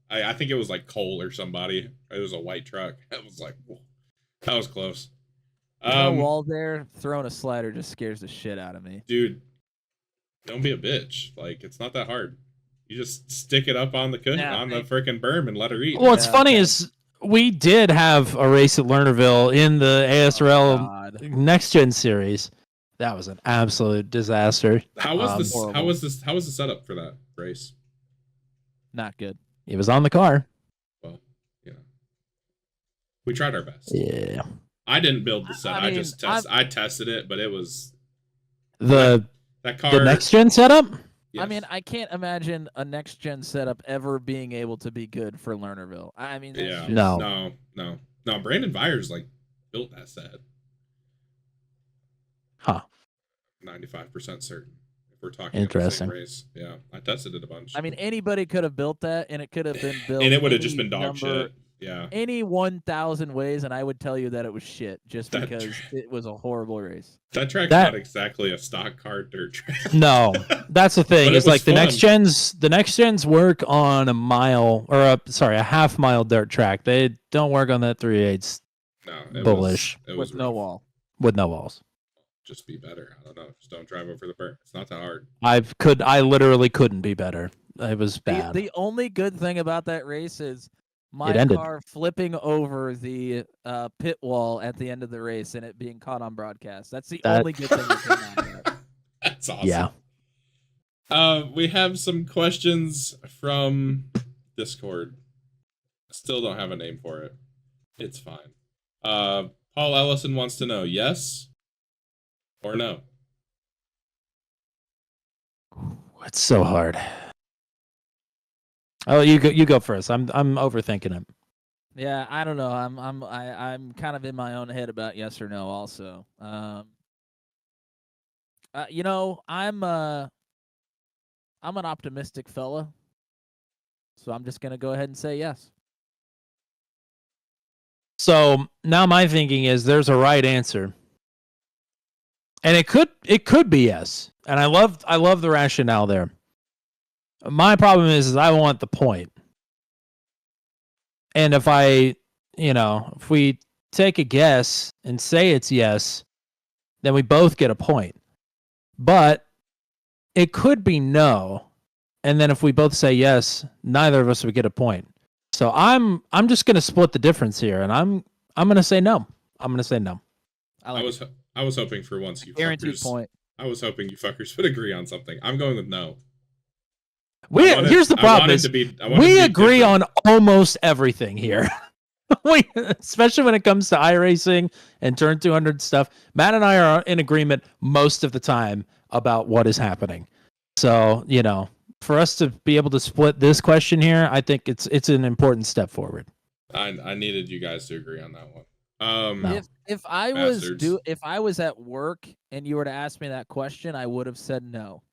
I think it was like Cole or somebody. It was a white truck. It was like. Whoa. That was close. No wall there, throwing a slider just scares the shit out of me. Dude, don't be a bitch. Like, it's not that hard. You just stick it up on the freaking berm and let her eat. What's funny is we did have a race at Lernerville in the ASRL Next Gen series. That was an absolute disaster. How was the setup for that race? Not good. It was on the car. Well, we tried our best. Yeah. I didn't build the set. I tested it, but it was that car. The next gen setup? Yes. I mean, I can't imagine a next gen setup ever being able to be good for Lernerville. I mean, no. Brandon Byers built that set. Huh. 95% certain. If we're talking interesting about the same race. Yeah, I tested it a bunch. I mean, anybody could have built that, and it could have been built, and it would have just been dog shit. Yeah. Any 1,000 ways, and I would tell you that it was shit just because it was a horrible race. That track's not exactly a stock car dirt track. No, that's the thing. It's like the next gens work on a half mile dirt track. They don't work on that 3/8. No, bullish with no wall. With no walls. Just be better. I don't know. Just don't drive over the berm. It's not that hard. I literally couldn't be better. It was bad. The only good thing about that race is my car flipping over the pit wall at the end of the race and it being caught on broadcast. That's the only good thing that came out of that. That's awesome. Yeah. We have some questions from Discord. Still don't have a name for it. It's fine. Paul Ellison wants to know yes or no. It's so hard. Oh, you go first. I'm overthinking it. Yeah, I don't know. I'm kind of in my own head about yes or no. Also, you know, I'm an optimistic fella, so I'm just gonna go ahead and say yes. So now my thinking is there's a right answer. And it could be yes. And I love the rationale there. My problem is I want the point. And if if we take a guess and say it's yes, then we both get a point. But it could be no. And then if we both say yes, neither of us would get a point. So I'm just going to split the difference here, and I'm going to say no. I'm going to say no. I was hoping for once you Guaranteed fuckers. point. I was hoping you fuckers would agree on something. I'm going with no. Here's the problem is we agree on almost everything here. Especially when it comes to iRacing and Turn 200 stuff. Matt and I are in agreement most of the time about what is happening. So, for us to be able to split this question here, I think it's an important step forward. I needed you guys to agree on that one. No. If I was at work and you were to ask me that question, I would have said no.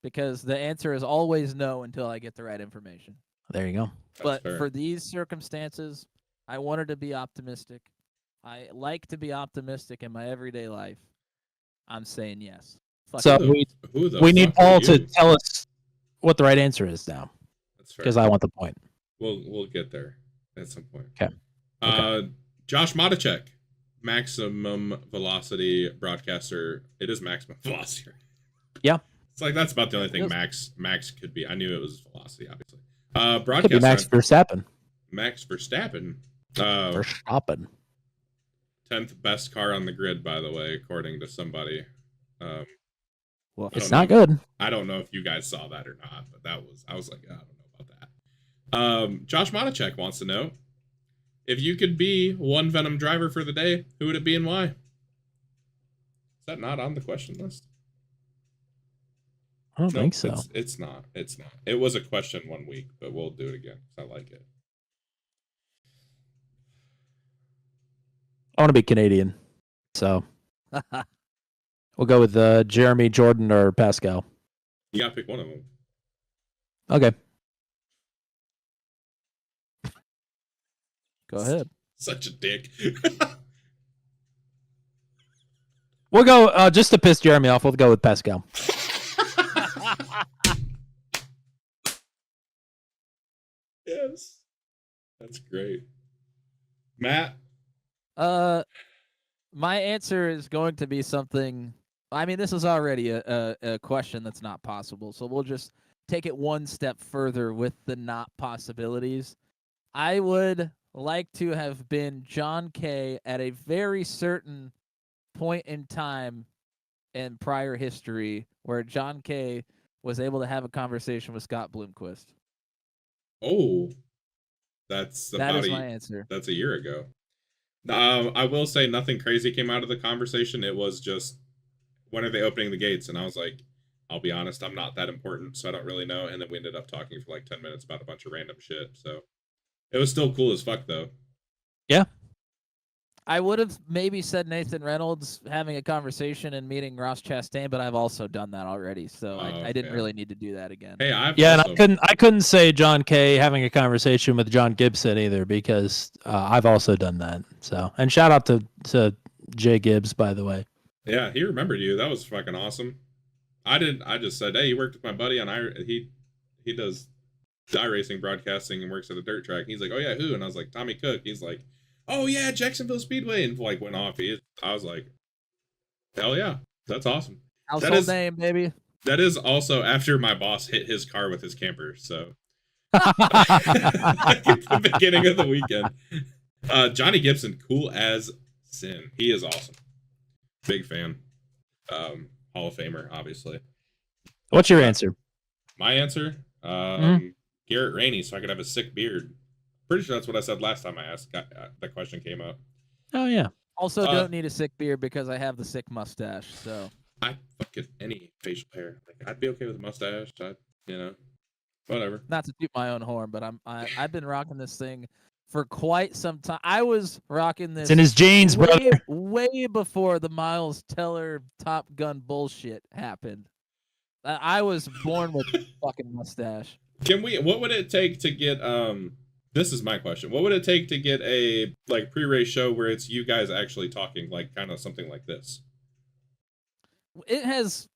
Because the answer is always no until I get the right information. There you go. But for these circumstances, I wanted to be optimistic. I like to be optimistic in my everyday life. I'm saying yes. So we need Paul to tell us what the right answer is now. That's fair. Because I want the point. We'll get there at some point. Okay. Josh Modacek, maximum velocity broadcaster. It is maximum velocity. Yeah. It's like that's about the only thing Max could be. I knew it was velocity, obviously. Broadcaster. Could be Max Verstappen. Max Verstappen. Verstappen. 10th best car on the grid, by the way, according to somebody. Well, it's not good. I don't know if you guys saw that or not, but I was like, I don't know about that. Josh Modacek wants to know if you could be one Venom driver for the day, who would it be and why? Is that not on the question list? I don't think so. It's not. It was a question 1 week, but we'll do it again because I like it. I want to be Canadian, so we'll go with Jeremy, Jordan, or Pascal. You gotta pick one of them. Okay. Go ahead. Such a dick. We'll go just to piss Jeremy off. We'll go with Pascal. Yes, that's great. Matt. My answer is going to be something. I mean, this is already a question that's not possible, so we'll just take it one step further with the not possibilities. I would like to have been John Kay at a very certain point in time in prior history where John Kay was able to have a conversation with Scott Bloomquist. Oh, that is my answer. That's a year ago. I will say nothing crazy came out of the conversation. It was just, when are they opening the gates? And I was like, I'll be honest, I'm not that important, so I don't really know. And then we ended up talking for like 10 minutes about a bunch of random shit. So it was still cool as fuck, though. Yeah. I would have maybe said Nathan Reynolds having a conversation and meeting Ross Chastain, but I've also done that already, so I didn't really need to do that again. Hey, and I couldn't say John Kay having a conversation with John Gibson either because I've also done that. So, and shout out to Jay Gibbs, by the way. Yeah, he remembered you. That was fucking awesome. I just said, hey, he worked with my buddy on he does iRacing broadcasting and works at a dirt track. He's like, oh yeah, who? And I was like, Tommy Cook. He's like, oh yeah, Jacksonville Speedway, and like went off. I was like, hell yeah, that's awesome. Household name, baby. That is also after my boss hit his car with his camper. So at the beginning of the weekend, Johnny Gibson, cool as sin. He is awesome. Big fan. Hall of Famer, obviously. What's your answer? My answer, Garrett Rainey, so I could have a sick beard. Pretty sure that's what I said last time I asked. That question came up. Oh yeah. Also, don't need a sick beard because I have the sick mustache. So I fucking any facial hair. Like, I'd be okay with a mustache. Whatever. Not to toot my own horn, but I've been rocking this thing for quite some time. I was rocking this. It's in his genes, brother. Way before the Miles Teller Top Gun bullshit happened. I was born with a fucking mustache. What would it take to get this is my question. What would it take to get a like pre-race show where it's you guys actually talking, like kind of something like this? It has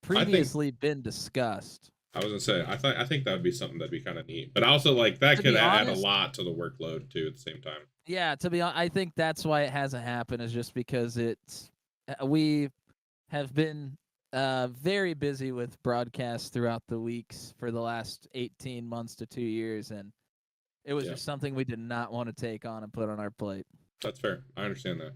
previously been discussed. I was gonna say, I think that would be something that'd be kind of neat, but also like that could add a lot to the workload too at the same time. Yeah, to be honest, I think that's why it hasn't happened, is just because we have been very busy with broadcasts throughout the weeks for the last 18 months to 2 years, and it was just something we did not want to take on and put on our plate. That's fair. I understand that.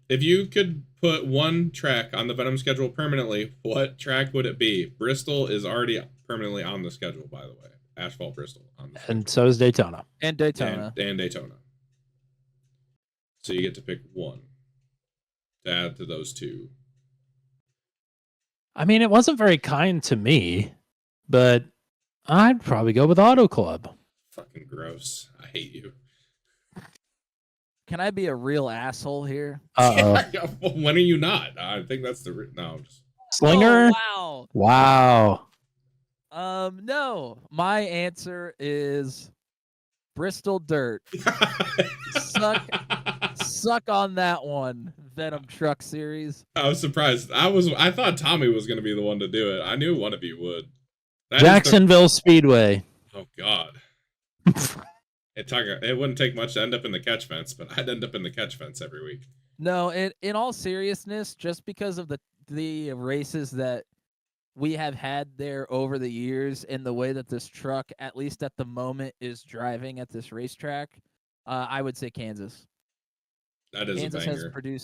If you could put one track on the Venom schedule permanently, what track would it be? Bristol is already permanently on the schedule, by the way. Asphalt Bristol on the schedule. And so is Daytona. And Daytona. And Daytona. So you get to pick one to add to those two. I mean, it wasn't very kind to me, but I'd probably go with Auto Club. Fucking gross. I hate you. Can I be a real asshole here? When are you not? I think that's the no. Slinger. Oh, wow. No. My answer is Bristol Dirt. Suck on that one, Venom Truck Series. I was surprised. I thought Tommy was going to be the one to do it. I knew one of you would. Jacksonville Speedway. Oh God. It wouldn't take much to end up in the catch fence, but I'd end up in the catch fence every week. No, in all seriousness, just because of the races that we have had there over the years and the way that this truck, at least at the moment, is driving at this racetrack, I would say Kansas. That is Kansas a banger.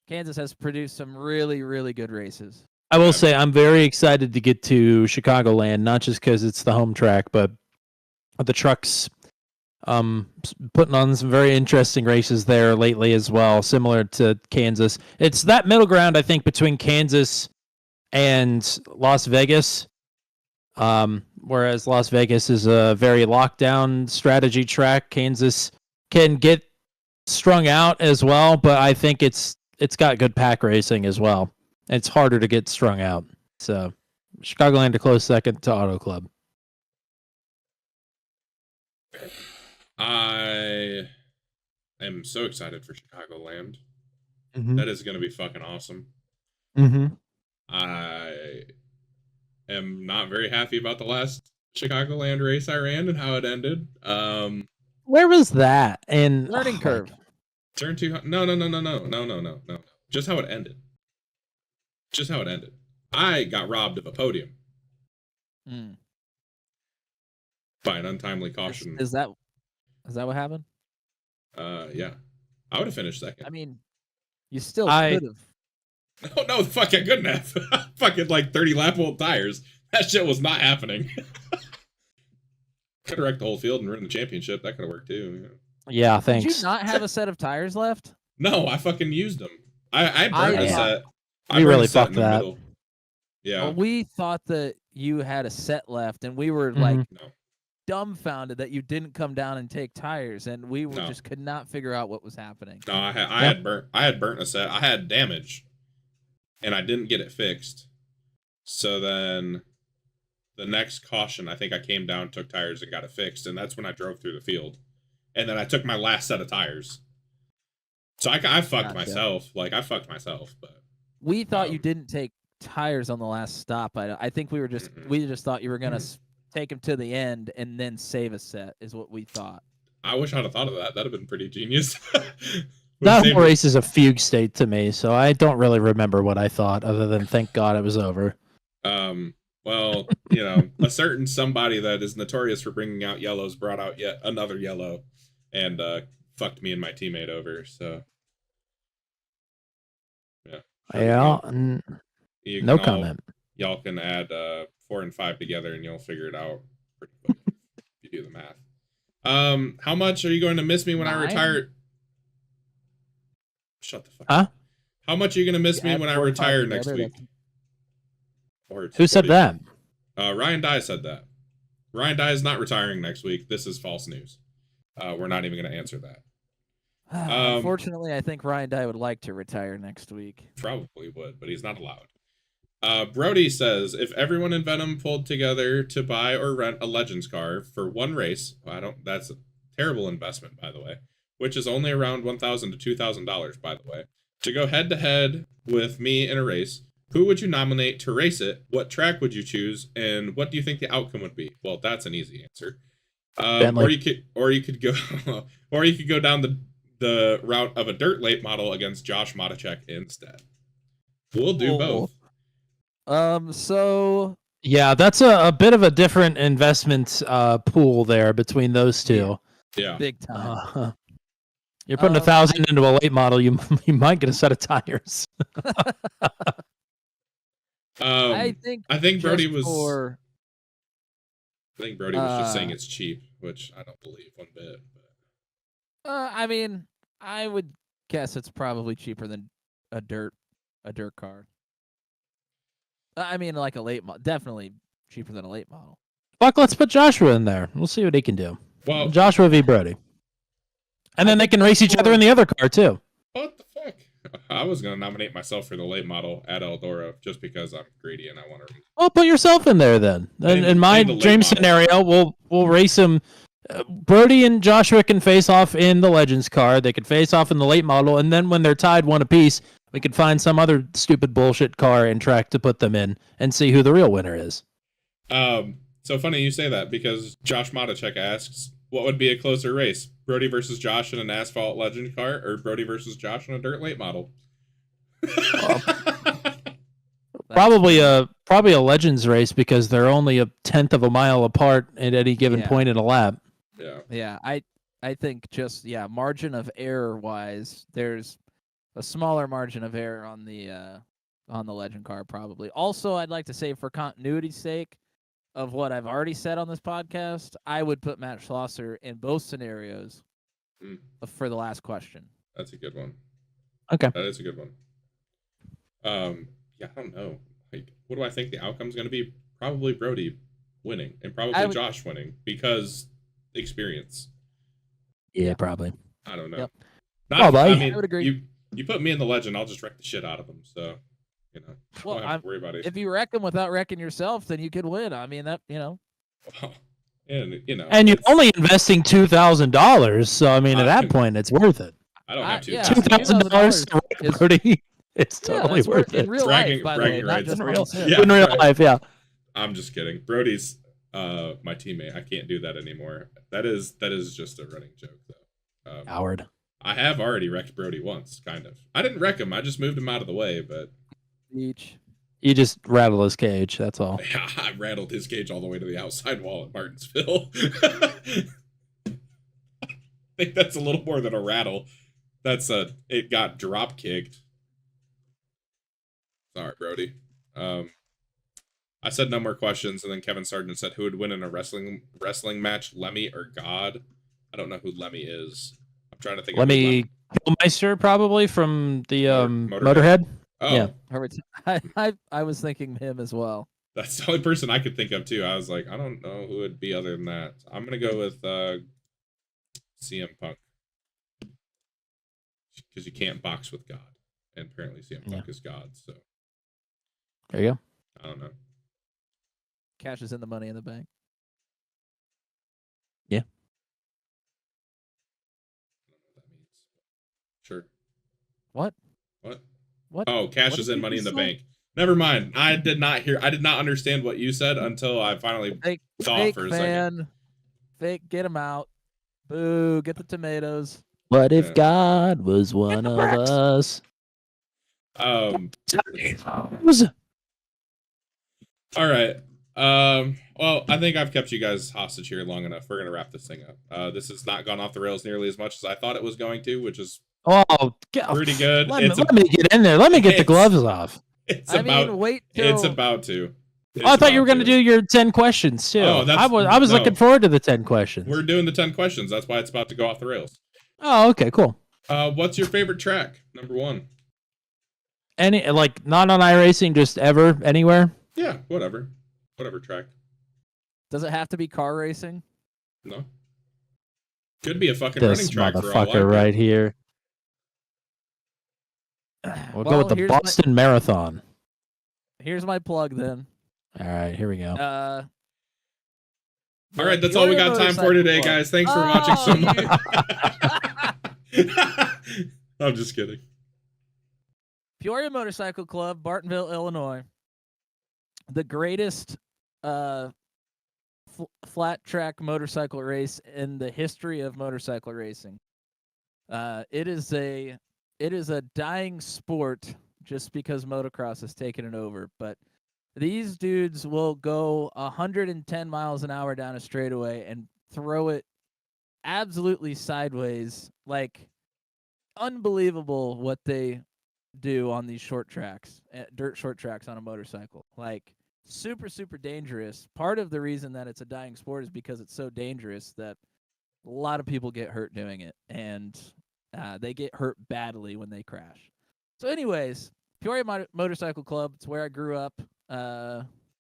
Kansas has produced some really, really good races. I will say I'm very excited to get to Chicagoland, not just because it's the home track, but the trucks putting on some very interesting races there lately as well, similar to Kansas. It's that middle ground, I think, between Kansas and Las Vegas, whereas Las Vegas is a very lockdown strategy track. Kansas can get strung out as well, but I think it's got good pack racing as well. It's harder to get strung out. So Chicagoland a close second to Auto Club. I am so excited for Chicagoland. Mm-hmm. That is going to be fucking awesome. Mm-hmm. I am not very happy about the last Chicagoland race I ran and how it ended. Where was that? And learning curve. Turn 2. No. Just how it ended. I got robbed of a podium by an untimely caution. Is that what happened? Yeah. I would have finished second. I mean, you still could have. Oh, no, fuck, I couldn't have. Fucking like 30 lap old tires. That shit was not happening. Could have wrecked the whole field and ruined the championship. That could have worked too. Yeah, thanks. Did you not have a set of tires left? No, I fucking used them. I burned a set. We really fucked that. Middle. Yeah. Well, we thought that you had a set left, and we were like dumbfounded that you didn't come down and take tires, and we were just could not figure out what was happening. No, I had burnt a set. I had damage, and I didn't get it fixed. So then, the next caution, I think I came down, took tires, and got it fixed, and that's when I drove through the field. And then I took my last set of tires. So I fucked myself. Like, I fucked myself, but we thought you didn't take tires on the last stop. I think we just thought you were gonna take them to the end and then save a set is what we thought. I wish I'd have thought of that. That'd have been pretty genius. That whole race is a fugue state to me, so I don't really remember what I thought other than thank God it was over. Well, you know, a certain somebody that is notorious for bringing out yellows brought out yet another yellow and fucked me and my teammate over, so yeah. No comment. Y'all can add 4 and 5 together and you'll figure it out pretty quick if you do the math. How much are you going to miss me when I retire? Shut the fuck up. How much are you going to miss me when I retire next week? Who said that? Ryan Dye said that. Ryan Dye is not retiring next week. This is false news. We're not even going to answer that. Unfortunately, I think Ryan Dye would like to retire next week. Probably would, but he's not allowed. Brody says, if everyone in Venom pulled together to buy or rent a Legends car for one race, that's a terrible investment, by the way, which is only around $1,000 to $2,000, by the way, to go head to head with me in a race, who would you nominate to race it? What track would you choose? And what do you think the outcome would be? Well, that's an easy answer. Or you could go down the route of a dirt late model against Josh Matichek instead. We'll do both. So yeah, that's a bit of a different investment pool there between those two. Yeah, big time. You're putting 1,000 into a late model. You might get a set of tires. I think Brody was. I think Brody was just saying it's cheap, which I don't believe one bit. But... I mean, I would guess it's probably cheaper than a dirt car. I mean, like a late model, definitely cheaper than a late model. Fuck, let's put Joshua in there. We'll see what he can do. Well, Joshua v. Brody. And then they can race each other in the other car, too. What the fuck? I was going to nominate myself for the late model at Eldora just because I'm greedy and I want to... Well, put yourself in there, then. In my dream scenario, we'll race them. Brody and Joshua can face off in the Legends car. They can face off in the late model. And then when they're tied one apiece, we could find some other stupid bullshit car and track to put them in and see who the real winner is. So funny you say that because Josh Matichek asks, what would be a closer race? Brody versus Josh in an asphalt legend car or Brody versus Josh in a dirt late model? Probably a Legends race because they're only a tenth of a mile apart at any given point in a lap. Yeah, I think just margin of error wise, there's a smaller margin of error on the legend car probably. Also, I'd like to say for continuity's sake of what I've already said on this podcast, I would put Matt Schlosser in both scenarios for the last question. That's a good one. Okay. That is a good one. Yeah, I don't know. Like, what do I think the outcome's going to be? Probably Brody winning and probably Josh winning because experience. Yeah, probably. I don't know. Yep. I would agree. You put me in the legend, I'll just wreck the shit out of them. So, I don't have to worry about it. If you wreck them without wrecking yourself, then you could win. I mean, that. And and you're only investing $2,000, so I mean, at that point, it's worth it. I don't have $2,000 to wreck Brody. It's totally worth it. In real life, by the way, not just in real life. Yeah. I'm just kidding. Brody's my teammate. I can't do that anymore. That is just a running joke, though. Howard. I have already wrecked Brody once, kind of. I didn't wreck him. I just moved him out of the way, but... You just rattle his cage, that's all. Yeah, I rattled his cage all the way to the outside wall at Martinsville. I think that's a little more than a rattle. It got drop kicked. Sorry, Brody. I said no more questions, and then Kevin Sargent said, who would win in a wrestling match, Lemmy or God? I don't know who Lemmy is. I'm trying to think Lemmy Killmeister, probably, from the Motorhead. Oh. Yeah. I was thinking him as well. That's the only person I could think of, too. I was like, I don't know who would be other than that. I'm going to go with CM Punk. Because you can't box with God. And apparently CM Punk is God, so... There you go. I don't know. Cash is in the money in the bank. Yeah. I don't know what that means. Sure. What? Oh, cash is in money in the bank. Never mind. I did not understand what you said until I finally thought for a second. Fake, get him out. Boo, get the tomatoes. What if God was one of us? All right. Well, I think I've kept you guys hostage here long enough. We're gonna wrap this thing up. This has not gone off the rails nearly as much as I thought it was going to, which is pretty good. Let me get in there. Let me get the gloves off. It's about to. I thought you were going to do your 10 questions too. Oh, I was looking forward to the 10 questions. We're doing the 10 questions. That's why it's about to go off the rails. Oh, okay, cool. What's your favorite track? Number one. Any not on iRacing, just ever, anywhere? Yeah, whatever track. Does it have to be car racing? No. Could be a fucking running This track for all I motherfucker know. right here. We'll go with the Boston Marathon. Here's my plug then. All right, here we go. All right, that's all we got time for today, guys. Thanks for watching so much. I'm just kidding. Peoria Motorcycle Club, Bartonville, Illinois. The greatest flat track motorcycle race in the history of motorcycle racing. It is a dying sport just because motocross has taken it over. But these dudes will go 110 miles an hour down a straightaway and throw it absolutely sideways. Like, unbelievable what they do on these short tracks, dirt short tracks on a motorcycle. Like, super, super dangerous. Part of the reason that it's a dying sport is because it's so dangerous that a lot of people get hurt doing it, and they get hurt badly when they crash. So anyways, Peoria Motorcycle Club, it's where I grew up.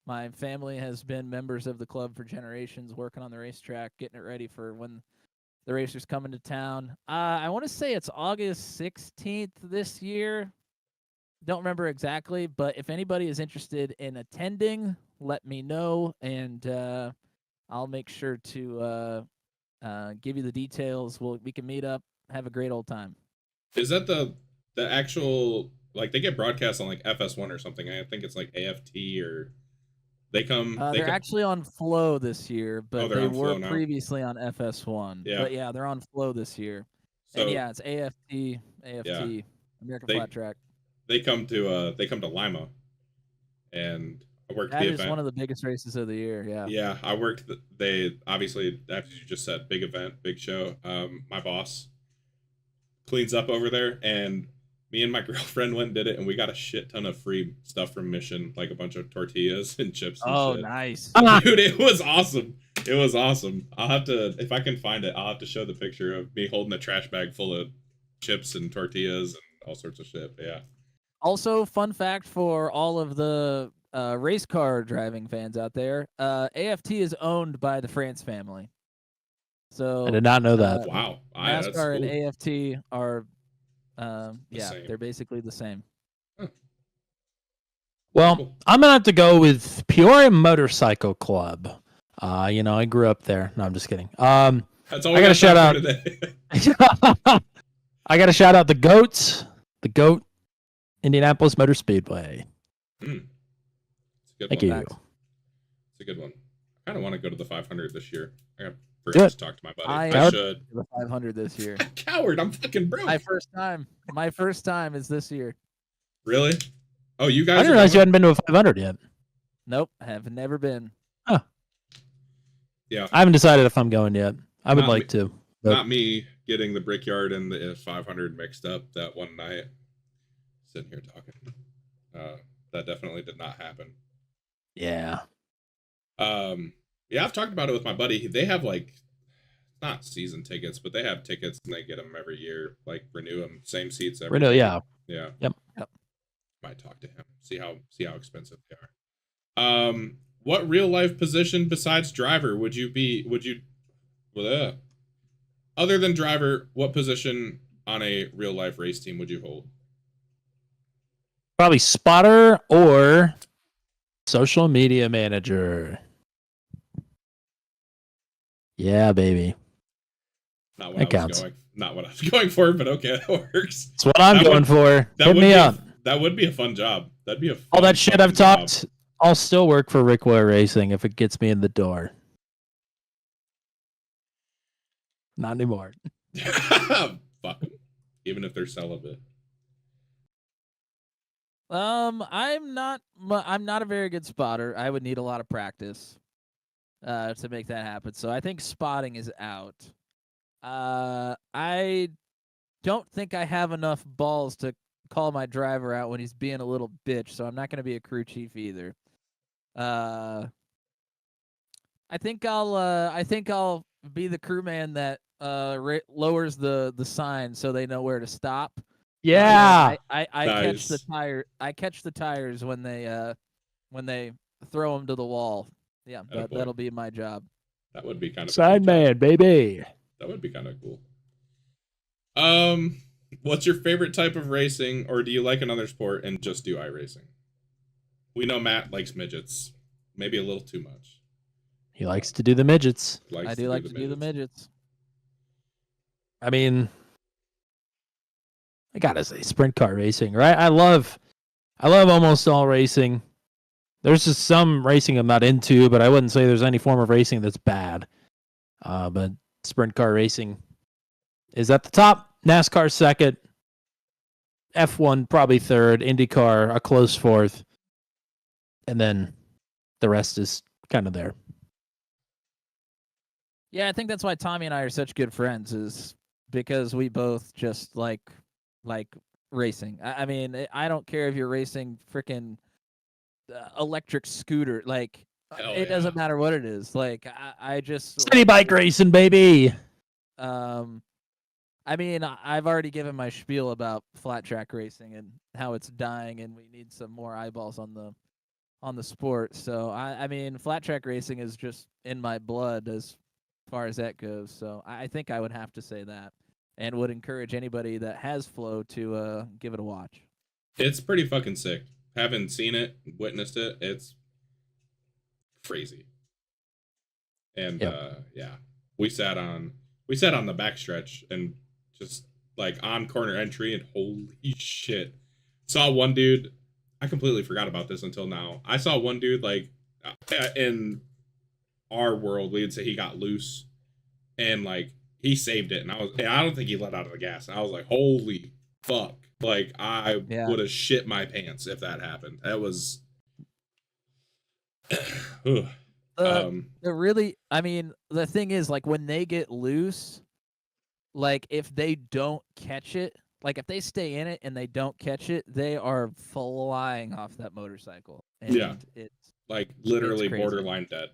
My family has been members of the club for generations, working on the racetrack, getting it ready for when the racers come into town. I want to say it's August 16th this year. Don't remember exactly, but if anybody is interested in attending, let me know, and I'll make sure to give you the details. We can meet up, have a great old time. Is that the actual, like, they get broadcast on like FS1 or something? I think it's like AFT, or they come. They're actually on Flow this year, but they were now. Previously on FS1. Yeah. But yeah, they're on Flow this year. So, and yeah, it's AFT, yeah. American Flat Track. They come to Lima, and I worked the event. That is one of the biggest races of the year. Yeah. Yeah, I worked. They obviously, as you just said, big event, big show. My boss cleans up over there, and me and my girlfriend went and did it, and we got a shit ton of free stuff from Mission, like a bunch of tortillas and chips and shit. Oh, nice. Dude, it was awesome. It was awesome. I'll have to, if I can find it, I'll have to show the picture of me holding a trash bag full of chips and tortillas and all sorts of shit. But yeah. Also, fun fact for all of the race car driving fans out there, AFT is owned by the France family. So I did not know that. Wow. NASCAR cool. and AFT are, they're basically the same. Huh. Well, Cool. I'm going to have to go with Peoria Motorcycle Club. I grew up there. No, I'm just kidding. That's all I got to shout out today. I got to shout out the GOATs, the GOAT Indianapolis Motor Speedway. Thank you. It's a good one. I kind of want to go to the 500 this year. I got to talk to my buddy. I should. The 500 this year. Coward, I'm fucking broke. My first time is this year. Really? Oh, you guys. I didn't realize you hadn't been to a 500 yet. Nope, have never been. Huh. Yeah. I haven't decided if I'm going yet. I would like to. But... Not me getting the Brickyard and the 500 mixed up that one night. Sitting here talking. That definitely did not happen. Yeah. Yeah, I've talked about it with my buddy. They have, like, not season tickets, but they have tickets and they get them every year. Like, renew them, same seats every year. Yeah. Yeah. Yep. Might talk to him. See how expensive they are. What real life position besides driver would you other than driver, what position on a real life race team would you hold? Probably spotter or social media manager. Yeah, baby. Not what I was going for, but okay, that works. That's what I'm going for. Hit me up. That would be a fun job. That'd be a fun, all that shit I've talked. I'll still work for Rick Ware Racing if it gets me in the door. Not anymore. Fuck them. Even if they're celibate. I'm not a very good spotter. I would need a lot of practice to make that happen. So I think spotting is out. I don't think I have enough balls to call my driver out when he's being a little bitch, so I'm not going to be a crew chief either. I think I'll be the crewman that lowers the sign so they know where to stop. Yeah. I nice. catch the tires when they throw them to the wall. Yeah, that'll be my job. That would be kind of side man, baby. That would be kind of cool. What's your favorite type of racing, or do you like another sport and just do iRacing? We know Matt likes midgets, maybe a little too much. He likes to do the midgets. I do like to do the midgets. I mean, I gotta say, sprint car racing, right? I love almost all racing. There's just some racing I'm not into, but I wouldn't say there's any form of racing that's bad. But sprint car racing is at the top. NASCAR second. F1 probably third. IndyCar a close fourth. And then the rest is kind of there. Yeah, I think that's why Tommy and I are such good friends, is because we both just like racing. I mean, I don't care if you're racing freaking electric scooter. Like, it doesn't matter what it is. Like, I just city bike racing, baby. I mean, I've already given my spiel about flat track racing and how it's dying, and we need some more eyeballs on the sport. So I mean, flat track racing is just in my blood as far as that goes. So I think I would have to say that, and would encourage anybody that has flow to give it a watch. It's pretty fucking sick. Haven't seen it, witnessed it. It's crazy. And yeah, we sat on the backstretch and just like on corner entry, and holy shit, saw one dude. I completely forgot about this until now. I saw one dude, like, in our world, we would say he got loose, and like he saved it, and I don't think he let out of the gas. And I was like, holy fuck. Like, I would have shit my pants if that happened. That was I mean, the thing is, like, when they get loose, like, if they don't catch it, like, if they stay in it and they don't catch it, they are flying off that motorcycle. And it's like literally it's borderline dead.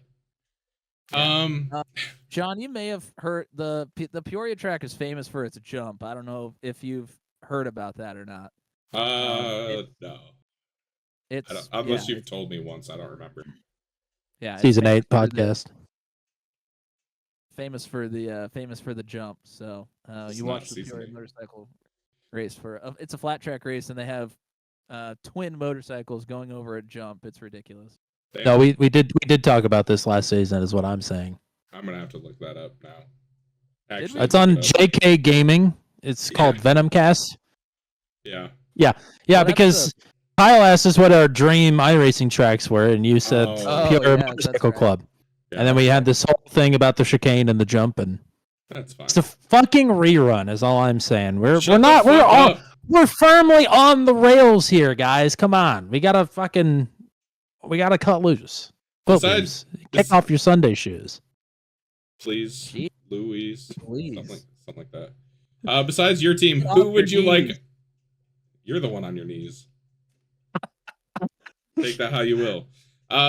Yeah. John, you may have heard the Peoria track is famous for its jump. I don't know if you've heard about that or not. No. Unless you've told me once, I don't remember. Yeah, Season 8 podcast. Famous for the jump. So you watch the Peoria motorcycle race it's a flat track race, and they have twin motorcycles going over a jump. It's ridiculous. Damn. No, we did talk about this last season, is what I'm saying. I'm gonna have to look that up now. Actually, it's on JK Gaming. It's called Venomcast. Yeah. Because Kyle asked us what our dream iRacing tracks were, and you said Peoria Motorcycle Club. Yeah, and then we had this whole thing about the chicane and the jump, and that's fine. It's a fucking rerun, is all I'm saying. We're firmly on the rails here, guys. Come on, we gotta cut loose. Kick off your Sunday shoes, please, Louise. Please. Something like that. Besides your team, who would you like? You're the one on your knees. Take that how you will.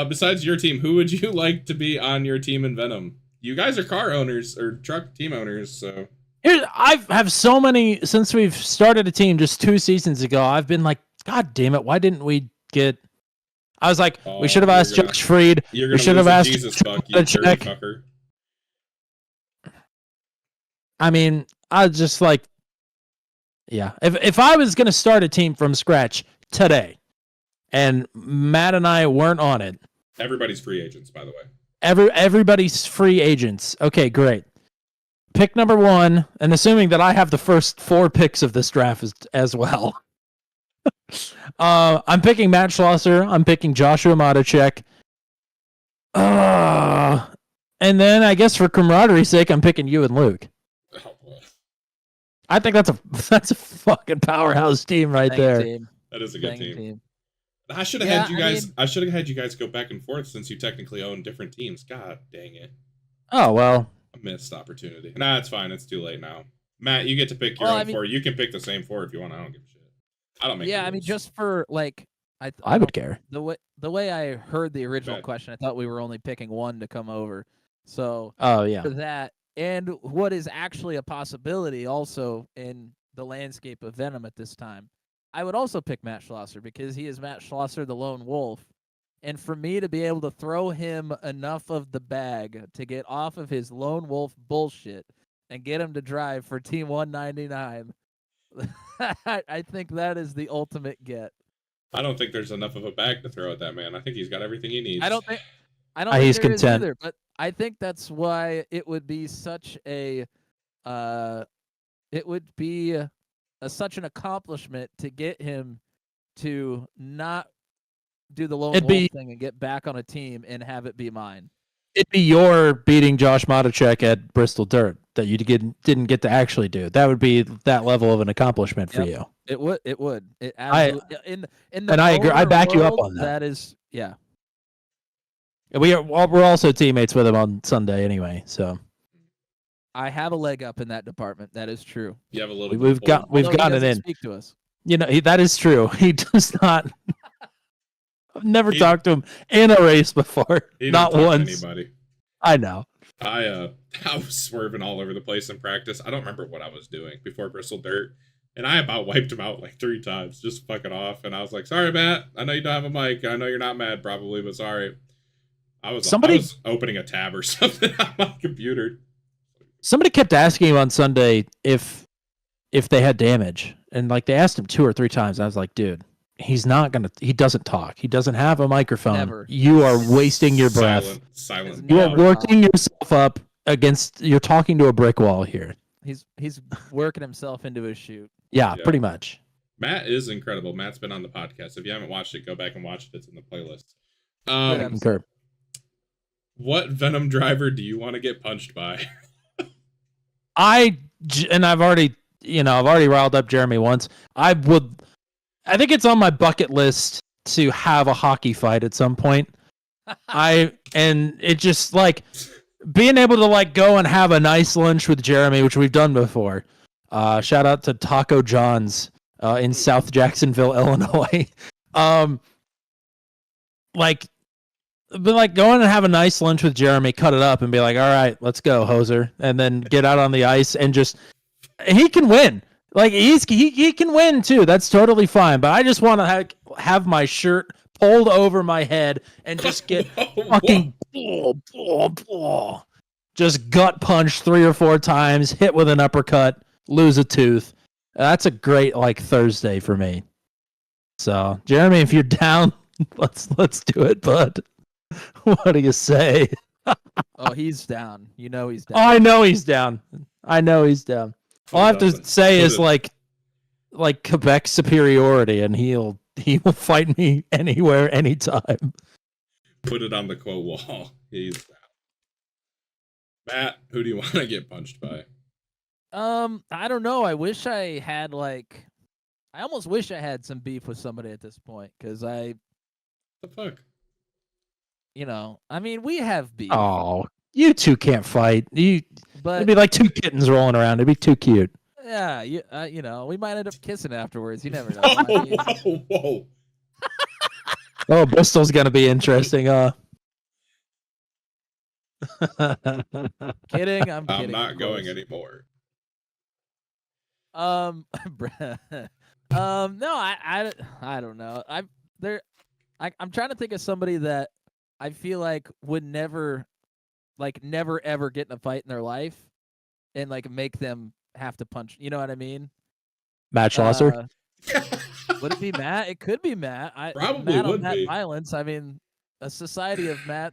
Besides your team, who would you like to be on your team in Venom? You guys are car owners or truck team owners, so. I have so many since we've started a team just 2 seasons ago. I've been like, God damn it, why didn't we get? I was like, we should have asked Josh Freed. We should have asked Jesus fuck, you dirty fucker. I mean, I was just like, yeah. If I was gonna start a team from scratch today, and Matt and I weren't on it. Everybody's free agents, by the way. Everybody's free agents. Okay, great. Pick number 1, and assuming that I have the first 4 picks of this draft as well. I'm picking Matt Schlosser. I'm picking Joshua Matacek. And then I guess for camaraderie's sake, I'm picking you and Luke. I think that's a fucking powerhouse team right there. Team. That is a good team. I should have had you guys. I should have had you guys go back and forth since you technically own different teams. God dang it! Oh well, a missed opportunity. Nah, it's fine. It's too late now. Matt, you get to pick your own 4. You can pick the same 4 if you want. I don't give a shit. I don't make. Yeah, I mean, just for like, I would care. The way I heard the original question, I thought we were only picking 1 to come over. So for that, and what is actually a possibility also in the landscape of Venom at this time, I would also pick Matt Schlosser because he is Matt Schlosser, the lone wolf. And for me to be able to throw him enough of the bag to get off of his lone wolf bullshit and get him to drive for Team 199. I think that is the ultimate get. I don't think there's enough of a bag to throw at that man. I think he's got everything he needs. I don't think He's there is content. either, but I think that's why it would be such a such an accomplishment to get him to not do the lone wolf thing and get back on a team and have it be mine. It'd be your beating Josh Matacek at Bristol Dirt that you didn't get to actually do. That would be that level of an accomplishment for you. It would. It absolutely. In the and I agree. I back you up on that. That is, yeah. We're also teammates with him on Sunday anyway. So I have a leg up in that department. That is true. You have a little. We've gotten it in. Speak to us. You know that is true. He does not. I've never talked to him in a race before. Not once. Anybody. I know. I was swerving all over the place in practice. I don't remember what I was doing before Bristol Dirt, and I about wiped him out like 3 times, just fucking off. And I was like, "Sorry, Matt. I know you don't have a mic. I know you're not mad, probably, but sorry." I was opening a tab or something on my computer. Somebody kept asking him on Sunday if they had damage, and like they asked him 2 or 3 times. I was like, "Dude, he's not gonna. He doesn't talk. He doesn't have a microphone. Never. You are wasting your breath. Silent. You are working yourself up against. You're talking to a brick wall here. He's working himself into his shoot. Yeah, pretty much. Matt is incredible. Matt's been on the podcast. If you haven't watched it, go back and watch it. It's in the playlist. Concur. What Venom driver do you want to get punched by? I've already riled up Jeremy once. I think it's on my bucket list to have a hockey fight at some point. And it just like being able to like go and have a nice lunch with Jeremy, which we've done before. Shout out to Taco John's in South Jacksonville, Illinois. Going and have a nice lunch with Jeremy, cut it up, and be like, "All right, let's go, hoser," and then get out on the ice and he can win. Like he can win too. That's totally fine. But I just want to have my shirt pulled over my head and just get fucking just gut punched 3 or 4 times, hit with an uppercut, lose a tooth. That's a great like Thursday for me. So Jeremy, if you're down, let's do it, bud. What do you say? Oh, he's down. You know he's down. Oh, I know he's down. All I have to say is like Quebec superiority, and he will fight me anywhere, anytime. Put it on the quote wall. He's down. Matt, who do you want to get punched by? I don't know. I almost wish I had some beef with somebody at this point, because the fuck? I mean, we have beef. Oh, you two can't fight. It'd be like 2 kittens rolling around. It'd be too cute. Yeah, we might end up kissing afterwards. You never know. Whoa. Oh, Bristol's gonna be interesting. Kidding. I'm kidding. I'm not going anymore. No, I don't know. I'm trying to think of somebody that I feel like would never ever get in a fight in their life, and like make them have to punch. You know what I mean? Matt Schlosser. Would it be Matt? It could be Matt. Probably Matt would on Matt be. Violence. I mean, a society of Matt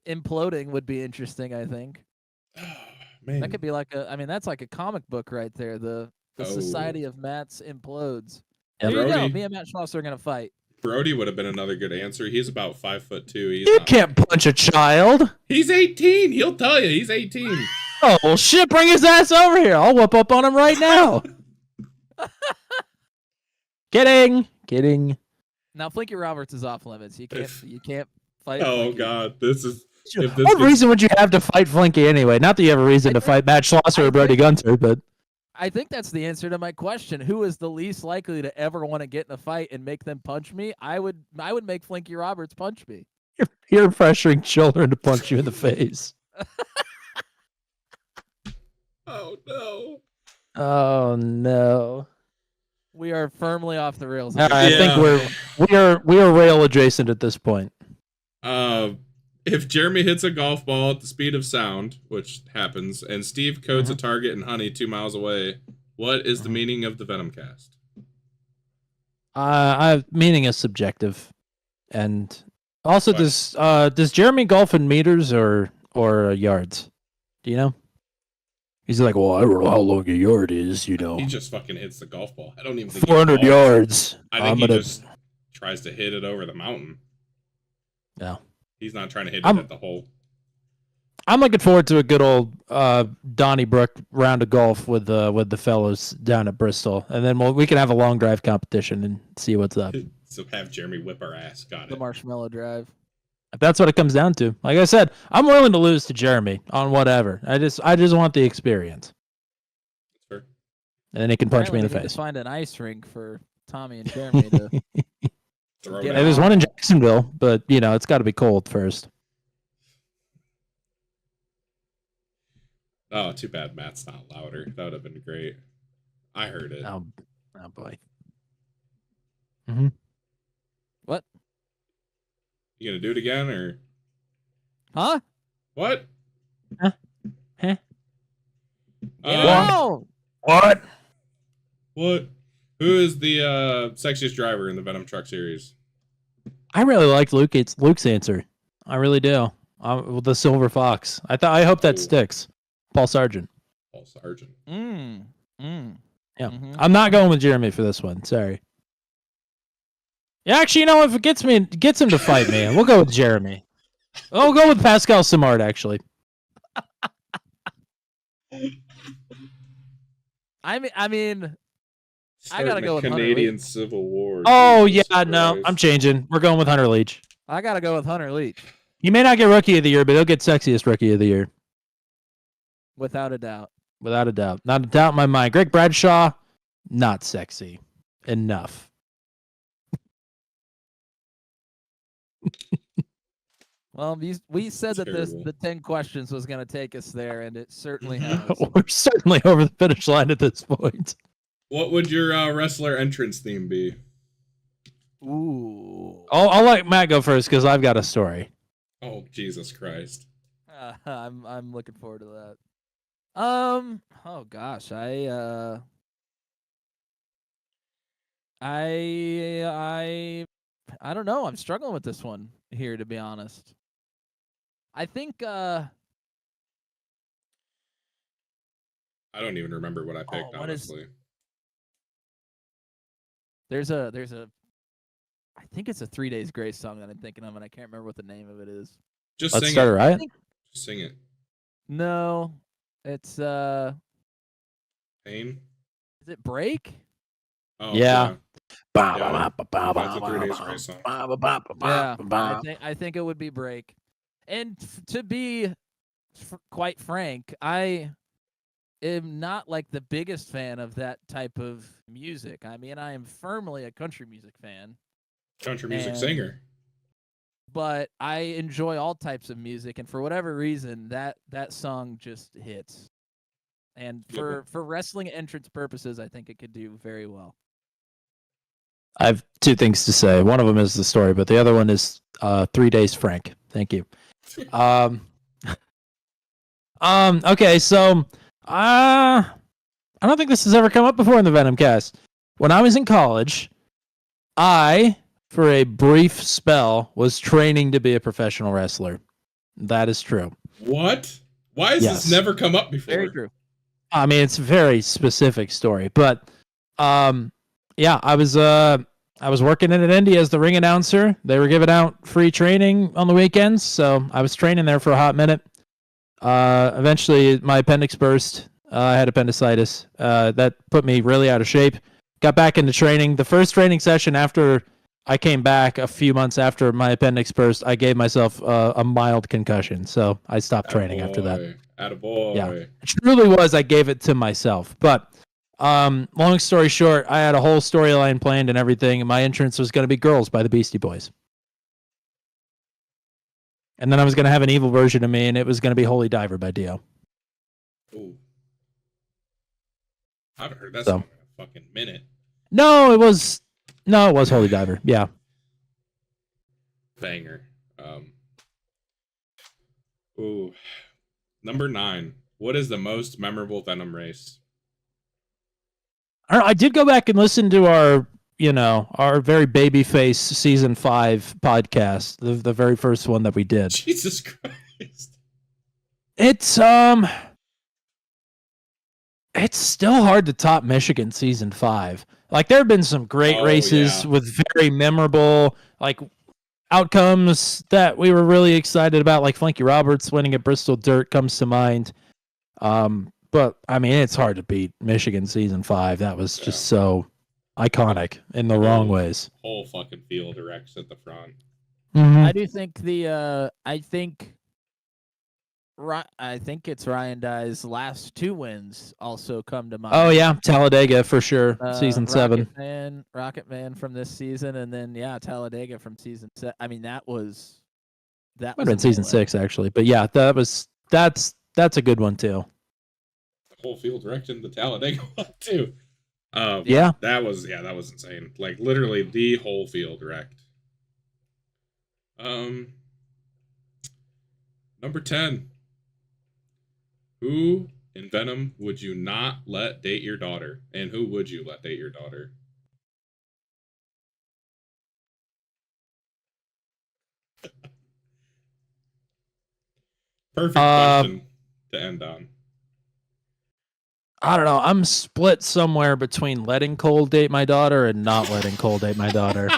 imploding would be interesting. I think. Man. That could be that's like a comic book right there. The Society of Matt's implodes. Yeah, There you go. Me and Matt Schlosser are gonna fight. Brody would have been another good answer. He's about 5'2". You can't punch a child. He's 18. He'll tell you he's 18. Oh, well, shit, bring his ass over here. I'll whoop up on him right now. Kidding. Now, Flinky Roberts is off limits. You can't fight. Oh, Flinky. God. What reason would you have to fight Flinky anyway? Not that you have a reason to fight Matt Schlosser or Brody Gunter, but... I think that's the answer to my question. Who is the least likely to ever want to get in a fight and make them punch me? I would make Flinky Roberts punch me. You're pressuring children to punch you in the face. Oh no. We are firmly off the rails. I think we are rail adjacent at this point. If If Jeremy hits a golf ball at the speed of sound, which happens, and Steve codes a target in honey 2 miles away, what is the meaning of the Venomcast? Meaning is subjective, and also does Jeremy golf in meters or yards? Do you know? He's like, well, I don't know how long a yard is, you know. He just fucking hits the golf ball. I don't even think 400 yards. I think he just tries to hit it over the mountain. No. He's not trying to hit it at the hole. I'm looking forward to a good old Donnybrook round of golf with the fellows down at Bristol, and then we can have a long drive competition and see what's up. So have Jeremy whip our ass. Got it. The Marshmallow Drive. If that's what it comes down to. Like I said, I'm willing to lose to Jeremy on whatever. I just want the experience. That's fair. And then he can punch me in the Apparently we need face. to find an ice rink for Tommy and Jeremy to Throw get it There's out. one in Jacksonville, but it's got to be cold first. Oh, too bad Matt's not louder. That would have been great. I heard it. Oh boy. What? You gonna do it again or Huh? what? Huh? No! What? What? Who is the sexiest driver in the Venom Truck series? I really liked Luke's answer. I really do. The Silver Fox. I hope that Ooh. sticks. Paul Sargent. Paul Sargent. Yeah. Yeah. I'm not going with Jeremy for this one. Sorry. Yeah, actually, if it gets him to fight me, we'll go with Jeremy. I'll go with Pascal Simard, actually. I mean, I gotta Starting go a with Hunter Canadian Leach. Civil War. Oh, Jesus yeah, no. Christ. I'm changing. We're going with Hunter Leach. I gotta go with Hunter Leach, He may not get Rookie of the Year, but he'll get Sexiest Rookie of the Year. without a doubt. Without a doubt. Not a doubt in my mind. Greg Bradshaw, not sexy enough. Well, we said that Terrible. the 10 questions was gonna take us there, and it certainly has. We're certainly over the finish line at this point. What would your wrestler entrance theme be? Ooh. I'll let Matt go first because I've got a story. Oh, Jesus Christ. I'm looking forward to that. Oh gosh, I don't know. I'm struggling with this one here, to be honest. I think I don't even remember what I picked, what is- honestly. there's a I think it's a 3 Days Grace song that I'm thinking of, and I can't remember what the name of it is. Just Let's sing start a it. riot. Just sing it. No, it's is Pain? it Break? Oh, Yeah. That's a 3 Days Grace song. Yeah, I think it would be Break. And to be quite frank, I am not like the biggest fan of that type of music. I mean, I am firmly a country music fan, Country music And- singer. but I enjoy all types of music, and for whatever reason, that song just hits. And Good for wrestling entrance purposes, I think it could do very well. I have two things to say. One of them is the story, but the other one is 3 Days Frank. Thank you. Okay, so I don't think this has ever come up before in the Venom cast. When I was in college, I, for a brief spell, was training to be a professional wrestler. That is true. What? Why has Yes. this never come up before? Very true. I mean, it's a very specific story, but yeah, I was working in an indie as the ring announcer. They were giving out free training on the weekends, so I was training there for a hot minute. Eventually, my appendix burst. I had appendicitis. That put me really out of shape. Got back into training. The first training session after I came back, a few months after my appendix burst, I gave myself a mild concussion, so I stopped training after that. Attaboy. Yeah. It truly was. I gave it to myself. But long story short, I had a whole storyline planned and everything, and my entrance was going to be Girls by the Beastie Boys. And then I was going to have an evil version of me, and it was going to be Holy Diver by Dio. Ooh. I haven't heard that So. song in a fucking minute. No, it was Holy Diver. Yeah. Banger. Ooh. Number 9. What is the most memorable Venom race? I did go back and listen to our very babyface season 5 podcast, the very first one that we did. Jesus Christ. It's still hard to top Michigan season 5. Like there have been some great races with very memorable outcomes that we were really excited about, like Flanky Roberts winning at Bristol Dirt comes to mind. But I mean, it's hard to beat Michigan season 5. That was just so iconic in the wrong ways. Whole fucking field erects at the front. Mm-hmm. I do think I think it's Ryan Dye's last 2 wins also come to mind. Oh yeah, Talladega for sure. Season 7. Rocket Man from this season, and then Talladega from season 7. I mean, that was might have been season 6 actually, but yeah, that's a good one too. The whole field wrecked in the Talladega one too. Yeah, that was insane. Like literally the whole field wrecked. Number 10. Who in Venom would you not let date your daughter? And who would you let date your daughter? Perfect question to end on. I don't know. I'm split somewhere between letting Cole date my daughter and not letting Cole date my daughter.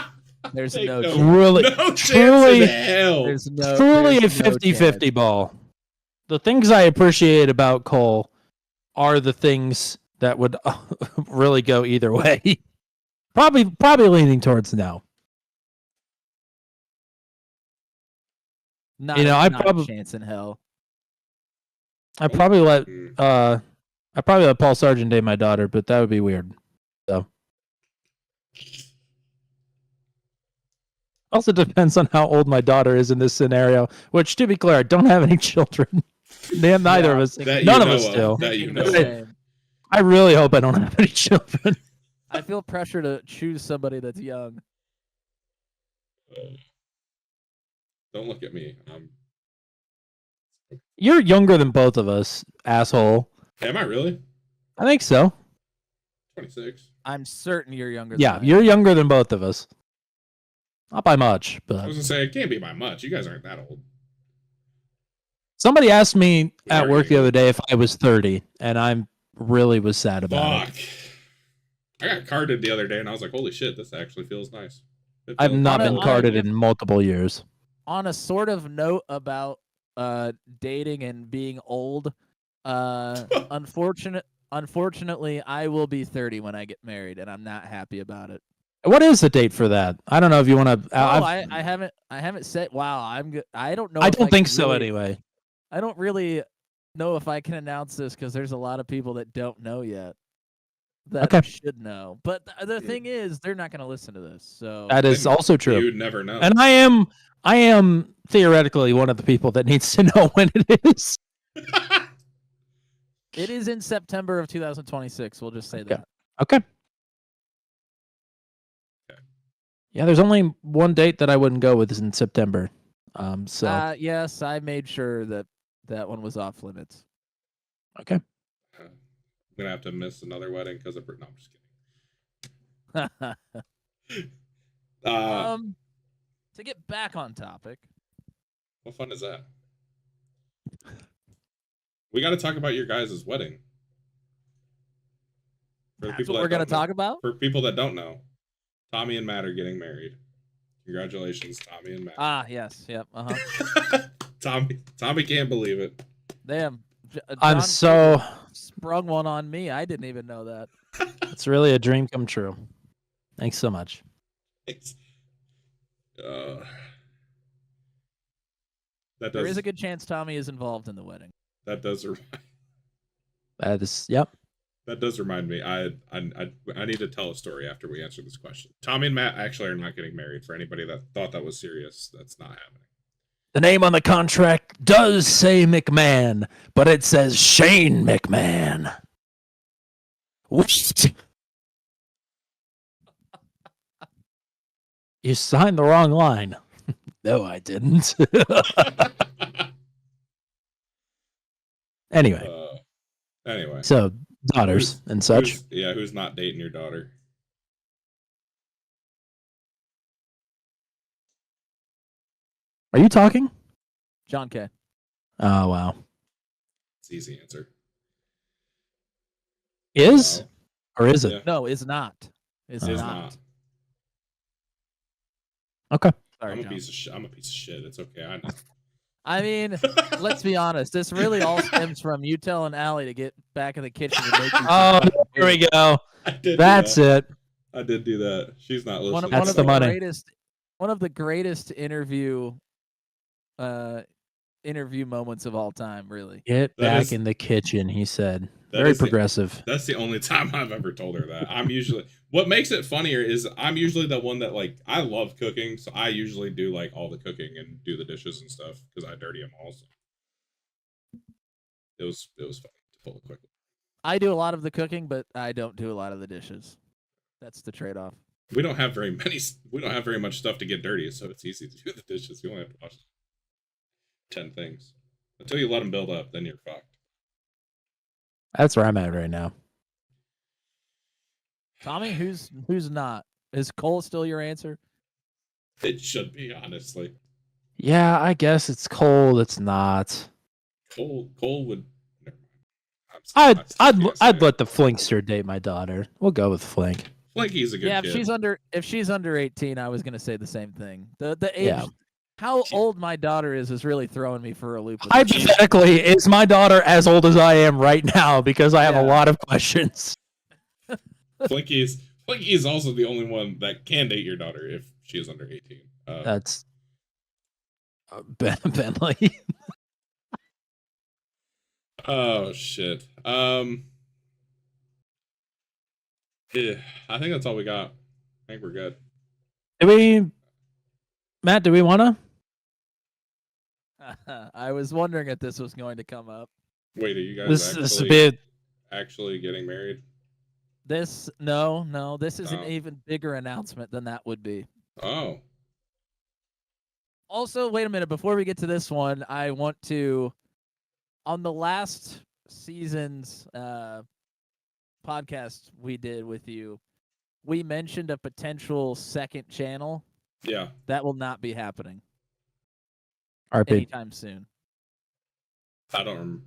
There's Take no no- chance. Really, No chance truly, in hell. truly a there's no 50-50 chance. ball. The things I appreciate about Cole are the things that would really go either way. Probably leaning towards no. Not I'd not probably a chance in hell. I'd probably let Paul Sargent date my daughter, but that would be weird. So also depends on how old my daughter is in this scenario. Which, to be clear, I don't have any children. Neither of us. None of us do. That you know. Same. I really hope I don't have any children. I feel pressure to choose somebody that's young. Don't look at me. You're younger than both of us, asshole. Am I really? I think so. 26. I'm certain you're younger. Yeah, than I you're am. younger than both of us. Not by much, I but was gonna say it can't be by much. You guys aren't that old. somebody asked me at Very work the good. other day if I was 30, and I really was sad about it. Fuck. I got carded the other day, and I was like, "Holy shit, this actually feels nice." It I've feels- not On a- been on a carded diff- in multiple years. On a sort of note about dating and being old, unfortunately, I will be 30 when I get married, and I'm not happy about it. What is the date for that? I don't know if you want to. No, I haven't said. Wow, I don't know. I if don't think can so really- anyway. I don't really know if I can announce this because there's a lot of people that don't know yet that Okay. should know. But the thing is, they're not going to listen to this. So That is also true. You'd never know. And I am theoretically one of the people that needs to know when it is. it is in September of 2026. We'll just say Okay. that. Okay. Yeah, there's only one date that I wouldn't go with is in September. So Yes, I made sure that one was off limits. okay. I'm gonna have to miss another wedding because of. No, I'm just kidding. To get back on topic. What fun is that? We got to talk about your guys' wedding. For the That's people what that we're going don't to know. talk about? For people that don't know, Tommy and Matt are getting married. Congratulations, Tommy and Matt. Ah, yes. Yep. Uh-huh. Tommy can't believe it. Damn. I'm John so. sprung one on me. I didn't even know that. It's really a dream come true. Thanks so much. It's, that There does is a good chance Tommy is involved in the wedding. that does That is, yep. that does remind me. I need to tell a story after we answer this question. Tommy and Matt actually are not getting married. For anybody that thought that was serious, that's not happening. The name on the contract does say McMahon, but it says Shane McMahon. Whoosh. You signed the wrong line. No, I didn't. Anyway, Anyway. so daughters and such. Who's not dating your daughter? Are you talking? John K. Oh, wow. It's easy answer. Is? No. Or is it? Yeah. No, is not. Is Is not. not. Okay. Sorry, I'm a John. piece of shit. I'm a piece of shit. It's okay. I know. I mean, let's be honest. This really all stems from you telling Allie to get back in the kitchen and make you some Oh, fucking here we food. go. I did. That's it. I did do that. She's not listening. One That's of the money. one of the greatest interview moments of all time, really. Get That back is- in the kitchen, he said. That Very is the- progressive. That's the only time I've ever told her that. I'm usually what makes it funnier is I'm usually the one that like I love cooking, so I usually do like all the cooking and do the dishes and stuff because I dirty them all. So. It was fun to pull it quickly. I do a lot of the cooking, but I don't do a lot of the dishes. That's the trade-off. We don't have very much stuff to get dirty, so it's easy to do the dishes. You only have to wash 10 things until you let them build up. Then you're fucked. That's where I'm at right now. Tommy, who's not? Is Cole still your answer? It should be, honestly. Yeah, I guess it's cold. It's not. Cole would. Never mind. I'd let the Flinkster date my daughter. We'll go with Flink. Flinky's a good Yeah, kid. if she's under 18, I was gonna say the same thing. The age, Yeah. how old my daughter is really throwing me for a loop. with this. Hypothetically, is my daughter as old as I am right now? Because I have a Yeah. lot of questions. Flinky is also the only one that can date your daughter if she is under 18. That's Bentley. Oh shit. Yeah, I think that's all we got. I think we're good. Matt, do we want to? I was wondering if this was going to come up. Wait, are you guys This would be actually getting married? No, this is Oh. an even bigger announcement than that would be. Oh. Also, wait a minute. Before we get to this one, I want to, on the last season's podcast we did with you, we mentioned a potential second channel. Yeah. That will not be happening RP. anytime soon. I don't remember.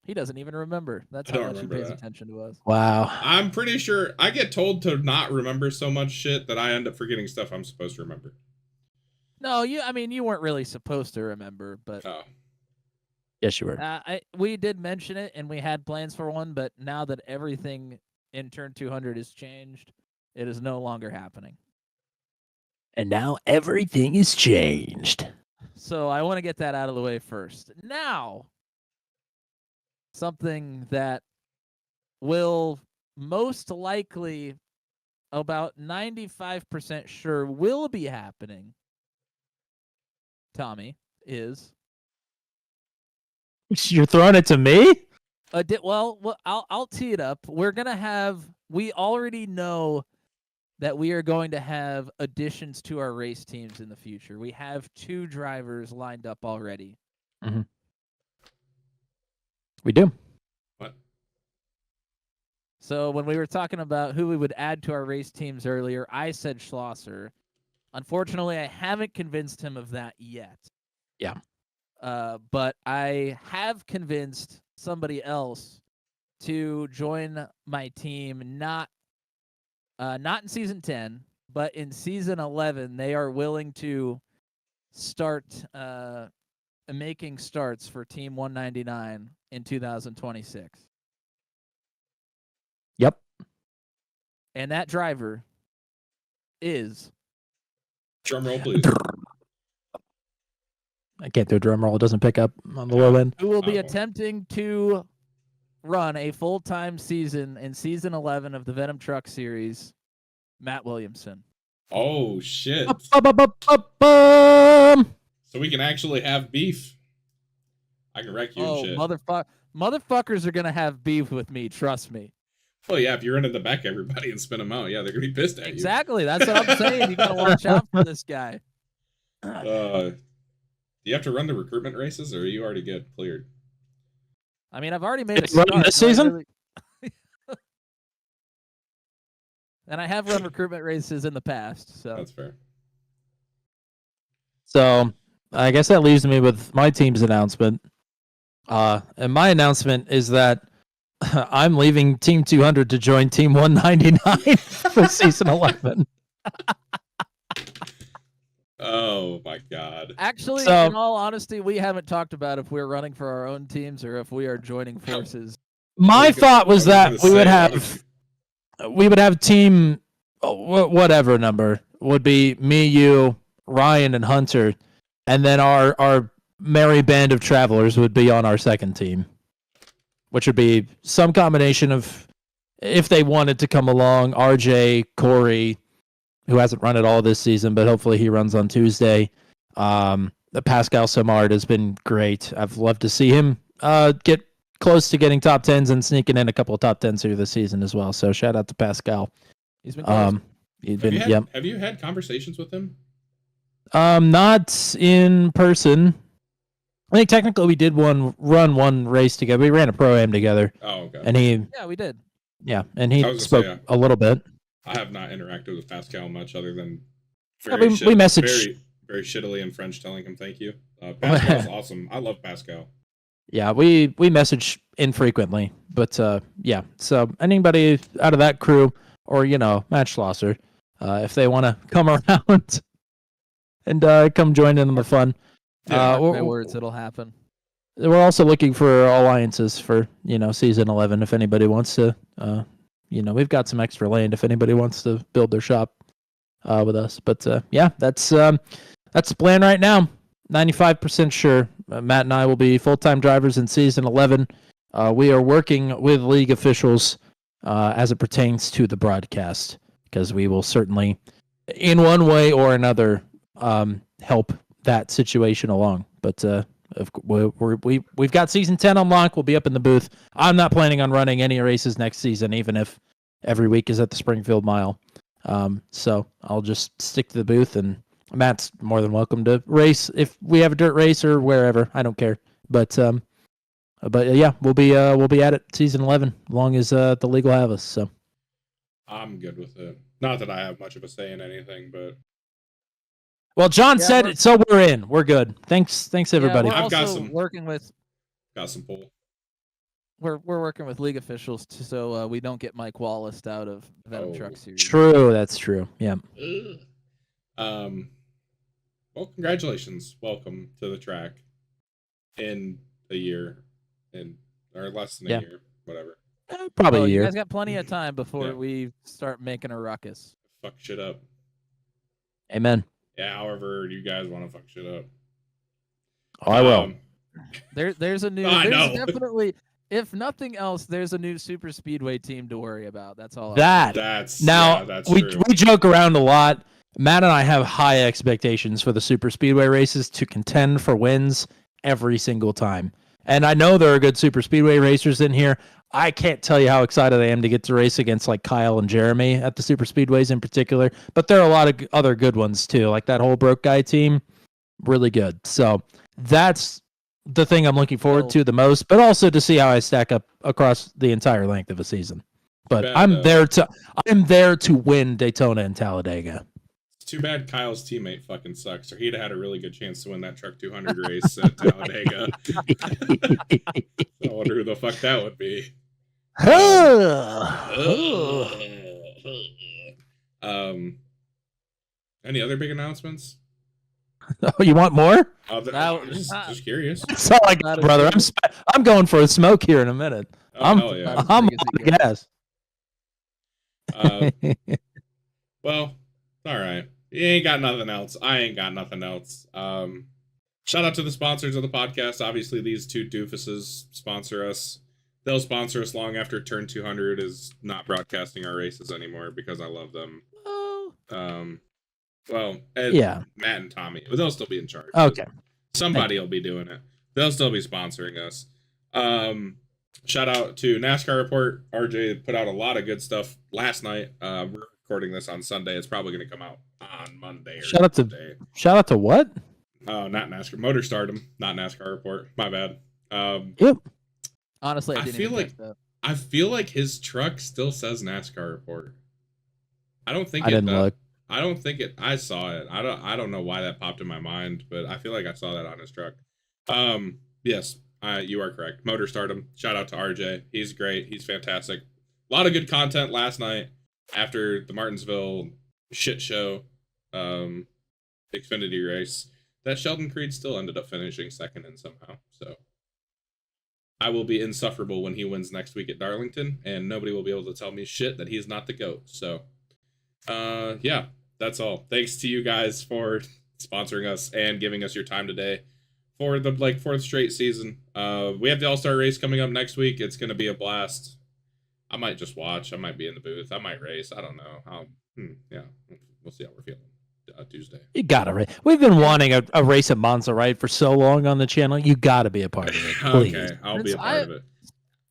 He doesn't even remember. That's I how don't much he remember pays that. attention to us. Wow. I'm pretty sure I get told to not remember so much shit that I end up forgetting stuff I'm supposed to remember. No, you weren't really supposed to remember, but Oh. Yes, you were. we did mention it, and we had plans for one. But now that everything in Turn 200 has changed, it is no longer happening. And now everything is changed. So I want to get that out of the way first. Now, something that will most likely, about 95% sure, will be happening, Tommy, is You're throwing it to me? well, I'll tee it up. We already know that we are going to have additions to our race teams in the future. We have 2 drivers lined up already. We do. What? So when we were talking about who we would add to our race teams earlier, I said Schlosser. Unfortunately, I haven't convinced him of that yet. Yeah. But I have convinced somebody else to join my team, not in season 10, but in season 11. They are willing to start making starts for Team 199 in 2026. Yep. And that driver is Drum roll, please. I can't do a drum roll. It doesn't pick up on the low end. who will be Oh. attempting to run a full-time season in season 11 of the Venom Truck Series, Matt Williamson. Oh shit. Bum. So we can actually have beef. I can wreck you and shit. Motherfuckers are gonna have beef with me. Trust me. Well, yeah, if you run in the back everybody and spin them out, yeah, they're gonna be pissed at you. Exactly. That's what I'm saying. You gotta watch out for this guy. Do you have to run the recruitment races, or are you already cleared? I mean, I've already made Did a you run start. this so I season? really- and I have run recruitment races in the past. So That's fair. So I guess that leaves me with my team's announcement. And my announcement is that I'm leaving Team 200 to join Team 199 for season 11. Oh my god. actually, So- in all honesty, we haven't talked about if we're running for our own teams or if we are joining forces. My thought was I that gonna we would have team whatever number would be me, you, Ryan, and Hunter, and then our merry band of travelers would be on our second team, which would be some combination of, if they wanted to come along, RJ, Corey, who hasn't run at all this season, but hopefully he runs on Tuesday. The Pascal Samard has been great. I've loved to see him get close to getting top 10s and sneaking in a couple of top 10s here this season as well. So shout out to Pascal. He's been close. Have you had conversations with him? Not in person. I think technically we did run one race together. We ran a pro-am together. Oh, okay. And he Yeah, we did. spoke a little bit. I have not interacted with Pascal much other than We messaged. very shittily in French telling him thank you. Pascal's awesome. I love Pascal. Yeah, we message infrequently, but yeah. So anybody out of that crew, or Matt Schlosser, if they want to come around and come join in on the fun, My words, it'll happen. we're also looking for alliances for season 11. If anybody wants to, we've got some extra land. If anybody wants to build their shop with us, but yeah, that's the plan right now. 95% sure. Matt and I will be full-time drivers in season 11. We are working with league officials as it pertains to the broadcast, because we will certainly, in one way or another, help that situation along. But we've got season 10 on lock. We'll be up in the booth. I'm not planning on running any races next season, even if every week is at the Springfield Mile. So I'll just stick to the booth, and Matt's more than welcome to race if we have a dirt race or wherever. I don't care. But yeah, we'll be at it season 11 as long as the league will have us. So I'm good with it. Not that I have much of a say in anything, but well, John said it, so we're in. We're good. Thanks everybody. Yeah, I've got some working with. Got some pull. We're working with league officials so we don't get Mike Wallace out of Venom Truck Series. True, that's true. Yeah. Well, congratulations. Welcome to the track in a year, or less than a year, whatever. Probably a year. You guys got plenty of time before we start making a ruckus. Fuck shit up. Amen. Yeah, however you guys want to fuck shit up. Oh, I will. There's a new. There's definitely, if nothing else, there's a new super speedway team to worry about. That's all. That's we true. we joke around a lot. Matt and I have high expectations for the super speedway races to contend for wins every single time. And I know there are good super speedway racers in here. I can't tell you how excited I am to get to race against like Kyle and Jeremy at the super speedways in particular. But there are a lot of other good ones too, like that whole Broke Guy team, really good. So that's the thing I'm looking forward to the most, but also to see how I stack up across the entire length of a season. But I'm there to win Daytona and Talladega. It's too bad Kyle's teammate fucking sucks, or he'd have had a really good chance to win that Truck 200 race at Talladega. I wonder who the fuck that would be. Any other big announcements? Oh, you want more? Just curious. That's all I got, brother. I'm going for a smoke here in a minute. I'm on gas. Well, all right. You ain't got nothing else. I ain't got nothing else. Shout out to the sponsors of the podcast. Obviously, these two doofuses sponsor us. They'll sponsor us long after Turn 200 is not broadcasting our races anymore because I love them. Well, Matt and Tommy, but they'll still be in charge. Okay. Somebody will be doing it. They'll still be sponsoring us. Shout out to NASCAR Report. RJ put out a lot of good stuff last night. We're recording this on Sunday. It's probably going to come out on Monday. Shout out to what? Oh, not NASCAR. Motor Stardom, not NASCAR Report. My bad. Yep. Honestly, I I didn't feel even like catch that. I feel like his truck still says NASCAR report. I don't think I didn't look. I don't think it. I saw it. I don't know why that popped in my mind, but I feel like I saw that on his truck. Yes, you are correct. Motor Stardom. Shout out to RJ. He's great. He's fantastic. A lot of good content last night after the Martinsville shit show, Xfinity race. That Sheldon Creed still ended up finishing second in somehow. So I will be insufferable when he wins next week at Darlington, and nobody will be able to tell me shit that he's not the GOAT. So, yeah, that's all. Thanks to you guys for sponsoring us and giving us your time today for the fourth straight season. We have the All-Star race coming up next week. It's going to be a blast. I might just watch. I might be in the booth. I might race. I don't know. Yeah, we'll see how we're feeling Tuesday. You gotta race. We've been wanting a race at Monza, right, for so long on the channel. You gotta be a part of it, please. Okay, I'll be a part of it.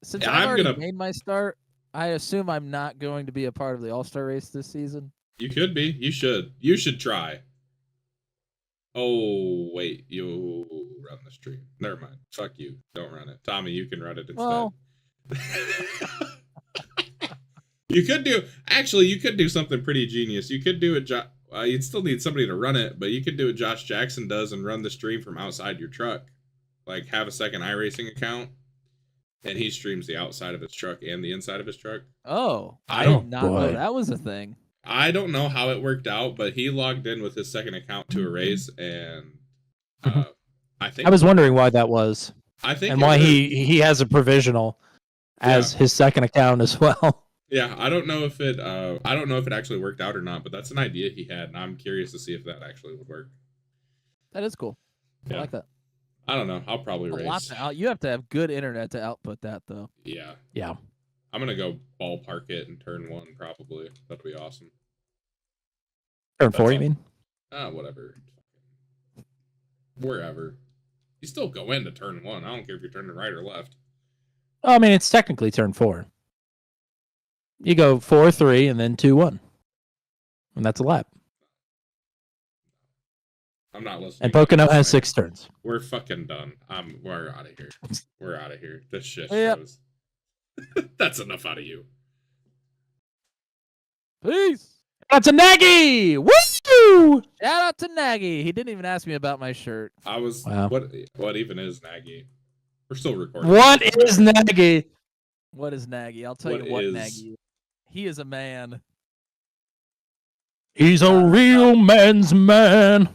Since I've already made my start, I assume I'm not going to be a part of the All-Star race this season. You could be. You should. You should try. Oh, wait. You run the stream. Never mind. Fuck you. Don't run it. Tommy, you can run it instead. Well, you could do something pretty genius. You could do it. You'd still need somebody to run it, but you could do what Josh Jackson does and run the stream from outside your truck. Like, have a second iRacing account, and he streams the outside of his truck and the inside of his truck. Oh, I did not know that was a thing. I don't know how it worked out, but he logged in with his second account to a race, and I was wondering why that was. I think, and why he has a provisional as his second account as well. Yeah, I don't know if it actually worked out or not, but that's an idea he had, and I'm curious to see if that actually would work. That is cool. Yeah. I like that. I don't know. I'll probably race. You have to have good internet to output that, though. Yeah. Yeah. I'm gonna go ballpark it in turn 1, probably. That'll be awesome. Turn 4, you mean? Whatever. Wherever. You still go into turn 1. I don't care if you're turning right or left. Oh, I mean, it's technically turn 4. You go 4-3 and then 2-1, and that's a lap. I'm not listening. And Pocono has 6 turns. We're fucking done. We're out of here. We're out of here. This shit Yep. shows. That's enough out of you. Peace. That's a Nagy! Woo! Shout out to Nagy. He didn't even ask me about my shirt. Wow. What even is Nagy? We're still recording. What is Nagy? What is Nagy? I'll tell you what Nagy is. He is a man. He's a real man's man.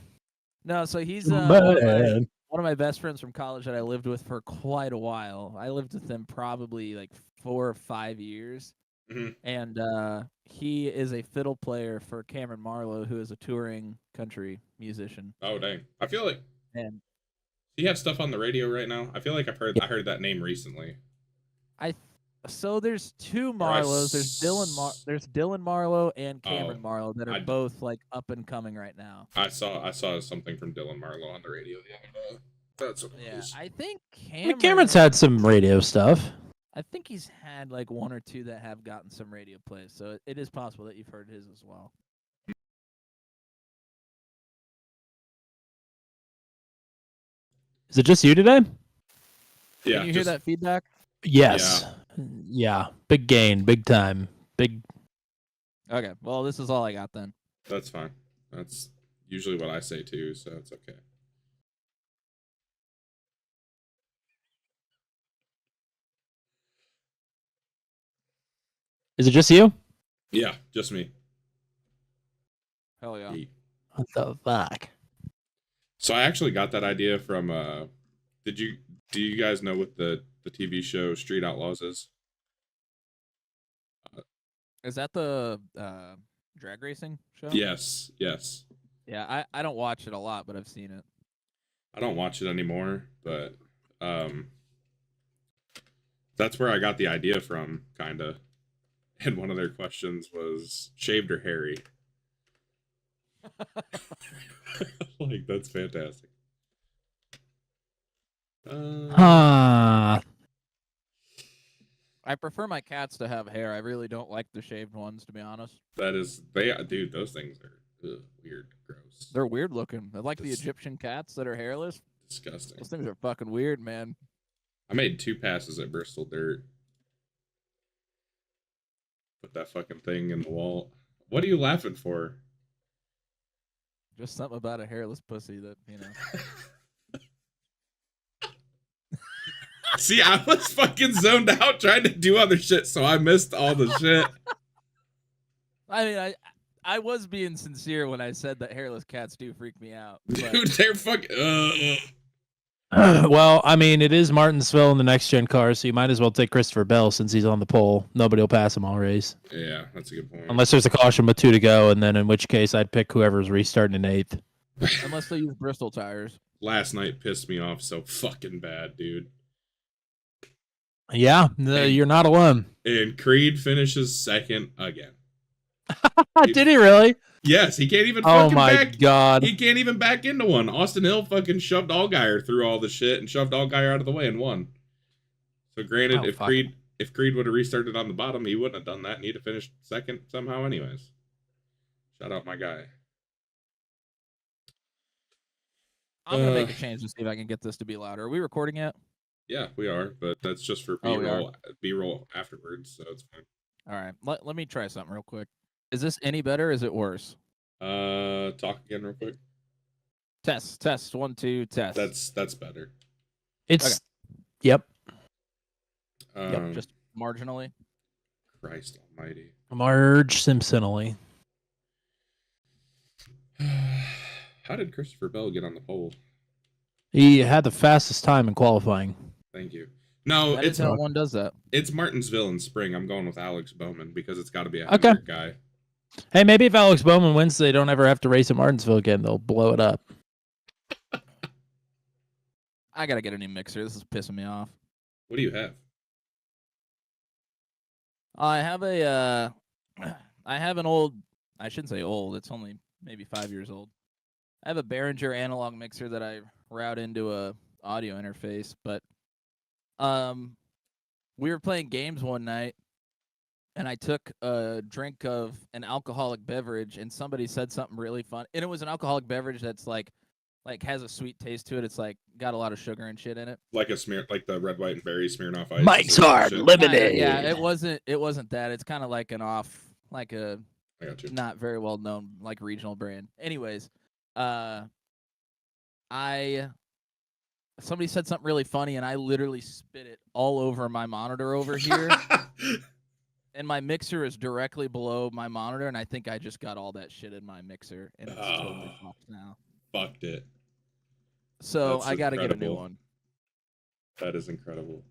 No, so he's man. one of my best friends from college that I lived with for quite a while. I lived with him probably like 4 or 5 years. Mm-hmm. And he is a fiddle player for Cameron Marlowe, who is a touring country musician. Oh dang! I feel like. And do you have stuff on the radio right now? I feel like I heard that name recently. So there's 2 Marlows. There's Dylan Marlowe and Cameron Marlowe that are both like up and coming right now. I saw something from Dylan Marlowe on the radio the other day. That's what it is. I think Cameron's had some radio stuff. I think he's had like 1 or 2 that have gotten some radio plays, so it is possible that you've heard his as well. Is it just you today? Yeah. Can you hear that feedback? Yes. Yeah. Big gain. Big time. Big. Okay. Well, this is all I got then. That's fine. That's usually what I say too, so it's okay. Is it just you? Yeah, just me. Hell yeah. What the fuck? So I actually got that idea from do you guys know what the TV show Street Outlaws is? Is that the drag racing show? Yes. Yeah, I don't watch it a lot, but I've seen it. I don't watch it anymore, but that's where I got the idea from, kinda. And one of their questions was shaved or hairy. Like, that's fantastic. I prefer my cats to have hair. I really don't like the shaved ones, to be honest. Dude, those things are weird, gross. They're weird looking. They're like the Egyptian cats that are hairless. Disgusting. Those things are fucking weird, man. I made 2 passes at Bristol Dirt. Put that fucking thing in the wall. What are you laughing for? Just something about a hairless pussy that, you know. See, I was fucking zoned out trying to do other shit, so I missed all the shit. I mean, I was being sincere when I said that hairless cats do freak me out. But Dude, they're fucking. Well, I mean, it is Martinsville in the next gen car, so you might as well take Christopher Bell since he's on the pole. Nobody will pass him all race. Yeah, that's a good point. Unless there's a caution with 2 to go, and then in which case I'd pick whoever's restarting in 8th. unless they use Bristol tires. Last night pissed me off so fucking bad, dude. Yeah, you're not alone. And Creed finishes second again. Did he really? Yes, he can't even Oh fucking my back. god. He can't even back into one. Austin Hill fucking shoved Allgaier through all the shit and shoved Allgaier out of the way and won. So granted, Oh, if fuck. Creed would have restarted on the bottom, he wouldn't have done that and he'd have finished second somehow anyways. Shout out my guy. I'm gonna make a change to see if I can get this to be louder. Are we recording yet? Yeah, we are, but that's just for Oh, we are. B-roll afterwards, so it's fine. All right. Let me try something real quick. Is this any better? Or is it worse? Talk again real quick. Test. 1, 2, test. That's better. It's yep. Yep, just marginally. Christ almighty. Marge Simpsonally. How did Christopher Bell get on the pole? He had the fastest time in qualifying. Thank you. No, That it's is how one does that. It's Martinsville in spring. I'm going with Alex Bowman because it's got to be a Okay. Hendrick guy. Hey, maybe if Alex Bowman wins, they don't ever have to race at Martinsville again. They'll blow it up. I gotta get a new mixer. This is pissing me off. What do you have? I have a I have an old, I shouldn't say old, it's only maybe 5 years old. I have a Behringer analog mixer that I route into a audio interface, but we were playing games one night and I took a drink of an alcoholic beverage and somebody said something really fun. And it was an alcoholic beverage that's like has a sweet taste to it. It's like got a lot of sugar and shit in it. Like the red, white, and berry Smirnoff Ice. Mike's Hard Lemonade. Yeah, it wasn't that. It's kind of like an off, like a I got you. not very well known like regional brand. Anyways, somebody said something really funny and I literally spit it all over my monitor over here. And my mixer is directly below my monitor, and I think I just got all that shit in my mixer, and it's totally fucked now. Fucked it. So That's I got to get a new incredible. one. That is incredible.